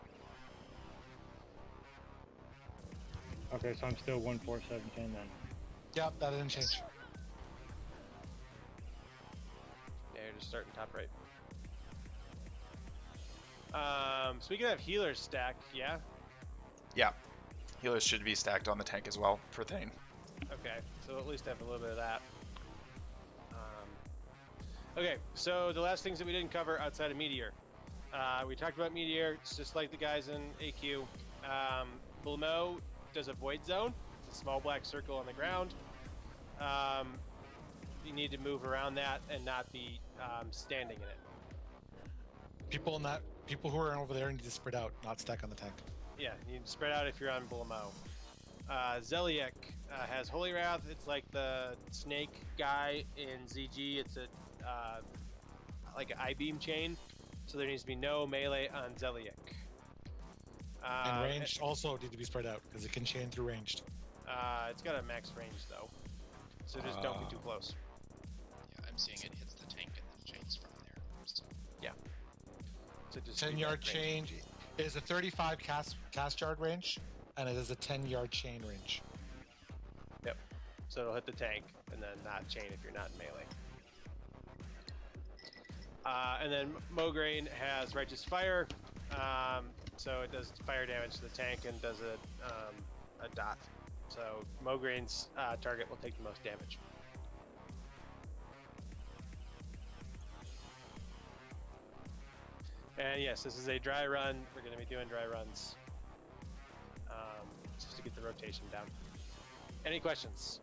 Okay, so I'm still 1417 then. Yep, that didn't change. Yeah, you're just starting top right. So we can have healers stacked, yeah? Yeah. Healers should be stacked on the tank as well for Thane. Okay, so we'll at least have a little bit of that. Okay, so the last things that we didn't cover outside of Meteor. We talked about Meteor, it's just like the guys in AQ. Blamo does a void zone. It's a small black circle on the ground. You need to move around that and not be standing in it. People who are over there need to spread out, not stack on the tank. Yeah, you need to spread out if you're on Blamo. Zeliek has Holy Wrath. It's like the snake guy in ZG. It's a like an I-beam chain, so there needs to be no melee on Zeliek. And ranged also need to be spread out because it can chain through ranged. It's got a max range though, so just don't be too close. Yeah, I'm seeing it hits the tank and then chains from there. So. Yeah. So just 10-yard chain is a 35 cast yard range, and it is a 10-yard chain range. Yep. So it'll hit the tank and then not chain if you're not in melee. And then Mograine has Righteous Fire, so it does fire damage to the tank and does a dot. So Mograine's target will take the most damage. And yes, this is a dry run. We're going to be doing dry runs. just to get the rotation down. Any questions?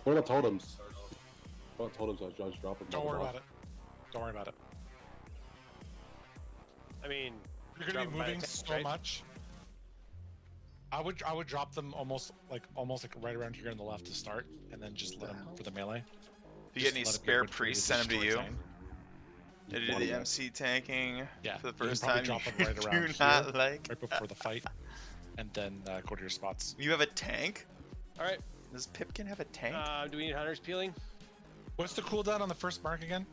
What about totems? What about totems? I just drop them. Don't worry about it. Don't worry about it. I mean, You're gonna be moving so much. I would drop them almost like right around here on the left to start, and then just let them for the melee. If you get any spare priests, send them to you. To do the MC tanking for the first time. Drop them right around do not like right before the fight, and then go to your spots. You have a tank? All right. Does Pipkin have a tank? Do we need hunters peeling? What's the cooldown on the first mark again?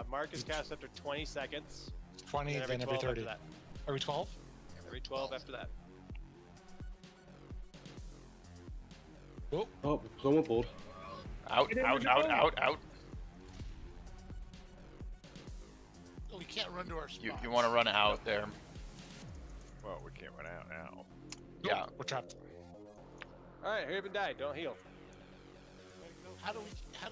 Mark is cast after 20 seconds. 20, and then every 12 30. after that. Every 12? Every 12 after that. Oh, someone pulled. Out, out, out, out, out. Oh, we can't run to our spot. You want to run out there. Well, we can't run out now. Yeah. We're trapped. Alright, hurry up and die. Don't heal. How do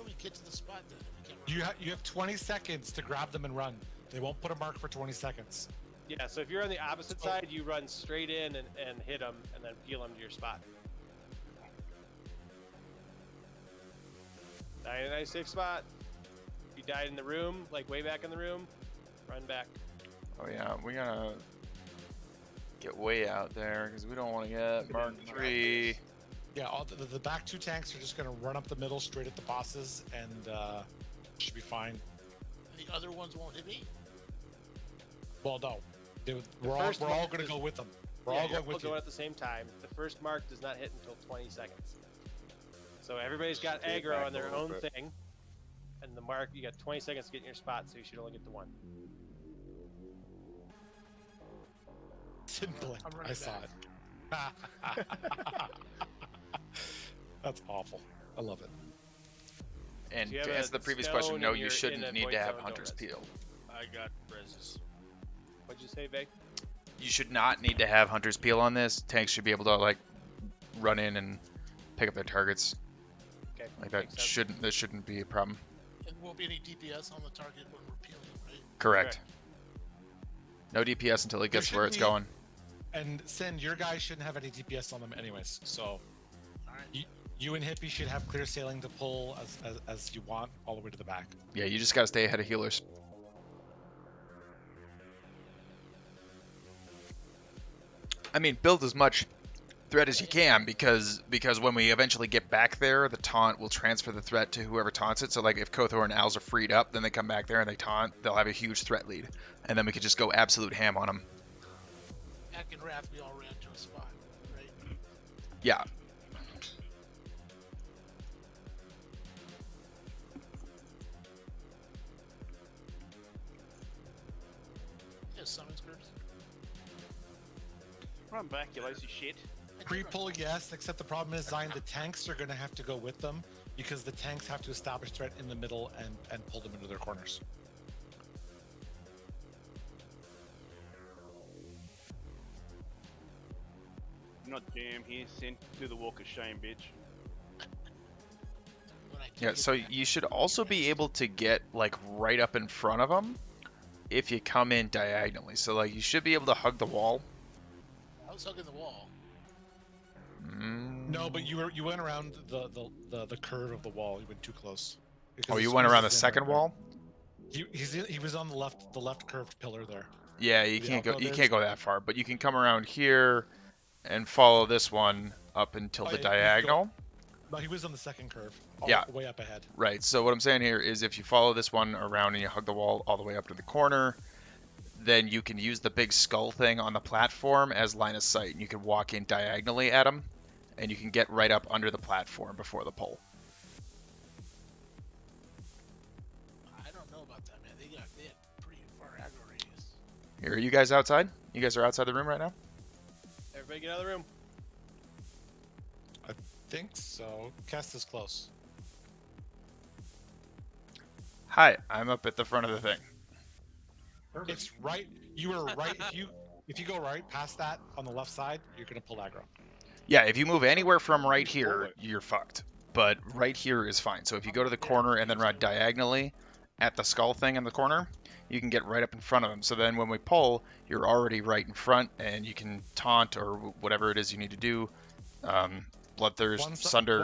we get to the spot then? You have 20 seconds to grab them and run. They won't put a mark for 20 seconds. Yeah, so if you're on the opposite side, you run straight in and hit them, and then peel them to your spot. 996 spot. If you died in the room, like way back in the room, run back. Oh yeah, we gotta get way out there because we don't want to get Mark 3. Yeah, all the back two tanks are just gonna run up the middle straight at the bosses, and should be fine. The other ones won't hit me. Well, no, we're all gonna go with them. We're all going with you. Going at the same time. The first mark does not hit until 20 seconds. So everybody's got aggro on their own thing, and the mark, you got 20 seconds to get in your spot, so you should only get the one. Didn't blink. I saw it. That's awful. I love it. And So to answer the previous question, no, you shouldn't need to have Hunter's Peel. Peel. I got reses. What'd you say, Veg? You should not need to have Hunter's Peel on this. Tanks should be able to like run in and pick up their targets. Okay. Like that shouldn't be a problem. And won't be any DPS on the target when we're peeling, right? Correct. No DPS until it gets where it's going. And Sin, your guys shouldn't have any DPS on them anyways. So you and Hippie should have clear sailing to pull as you want all the way to the back. Yeah, you just gotta stay ahead of healers. I mean, build as much threat as you can because when we eventually get back there, the taunt will transfer the threat to whoever taunts it. So like if Kothor and Alz are freed up, then they come back there and they taunt, they'll have a huge threat lead. And then we could just go absolute ham on them. Eck and Wrath, we all ran to a spot, right? Yeah. Yeah, summon scripts. Run back, you lazy shit. Pre-pull, yes, except the problem is, Zion, the tanks are going to have to go with them because the tanks have to establish threat in the middle and pull them into their corners. Not jam here, Sin. Do the walk of shame, bitch. Yeah, so you should also be able to get like right up in front of them if you come in diagonally. So like you should be able to hug the wall. I was hugging the wall. No, but you went around the curve of the wall. You went too close. Oh, you went around the second wall? He was on the left curved pillar there. Yeah, you can't go that far, but you can come around here and follow this one up until the diagonal. No, he was on the second curve. Way up ahead. Right. So what I'm saying here is if you follow this one around and you hug the wall all the way up to the corner, then you can use the big skull thing on the platform as line of sight, and you can walk in diagonally at them, and you can get right up under the platform before the pole. I don't know about that, man. They had pretty far aggro radius. Here, are you guys outside? You guys are outside the room right now? Everybody get out of the room. I think so. Cast is close. Hi, I'm up at the front of the thing. It's right. You were right. If you go right past that on the left side, you're gonna pull aggro. Yeah, if you move anywhere from right here, you're fucked. But right here is fine. So if you go to the corner and then run diagonally, at the skull thing in the corner, you can get right up in front of him. So then when we pull, you're already right in front, and you can taunt or whatever it is you need to do. Bloodthirst, Sunder.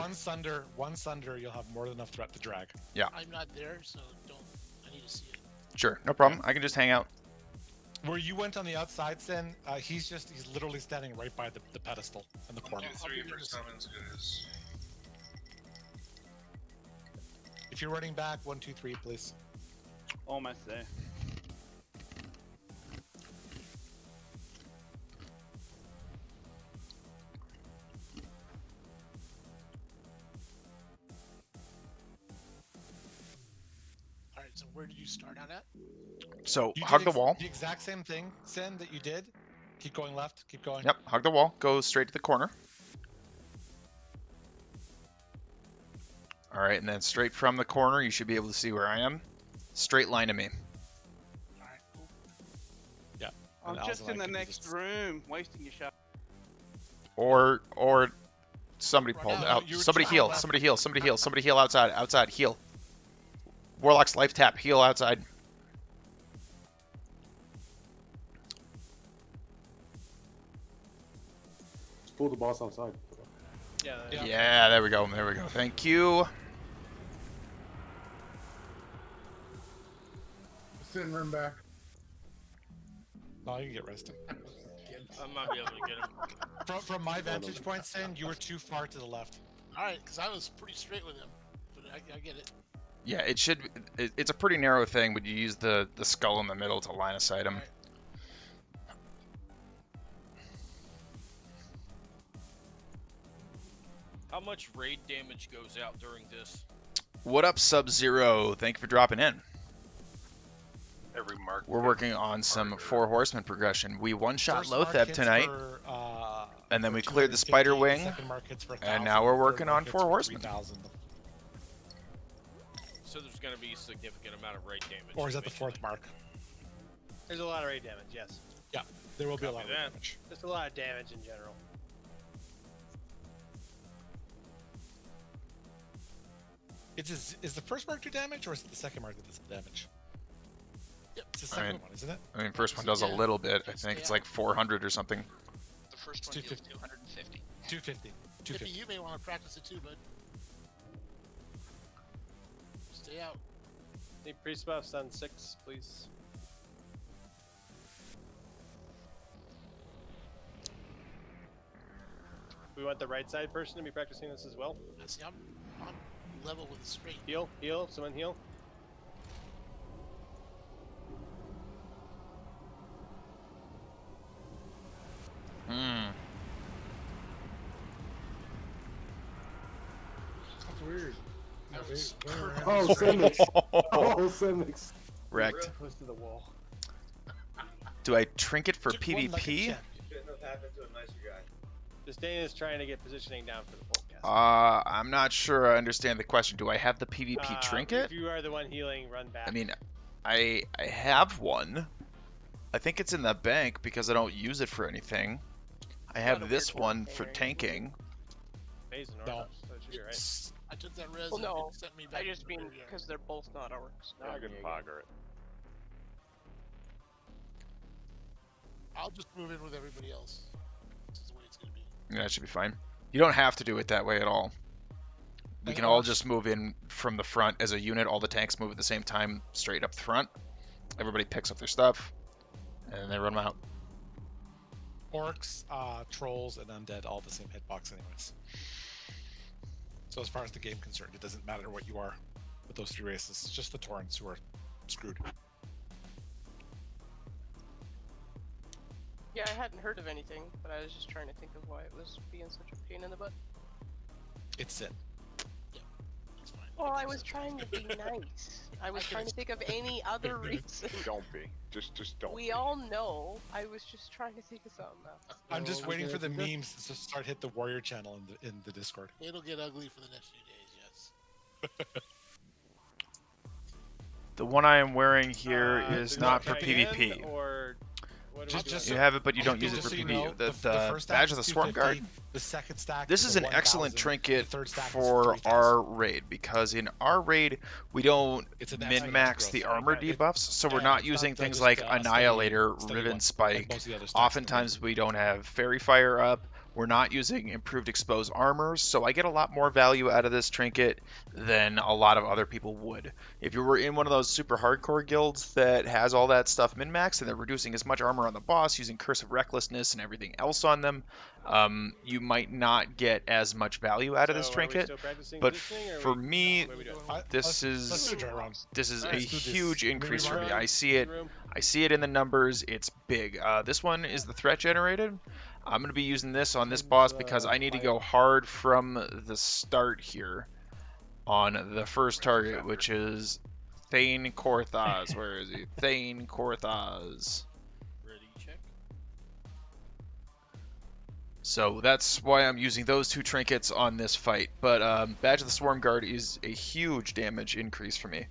One Sunder, you'll have more than enough threat to drag. Yeah. I'm not there, so don't. I need to see it. Sure, no problem. I can just hang out. Where you went on the outside, Sin, he's literally standing right by the pedestal in the corner. 3 for summons is. If you're running back, 1, 2, 3, please. Almost there. Alright, so where did you start on at? So You hug did the wall. The exact same thing, Sin, that you did. Keep going left. Keep going. Yep, hug the wall. Go straight to the corner. All right, and then straight from the corner, you should be able to see where I am. Straight line to me. Alright, cool. Yeah. I'm just in the next room, wasting your shot. Or somebody pulled now, out. you were Somebody trying heal. left. Somebody heal. Somebody heal. Somebody heal outside. Outside. Heal. Warlock's life tap. Heal outside. Just pull the boss outside. Yeah. Yeah, there we go. There we go. Thank you. Sit and run back. No, you can get rested. I might be able to get him. From my vantage point, Sin, you were too far to the left. Alright, because I was pretty straight with him. But I get it. Yeah, it should. It's a pretty narrow thing, but you use the skull in the middle to line of sight him. How much raid damage goes out during this? What up, Sub-Zero? Thank you for dropping in. Every mark. We're working on some 4 horseman progression. We one-shot First mark Loatheb hits tonight, for, and then for we cleared the 250, spider wing, second mark hits for and 1,000, now we're third working mark on hits 4 for horsemen. 3,000. So there's going to be a significant amount of raid damage. Or is that the 4th mark? There's a lot of raid damage, yes. Yeah, there will be a Copy lot of that. damage. Just a lot of damage in general. Is the first mark do damage, or is it the second mark that does the damage? Yep. It's the I second mean- one, isn't it? I mean, first one does a little bit. I think it's like 400 or something. The first one deals 250. 250. Tippy, 250. you may want to practice it too, bud. Stay out. Need priest buffs on 6, please. We want the right side person to be practicing this as well. See, I'm level with a straight. Heal, heal, someone heal. That's weird. That was Oh, Semix. Oh, Semix. Wrecked. Close to the wall. Do I trinket for Took one like a PvP? champ. Shouldn't have happened to a nicer guy. Disdain is trying to get positioning down for the podcast. I'm not sure I understand the question. Do I have the PvP trinket? If you are the one healing, run back. I mean, I have one. I think it's in the bank because I don't use it for anything. I have Not a this weird one thing, for right? tanking. Phase and No. Ordos, so it should be right. I took that res Well, and no. it sent me back. I to just the mean graveyard. because they're both not orcs. I can pogger it. I'll just move in with everybody else. This is the way it's gonna be. Yeah, that should be fine. You don't have to do it that way at all. We And can all orcs- just move in from the front as a unit. All the tanks move at the same time, straight up the front. Everybody picks up their stuff, and they run them out. Orcs, trolls, and undead all the same hitbox, anyways. So as far as the game concerned, it doesn't matter what you are with those 3 races. It's just the torrents who are screwed. Yeah, I hadn't heard of anything, but I was just trying to think of why it was being such a pain in the butt. It's Sin. That's fine. Well, I was trying to be nice. I was trying to think of any other reason. Don't be. Just don't. We all know. I was just trying to think of something else. I'm just Well, waiting for the okay. memes to start hit the warrior channel in the Discord. It'll get ugly for the next few days, yes. The one I am wearing here is So not you for want Cheyenne PvP. Or what are we You have it, but you don't use it just for so you PvE. know, The first stack Badge of is the Swarm Guard. 250, the second stack This is an 1,000, excellent the trinket third stack is for 3,000. our raid, because in our raid we don't It's an excellent min-max growth. the armor debuffs, so we're Yeah, not it's using not, things just, like steady- Annihilator, steady Riven one, Spike. like most of the other stacks Oftentimes we don't have Fairy Fire up. We're not using improved exposed armors, so I get a lot more value out of this trinket than a lot of other people would. If you were in one of those super hardcore guilds that has all that stuff min-max and they're reducing as much armor on the boss using Curse of Recklessness and everything else on them, you might not get as much value out of this So, are we trinket. still practicing But positioning, or are for we- me, what are we doing? this let's do is a dry run. this is a Let's do this. huge Can we increase for rerun? me. I see it. I see it in the numbers. It's big. This one is the threat generated. I'm going to be using this on this boss because I need to go hard from the start here on the first target, which is Thane Korthaz. Where is he? Thane Korthaz. Ready, check. So that's why I'm using those two trinkets on this fight. But Badge of the Swarm Guard is a huge damage increase for me.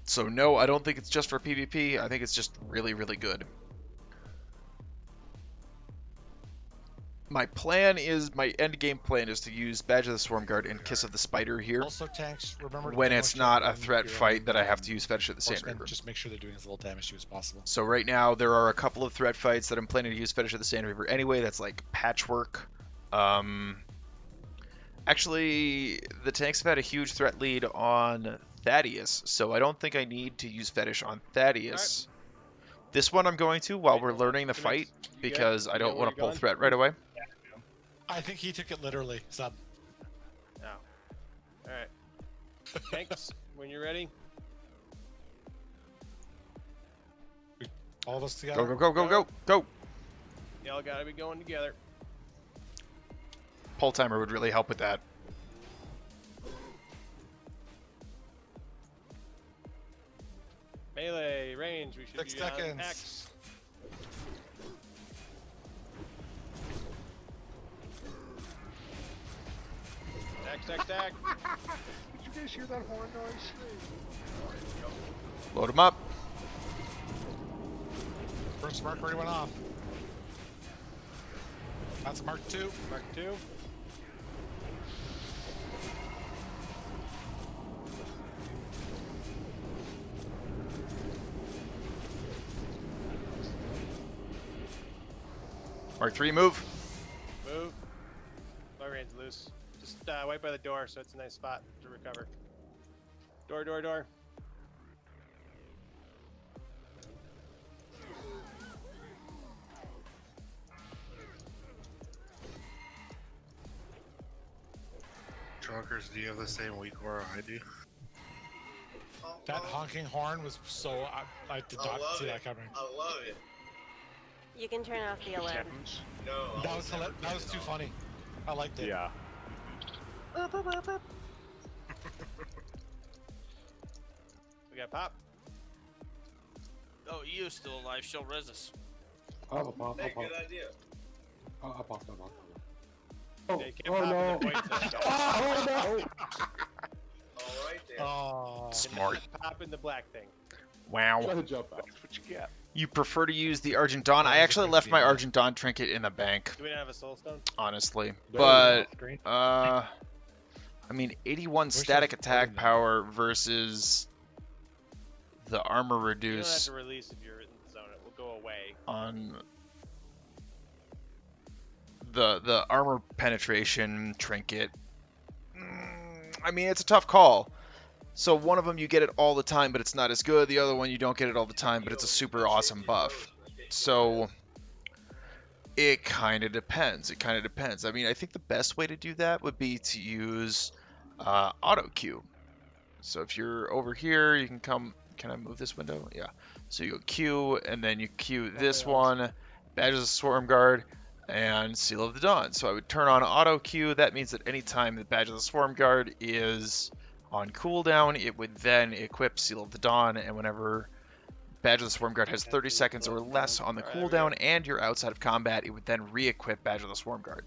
So no, I don't think it's just for PvP. I think it's just really, really good. My end game plan is to use Badge of the Swarm Guard and Kiss of the Spider here. Also, tanks, remember to when demo it's check not a when threat you're fight on, that I have to use Fetish of the Sand horsemen. Reaver. Just make sure they're doing as little damage to you as possible. So right now there are a couple of threat fights that I'm planning to use Fetish of the Sand Reaver anyway. That's like Patchwork. Actually, the tanks have had a huge threat lead on Thaddeus, so I don't think I need to use Fetish on Thaddeus. This one I'm going to while we're learning the fight because I don't want to pull threat right away. I think he took it literally, sub. No. Alright. Tanks, when you're ready. All of us together. Go, go, go, go, go, go! Y'all gotta be going together. Pull timer would really help with that. Melee, range, we should 6 be on seconds. X. Tack. Did you guys hear that horn noise? Load them up. First mark already went off. That's Mark 2. Mark 2. Mark 3, move. Move. My range loose. Just right by the door, so it's a nice spot to recover. Door. Trunkers, do you have the same weak aura I do? That honking horn was so... I did not see that coming. I love it. You can turn off the alarm. No. That was too funny. I liked it. Yeah. Boop, boop, boop, boop. We got pop. Oh, Eo's still alive. She'll res us. I'll pop. Hey, good idea. I'll pop. Yeah, you can't pop no. with the points. Oh no! All right then. Oh. Smart. Pop in the black thing. Wow. Try to jump out. That's what you get. You prefer to use the Argent Dawn? I actually left my Argent Dawn trinket in the bank, Do we not have a soul stone? honestly. There But, we go. I mean, 81 static attack power versus the armor You don't have reduce to release if you're in the zone. It will go away. on the armor penetration trinket. I mean, it's a tough call. So one of them you get it all the time, but it's not as good. The other one you don't get it all the time, but it's a super awesome buff. So it kind of depends. I mean, I think the best way to do that would be to use auto queue. So if you're over here, you can come. Can I move this window? Yeah. So you go queue, and then you queue this one, Badges of Swarm Guard, and Seal of the Dawn. So I would turn on auto queue. That means that anytime the Badge of the Swarm Guard is on cooldown, it would then equip Seal of the Dawn, and whenever Badge of the Swarm Guard has 30 seconds or less on the cooldown and you're outside of combat, it would then re-equip Badge of the Swarm Guard.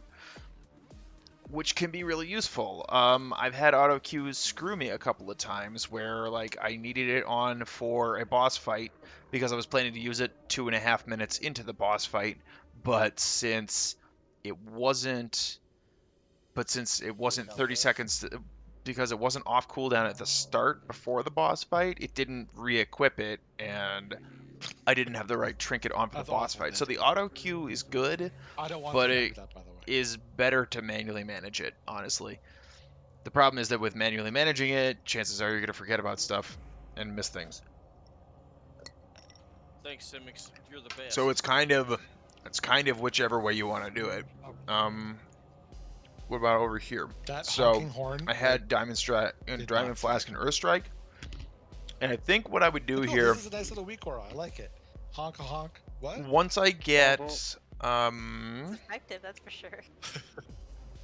which can be really useful. I've had auto cues screw me a couple of times where like I needed it on for a boss fight because I was planning to use it 2.5 minutes into the boss fight, but since it wasn't 30 seconds because it wasn't off cooldown at the start before the boss fight, it didn't re-equip it, and I didn't have the right trinket on for the That's boss awful, fight. man. So the auto queue is good, I don't want but to it remember that, by the way. is better to manually manage it, honestly. The problem is that with manually managing it, chances are you're going to forget about stuff and miss things. Thanks, Simix. You're the best. So it's kind of whichever way you want to do it. What about over here? That So honking horn. I had Diamond Flask and Earth Strike, and I think what I would do here. This is a nice little weak aura. I like it. Honk a honk. What? Once I get It's effective, that's for sure.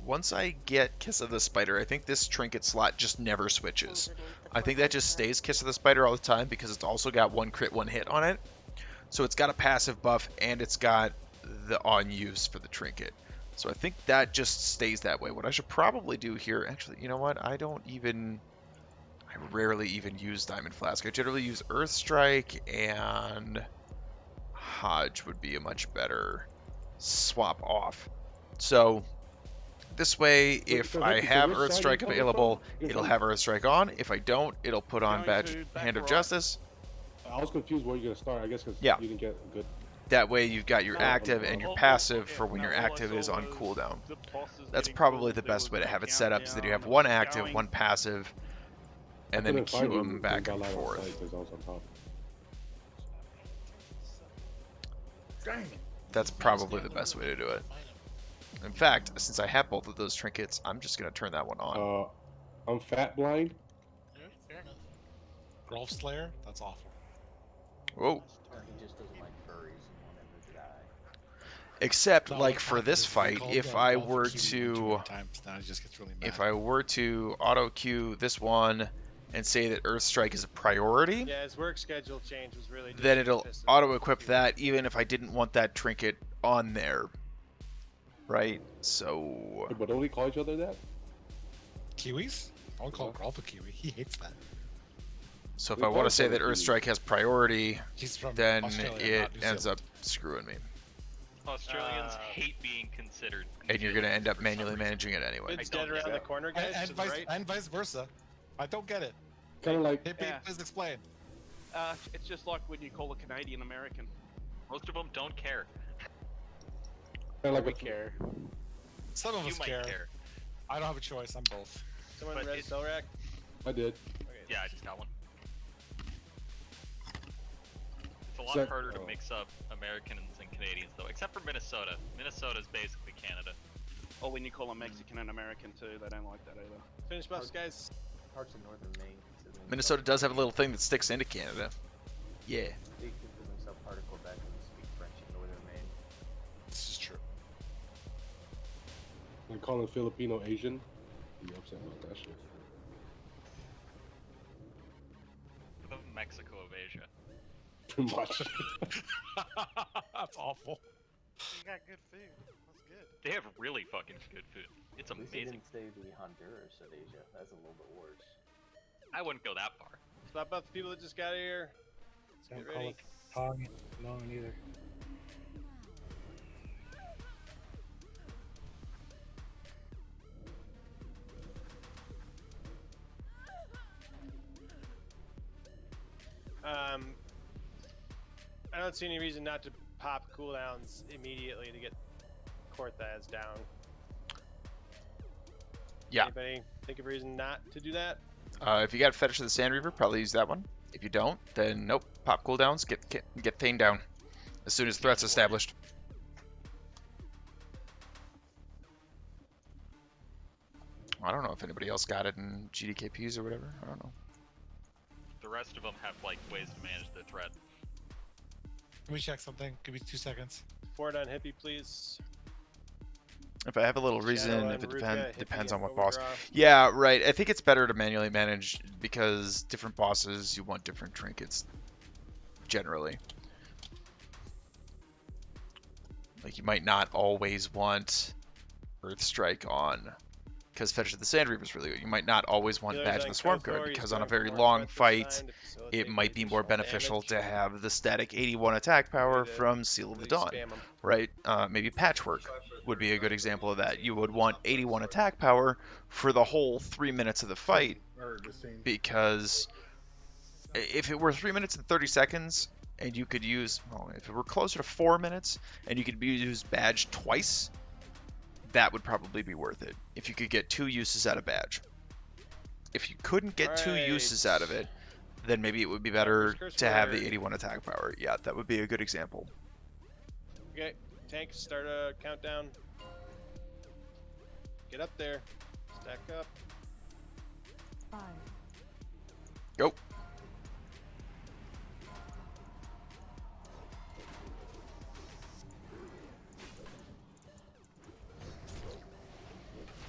Once I get Kiss of the Spider, I think this trinket slot just never switches. I think that just stays Kiss of the Spider all the time because it's also got 1 crit, 1 hit on it. So it's got a passive buff and it's got the on use for the trinket. So I think that just stays that way. What I should probably do here, actually, you know what? I rarely even use Diamond Flask. I generally use Earth Strike, and Hodge would be a much better swap off. So this way, if I have Earth Strike available, it'll have Earth Strike on. If I don't, it'll put on Hand of Justice. I was confused where you're gonna start. I guess because Yeah. you didn't get a good. That way you've got your active and your passive for when your active is on cooldown. That's probably the best way to have it set up, is that you have 1 active, 1 passive, and then queue them back and forth. That's probably the best way to do it. In fact, since I have both of those trinkets, I'm just going to turn that one on. I'm fat blind. Fair enough. Grove Slayer? That's awful. Whoa. He just doesn't like furries and won't ever die. Except, No, like, what for happened this is they fight, called if the I Golf were Kiwi too to... many times, now he just gets really mad. If I were to auto-queue this one and say that Earth Strike is a priority, Yeah, his work schedule change was really. then it'll auto-equip that even if I didn't want that trinket on there. Right? So... But don't we call each other that? Kiwis? I would call Grolf a Kiwi. He hates that. So if I want to say that Earth Strike has priority, He's from then Australia, not it New ends Zealand. up screwing me. Australians hate being considered. And you're going to end up manually managing it anyway. It's dead around the corner, guys. And, to the right. and vice versa. I don't get it. Kind of like. Hey, please explain. It's just like when you call a Canadian American. Most of them don't care. Kind of We like care. Some of You us might care. care. I don't have a choice. I'm both. Someone But read it- Cellrack? I did. Yeah, I just got one. It's a lot So- harder to mix up Americans and Canadians, though, except for Minnesota. Minnesota's basically Canada. Or when you call a Mexican an American too, they don't like that either. Finish buffs, guys. Parts of northern Maine. considering Minnesota does have a little thing that sticks into Canada. Yeah. They consider themselves part of Quebec and speak French in northern Maine. This is true. I'm calling Filipino Asian. Be upset about that shit. The Mexico of Asia. Pretty much. That's awful. You got good food. That's good. They have really fucking good food. It's At least they amazing. didn't say the Honduras of Asia. That's a little bit worse. I wouldn't go that far. Stop about the people that just got here. Let's Don't get call ready. it Tong long either. I don't see any reason not to pop cooldowns immediately to get Corthaz down. Yeah. Anybody think of a reason not to do that? If you got Fetish of the Sand Reaver, probably use that one. If you don't, then nope. Pop cooldowns, get Thane down as soon as threat's established. I don't know if anybody else got it in GDKPs or whatever. I don't know. The rest of them have like ways to manage the threat. Can we check something? Give me 2 seconds. Ford on Hippie, please. If I have a little Shadow reason, and if it Ruka, Hippie depends and on what boss. Overdraw. Yeah, right. I think it's better to manually manage because different bosses, you want different trinkets. Generally. Like, you might not always want Earth Strike on because Fetish of the Sand Reaver is really good. You might not always want Healers Badge of on the Swarm Kothor, card, he's because on a going very for long north this fight, time to it facilitate might be more additional beneficial damage. to have the static 81 attack power to from Seal of the really Dawn, spam 'em. right? Maybe Patchwork would be a good example of that. You would want 81 attack power for the whole 3 minutes of the fight, Or the same. because if it were 3 minutes and 30 seconds, and you could use, well, if it were closer to 4 minutes, and you could use Badge twice, that would probably be worth it. If you could get 2 uses out of Badge. If you couldn't get 2 uses out of it, then maybe it would be better to have the 81 attack power. Yeah, that would be a good example. Okay, tank, start a countdown. Get up there. Stack up. 5. Go.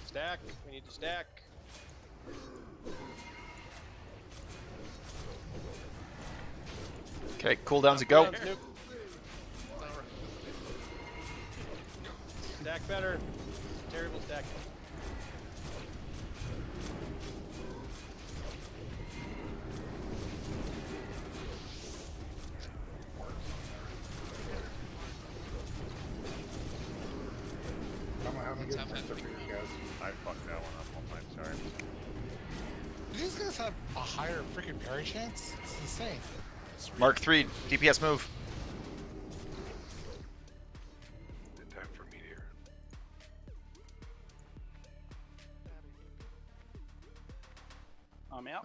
Stack. We need to stack. Okay, cooldowns a go. Cooldowns, nuke. Stack better. Terrible stack. I'm gonna get messed up here, guys. I fucked that one up. I'm sorry. Do these guys have a higher freaking parry chance? It's insane. Mark 3, DPS move. Time for meteor. I'm out.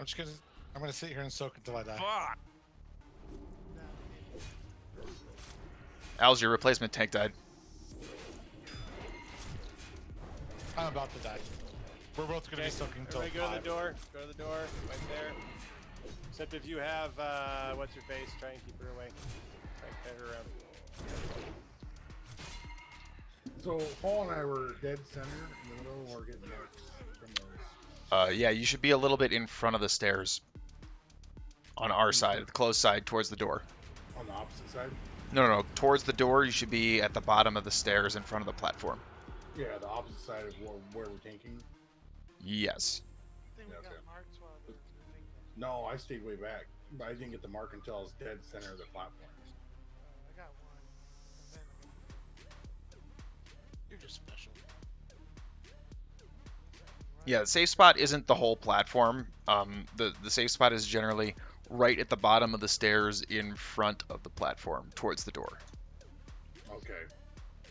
I'm gonna sit here and soak until I die. Fuck. Al's your replacement tank died. I'm about to die. We're both gonna be soaking until Everybody go to 5. the door. Go to the door. Right there. Except if you have, what's her face, try and keep her away. Try and pet her around. So Paul and I were dead center in the middle, and we're getting marks from those. Yeah, you should be a little bit in front of the stairs. On our side, the closed side, towards the door. On the opposite side? No, towards the door. You should be at the bottom of the stairs in front of the platform. Yeah, the opposite side of where we're tanking. Yes. Yeah, okay. No, I stayed way back. But I didn't get the mark until I was dead center of the platform. I got one. You're just special. Yeah, the safe spot isn't the whole platform. The safe spot is generally right at the bottom of the stairs in front of the platform, towards the door. Okay.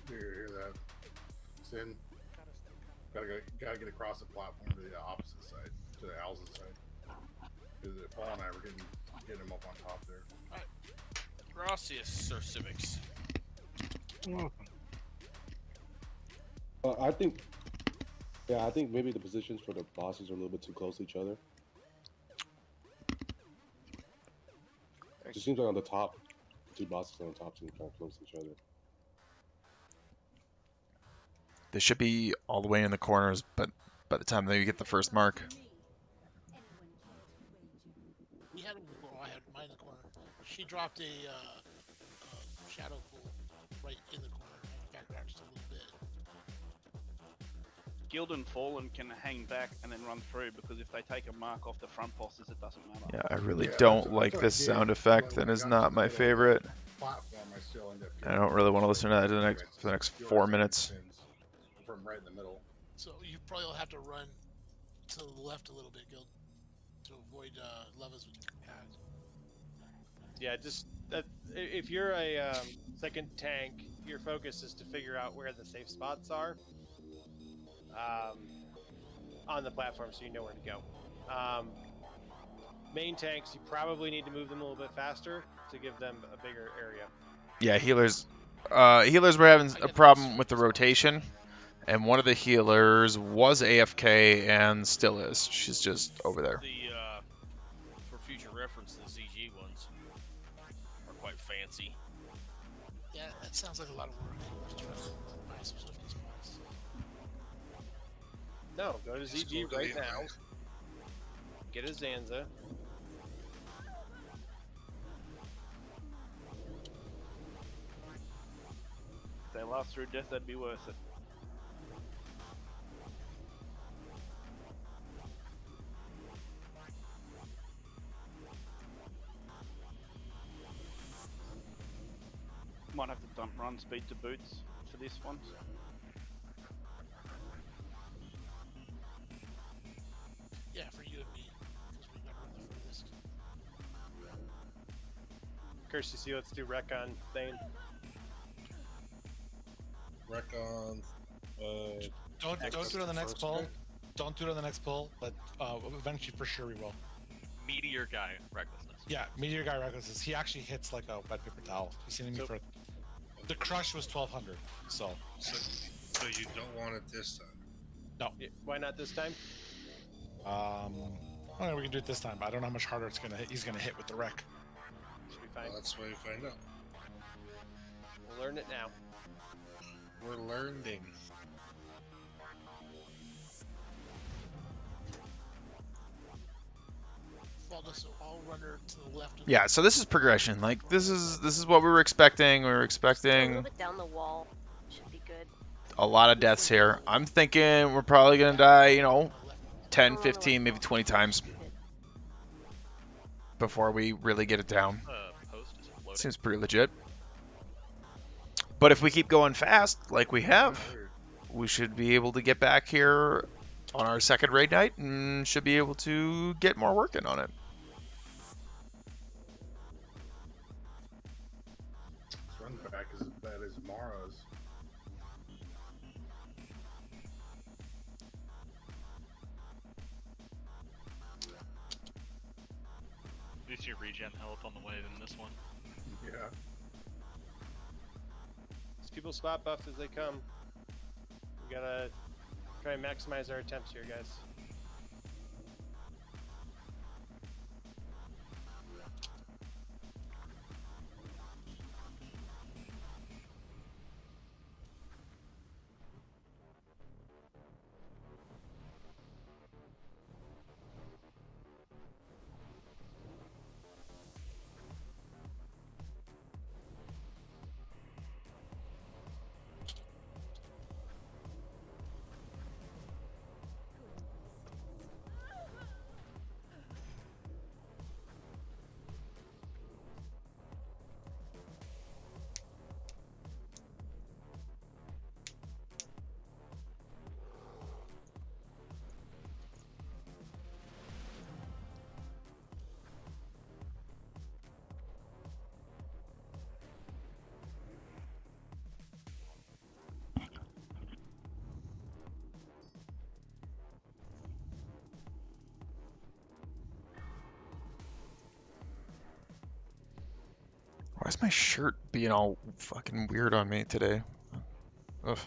Hear that? Sin. Gotta get across the platform to the opposite side, to the Al's side. Because Paul and I were getting him up on top there. Gracias, Sir Civics. I think maybe the positions for the bosses are a little bit too close to each other. It just seems like on the top, the 2 bosses on the top seem kind of close to each other. They should be all the way in the corners, but by the time they get the first mark. We had I had mine in the corner. She dropped a shadow pool right in the corner. Back there just a little bit. Guild and Fallen can hang back and then run through, because if they take a mark off the front bosses, it doesn't matter. Yeah, I really don't like this sound effect. That is not my favorite. Platform, I still end up I don't really want to listen to that for the next 4 minutes. From right in the middle. So you probably will have to run to the left a little bit, Guild, to avoid levas with pads. Yeah, just that. If you're a second tank, your focus is to figure out where the safe spots are on the platform, so you know where to go. Main tanks, you probably need to move them a little bit faster to give them a bigger area. Yeah, healers were having a problem with the rotation, and one of the healers was AFK and still is. She's just over there. For future reference, the ZG ones are quite fancy. Yeah, that sounds like a lot of work. No, go to ZG right now. Get a Zanza. If they last through death, that'd be worth it. Might have to dump run speed to boots for this one. Yeah, for you and me, because we got run the furthest. Curse, you see, let's do wreck on Thane. Wreck on. Don't do it on the next pull. Don't do it on the next pull, but eventually for sure we will. Meteor guy recklessness. Yeah, Meteor Guy Recklessness. He actually hits like a wet paper towel. He's hitting me for. The crush was 1200, so. So you don't want it this time? No. Why not this time? Okay, we can do it this time. I don't know how much harder it's gonna hit. He's gonna hit with the wreck. Should be fine. Well, that's why you find out. We'll learn it now. We're learning. So I'll run her to the left. Yeah, so this is progression. Like this is what we were expecting. We were expecting A little bit down the wall should be good. a lot of deaths here. I'm thinking we're probably gonna die, you know, 10, 15, maybe 20 times before we really get it down. Seems pretty legit. But if we keep going fast, like we have, we should be able to get back here on our second raid night and should be able to get more working on it. This run back is as bad as Mara's. At least you regen health on the way than this one. Yeah. These people spot buffed as they come. We gotta try and maximize our attempts here, guys. Why is my shirt being all fucking weird on me today? Ugh.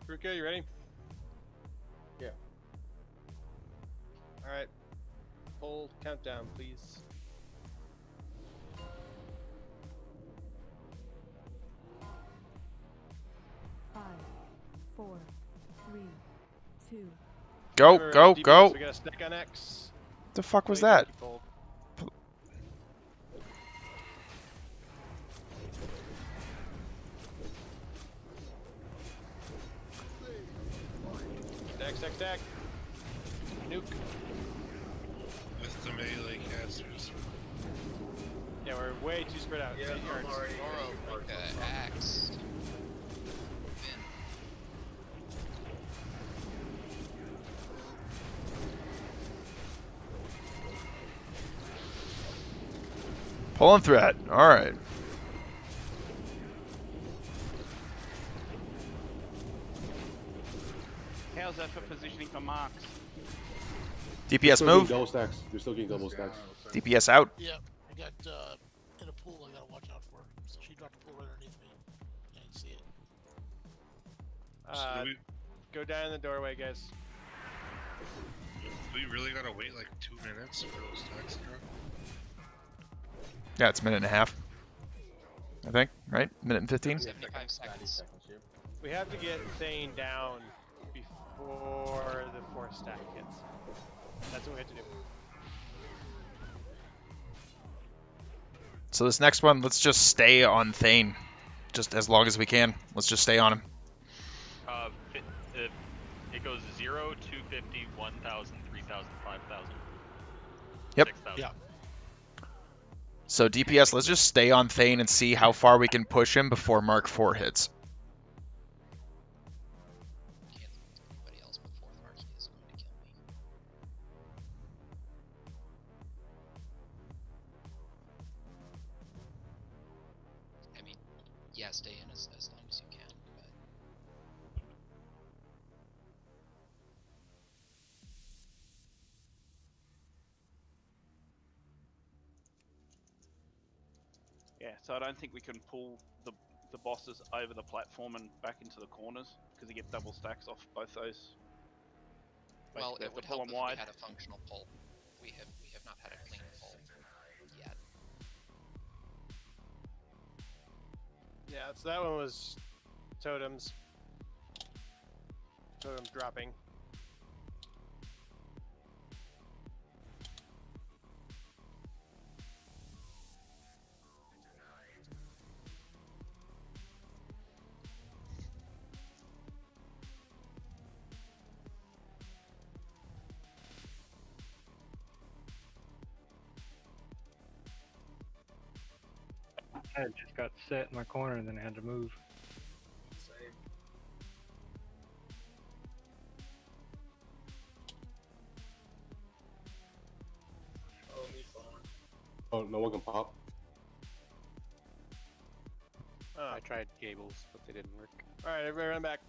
Ruka, you ready? Yeah. Alright. Pull countdown, please. Five, 4, 3, 2. Go, Remember, go, DPS, go! We got a stack on X. The fuck was that? Stack. Nuke. With the melee casters. Yeah, we're way too spread out. Yeah, 8 I'm yards. already Axe. Pulling threat. Alright. How's that for positioning for marks? DPS Still move. getting double stacks. You're still getting double stacks. DPS out. Yeah, I got in a pool I gotta watch out for. So she dropped a pool right underneath me. I didn't see it. Go down in the doorway, guys. We really gotta wait like 2 minutes for those stacks to drop. Yeah, it's a minute and a half. I think, right? Minute and 15? 75 seconds. We have to get Thane down before the 4th stack hits. That's what we have to do. So this next one, let's just stay on Thane, just as long as we can. Let's just stay on him. It goes 0, 250, 1,000, 3,000, 5,000. Yep. 6,000. Yeah. So DPS, let's just stay on Thane and see how far we can push him before Mark 4 hits. Anybody else before the Marquis is going to kill me. I mean, yeah, stay in as long as you can, but Yeah, so I don't think we can pull the bosses over the platform and back into the corners because you get double stacks off both those. well, Basically, it would pull help them if wide. we had a functional pull. We have not had a clean pull yet. Yeah, so that one was totems. Totem dropping. I just got set in my corner and then I had to move. Same. Oh, me falling. Oh, no one can pop. Oh. I tried Gables, but they didn't work. Alright, everybody run back.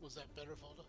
Was that better, Volta?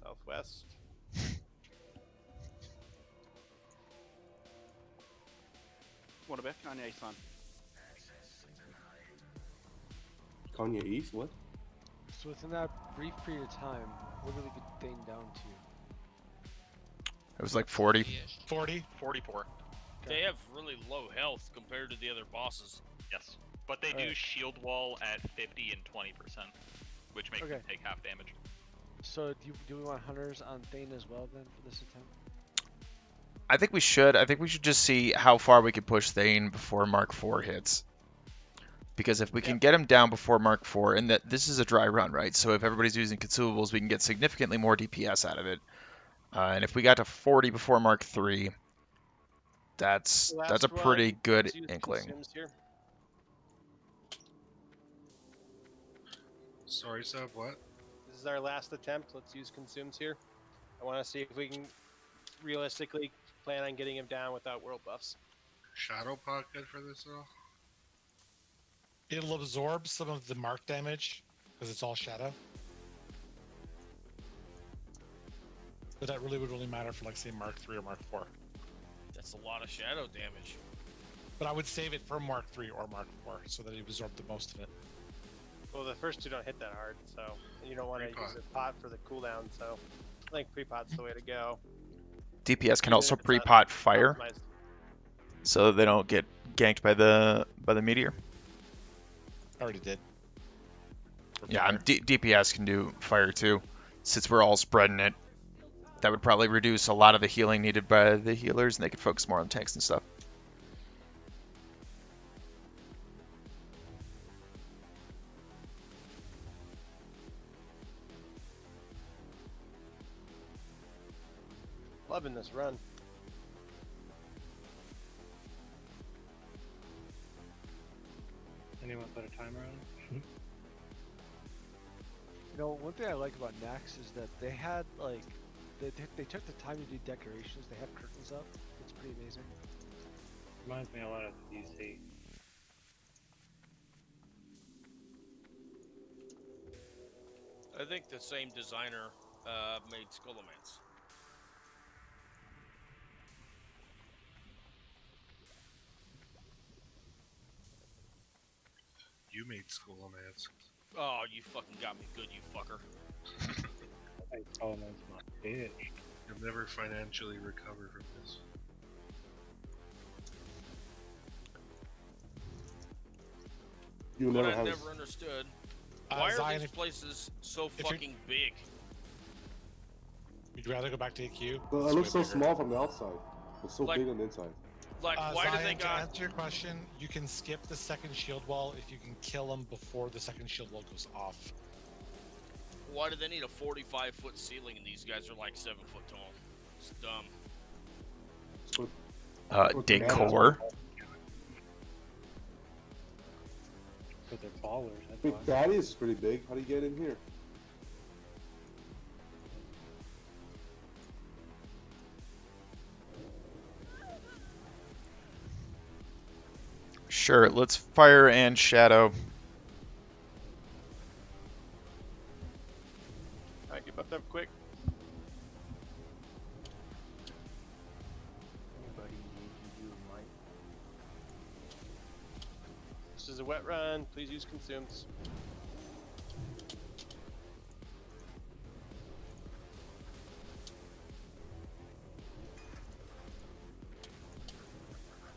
Southwest. What about Kanye-san? Kanye East? What? So within that brief period of time, what did we get Thane down to? It was like 40. 40? 44. They have really low health compared to the other bosses. Yes. But they do shield wall at 50 and 20%, which makes them take half damage. So do we want hunters on Thane as well then for this attempt? I think we should. I think we should just see how far we can push Thane before Mark 4 hits. Because if we can get him down before Mark 4, and that this is a dry run, right? So if everybody's using consumables, we can get significantly more DPS out of it. And if we got to 40 before Mark 3, that's a pretty good inkling. Here. Sorry, Sub, what? This is our last attempt. Let's use consumes here. I want to see if we can realistically plan on getting him down without world buffs. Shadow pot good for this at all? It'll absorb some of the mark damage because it's all shadow. But that really would only matter for, like, say, Mark 3 or Mark 4. That's a lot of shadow damage. But I would save it for Mark 3 or Mark 4 so that it absorbed the most of it. Well, the first two don't hit that hard, so you don't want to use a pot for the cooldown. So I think pre-pot's the way to go. DPS can also pre-pot fire, so they don't get ganked by the meteor. Already did. Yeah, DPS can do fire too, since we're all spreading it. that would probably reduce a lot of the healing needed by the healers, and they could focus more on tanks and stuff. Loving this run. Anyone put a timer on it? You know, one thing I like about Naxx is that they had like they took the time to do decorations. They have curtains up. It's pretty amazing. Reminds me a lot of DC. I think the same designer made Skullomance. You made Skullomance. Oh, you fucking got me good, you fucker. I saw him as my bitch. You'll never financially recover from this. You What never I have. never understood. Why are Zion, these places so you're- fucking big? You'd rather go back to AQ? Well, It's it looks way so bigger. small from the outside. It's so Like- big on the inside. Like, why do Zion, they to got... answer your question, you can skip the second shield wall if you can kill them before the second shield wall goes off. Why do they need a 45-foot ceiling and these guys are like 7 foot tall? It's dumb. Decor. But they're ballers. That's Big why. Daddy is pretty big. How do you get in here? Sure, let's fire and shadow. Alright, get buffed up quick. Anybody need to do might? This is a wet run. Please use consumes.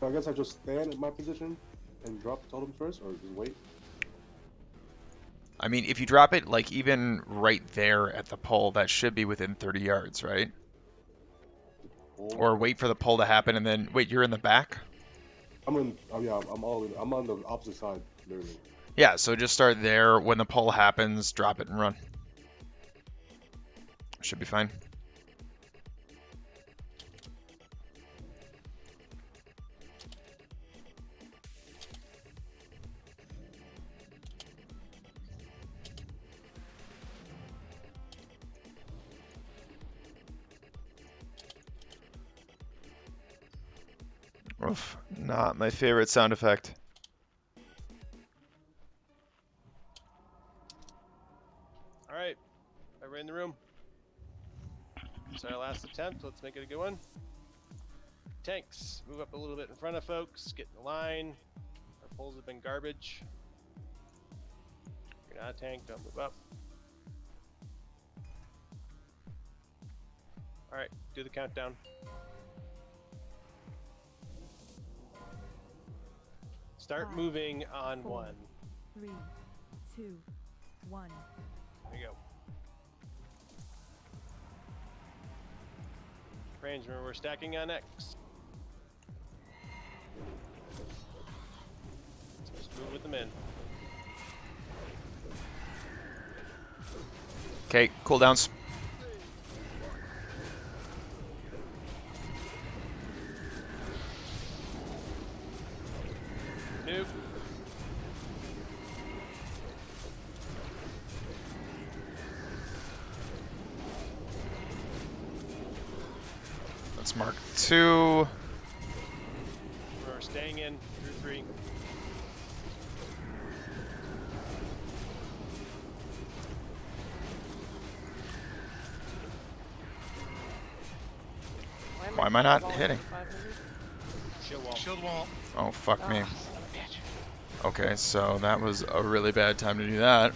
So I guess I just stand in my position and drop the totem first, or just wait. I mean, if you drop it, like, even right there at the pole, that should be within 30 yards, right? Or wait for the pull to happen and then... Wait, you're in the back? I'm in. Oh yeah, I'm all in. I'm on the opposite side, literally. Yeah, so just start there. When the pull happens, drop it and run. Should be fine. Oof, not my favorite sound effect. Alright. Everybody in the room. It's our last attempt. Let's make it a good one. Tanks, move up a little bit in front of folks. Get in the line. Our poles have been garbage. If you're not a tank, don't move up. Alright, do the countdown. Start 5, moving on 4, 1. 3, 2, 1. There you go. Range, remember we're stacking on X. So just move with them in. Okay, cooldowns. Nope. Let's mark 2. We're staying in through 3. Why am I not hitting? Shield wall. Shield wall. Oh, fuck me. Okay, so that was a really bad time to do that.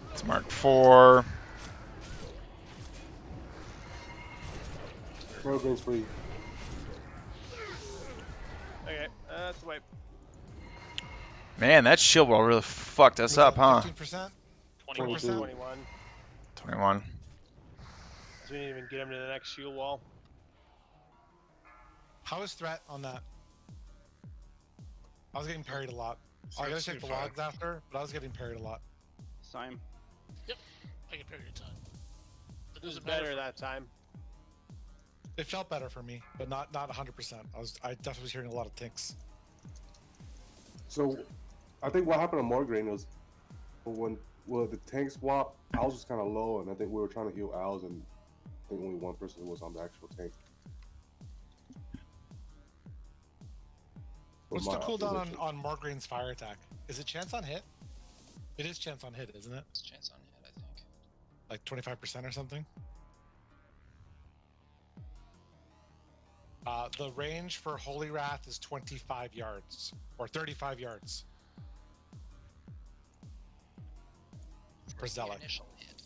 Let's mark 4. Program's free. Okay, that's the wipe. Man, that shield wall really fucked us up, huh? 15%? 21. 21. So we didn't even get him to the next shield wall. How is threat on that? I was getting parried a lot. I gotta check the 65. logs after, but I was getting parried a lot. Same. Yep. I can parry a ton. It was better that time. It felt better for me, but not 100%. I definitely was hearing a lot of tinks. So, I think what happened on Morgraine was when the tank swap, Owls was kind of low, and I think we were trying to heal Owls, and I think only one person was on the actual tank. What's the My cooldown opposition. on Morgraine's fire attack? Is it chance on hit? It is chance on hit, isn't it? It's chance on hit, I think. Like 25% or something? The range for Holy Wrath is 25 yards, or 35 yards. For The Zealot. initial hit.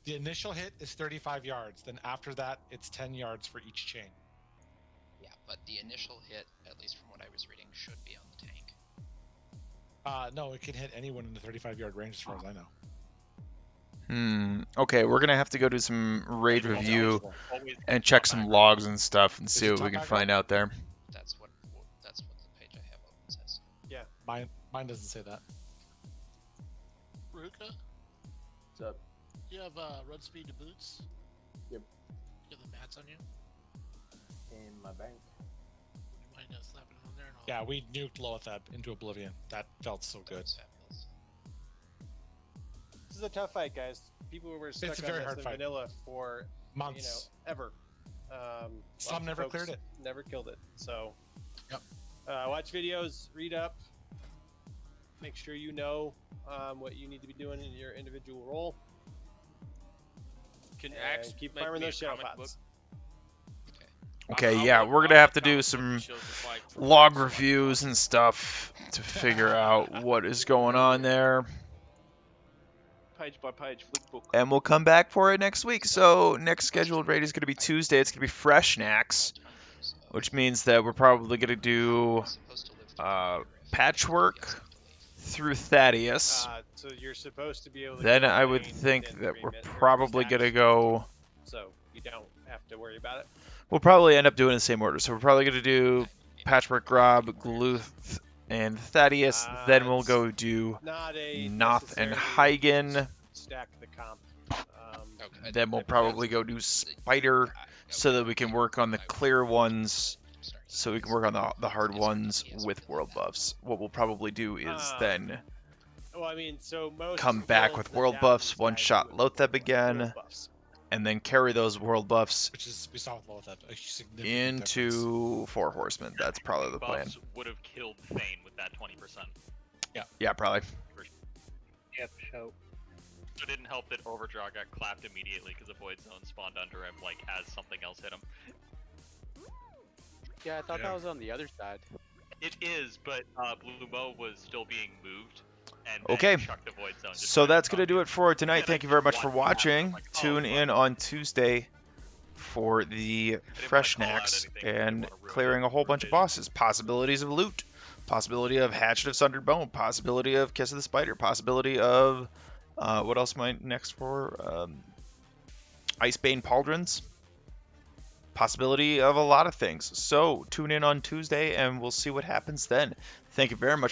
The initial hit is 35 yards, then after that, it's 10 yards for each chain. Yeah, but the initial hit, at least from what I was reading, should be on the tank. No, it can hit anyone in the 35-yard range as far as I know. Okay, we're gonna have to go do some raid review and check some logs and stuff and see what we can find out there. That's what the page I have open says. Yeah. Mine doesn't say that. Ruka, What's up? you have run speed to boots? Yep. You have the mats on you? In my bank. You mind slapping it on there and all? Yeah, we nuked Loatheb into oblivion. That felt so good. This is a tough fight, guys. People were stuck It's a on very this hard in fight. vanilla for Months. ever. Some lots of never folks cleared it. Never killed it. So, Yep. Watch videos, read up, make sure you know what you need to be doing in your individual role. Can and Axe keep make farming me a those shadow comic pots. Okay, I yeah, want- we're I gonna have want to do comic some book shows to fight for log so I can reviews watch and stuff to figure out what is going on there. Page by page, flick book. And we'll come back for it next week. So next scheduled raid is going to be Tuesday. It's going to be fresh Naxx, which means that we're probably going to do patchwork through Thaddeus. So you're supposed to be able to Then kill I would Bane think within that 3 we're minutes or probably stacks. going to go. So you don't have to worry about it. We'll probably end up doing the same order. So we're probably going to do patchwork, Grob, Gluth, and Thaddeus. Then we'll go do Not a Noth and necessarily Hagen. Stack the comp. Then we'll probably go do Spider so that we can work on the clear ones, so we can work on the hard ones with world buffs. What we'll probably do is then Well, I mean, so most come back builds with that world have buffs, these one guys shot with Loatheb world again, buffs. and then carry those world buffs Which is, we saw with Loatheb, a significant difference. into Four Horsemen. That's probably the plan. Buffs would have killed Thane with that 20%. Yeah, probably. Yep, show. So it didn't help that Overdraw got clapped immediately because a Void Zone spawned under him, like, as something else hit him. Yeah, I thought Yeah. that was on the other side. It is, but Blue Mo was still being moved. And then Okay, chucked the Void Zone just so right that's on going to top. do it for tonight. And Thank I you very did much for one tap, watching. I'm like, oh, Tune fuck. in on Tuesday for the fresh call out Naxx anything, I didn't and wanna ruin clearing a whole bunch of bosses. Possibilities of loot, possibility of Hatchet of Sundered Bone, possibility of Kiss of the Spider, possibility of what else am I next for? Icebane Pauldrons. Possibility of a lot of things. So tune in on Tuesday and we'll see what happens then. Thank you very much.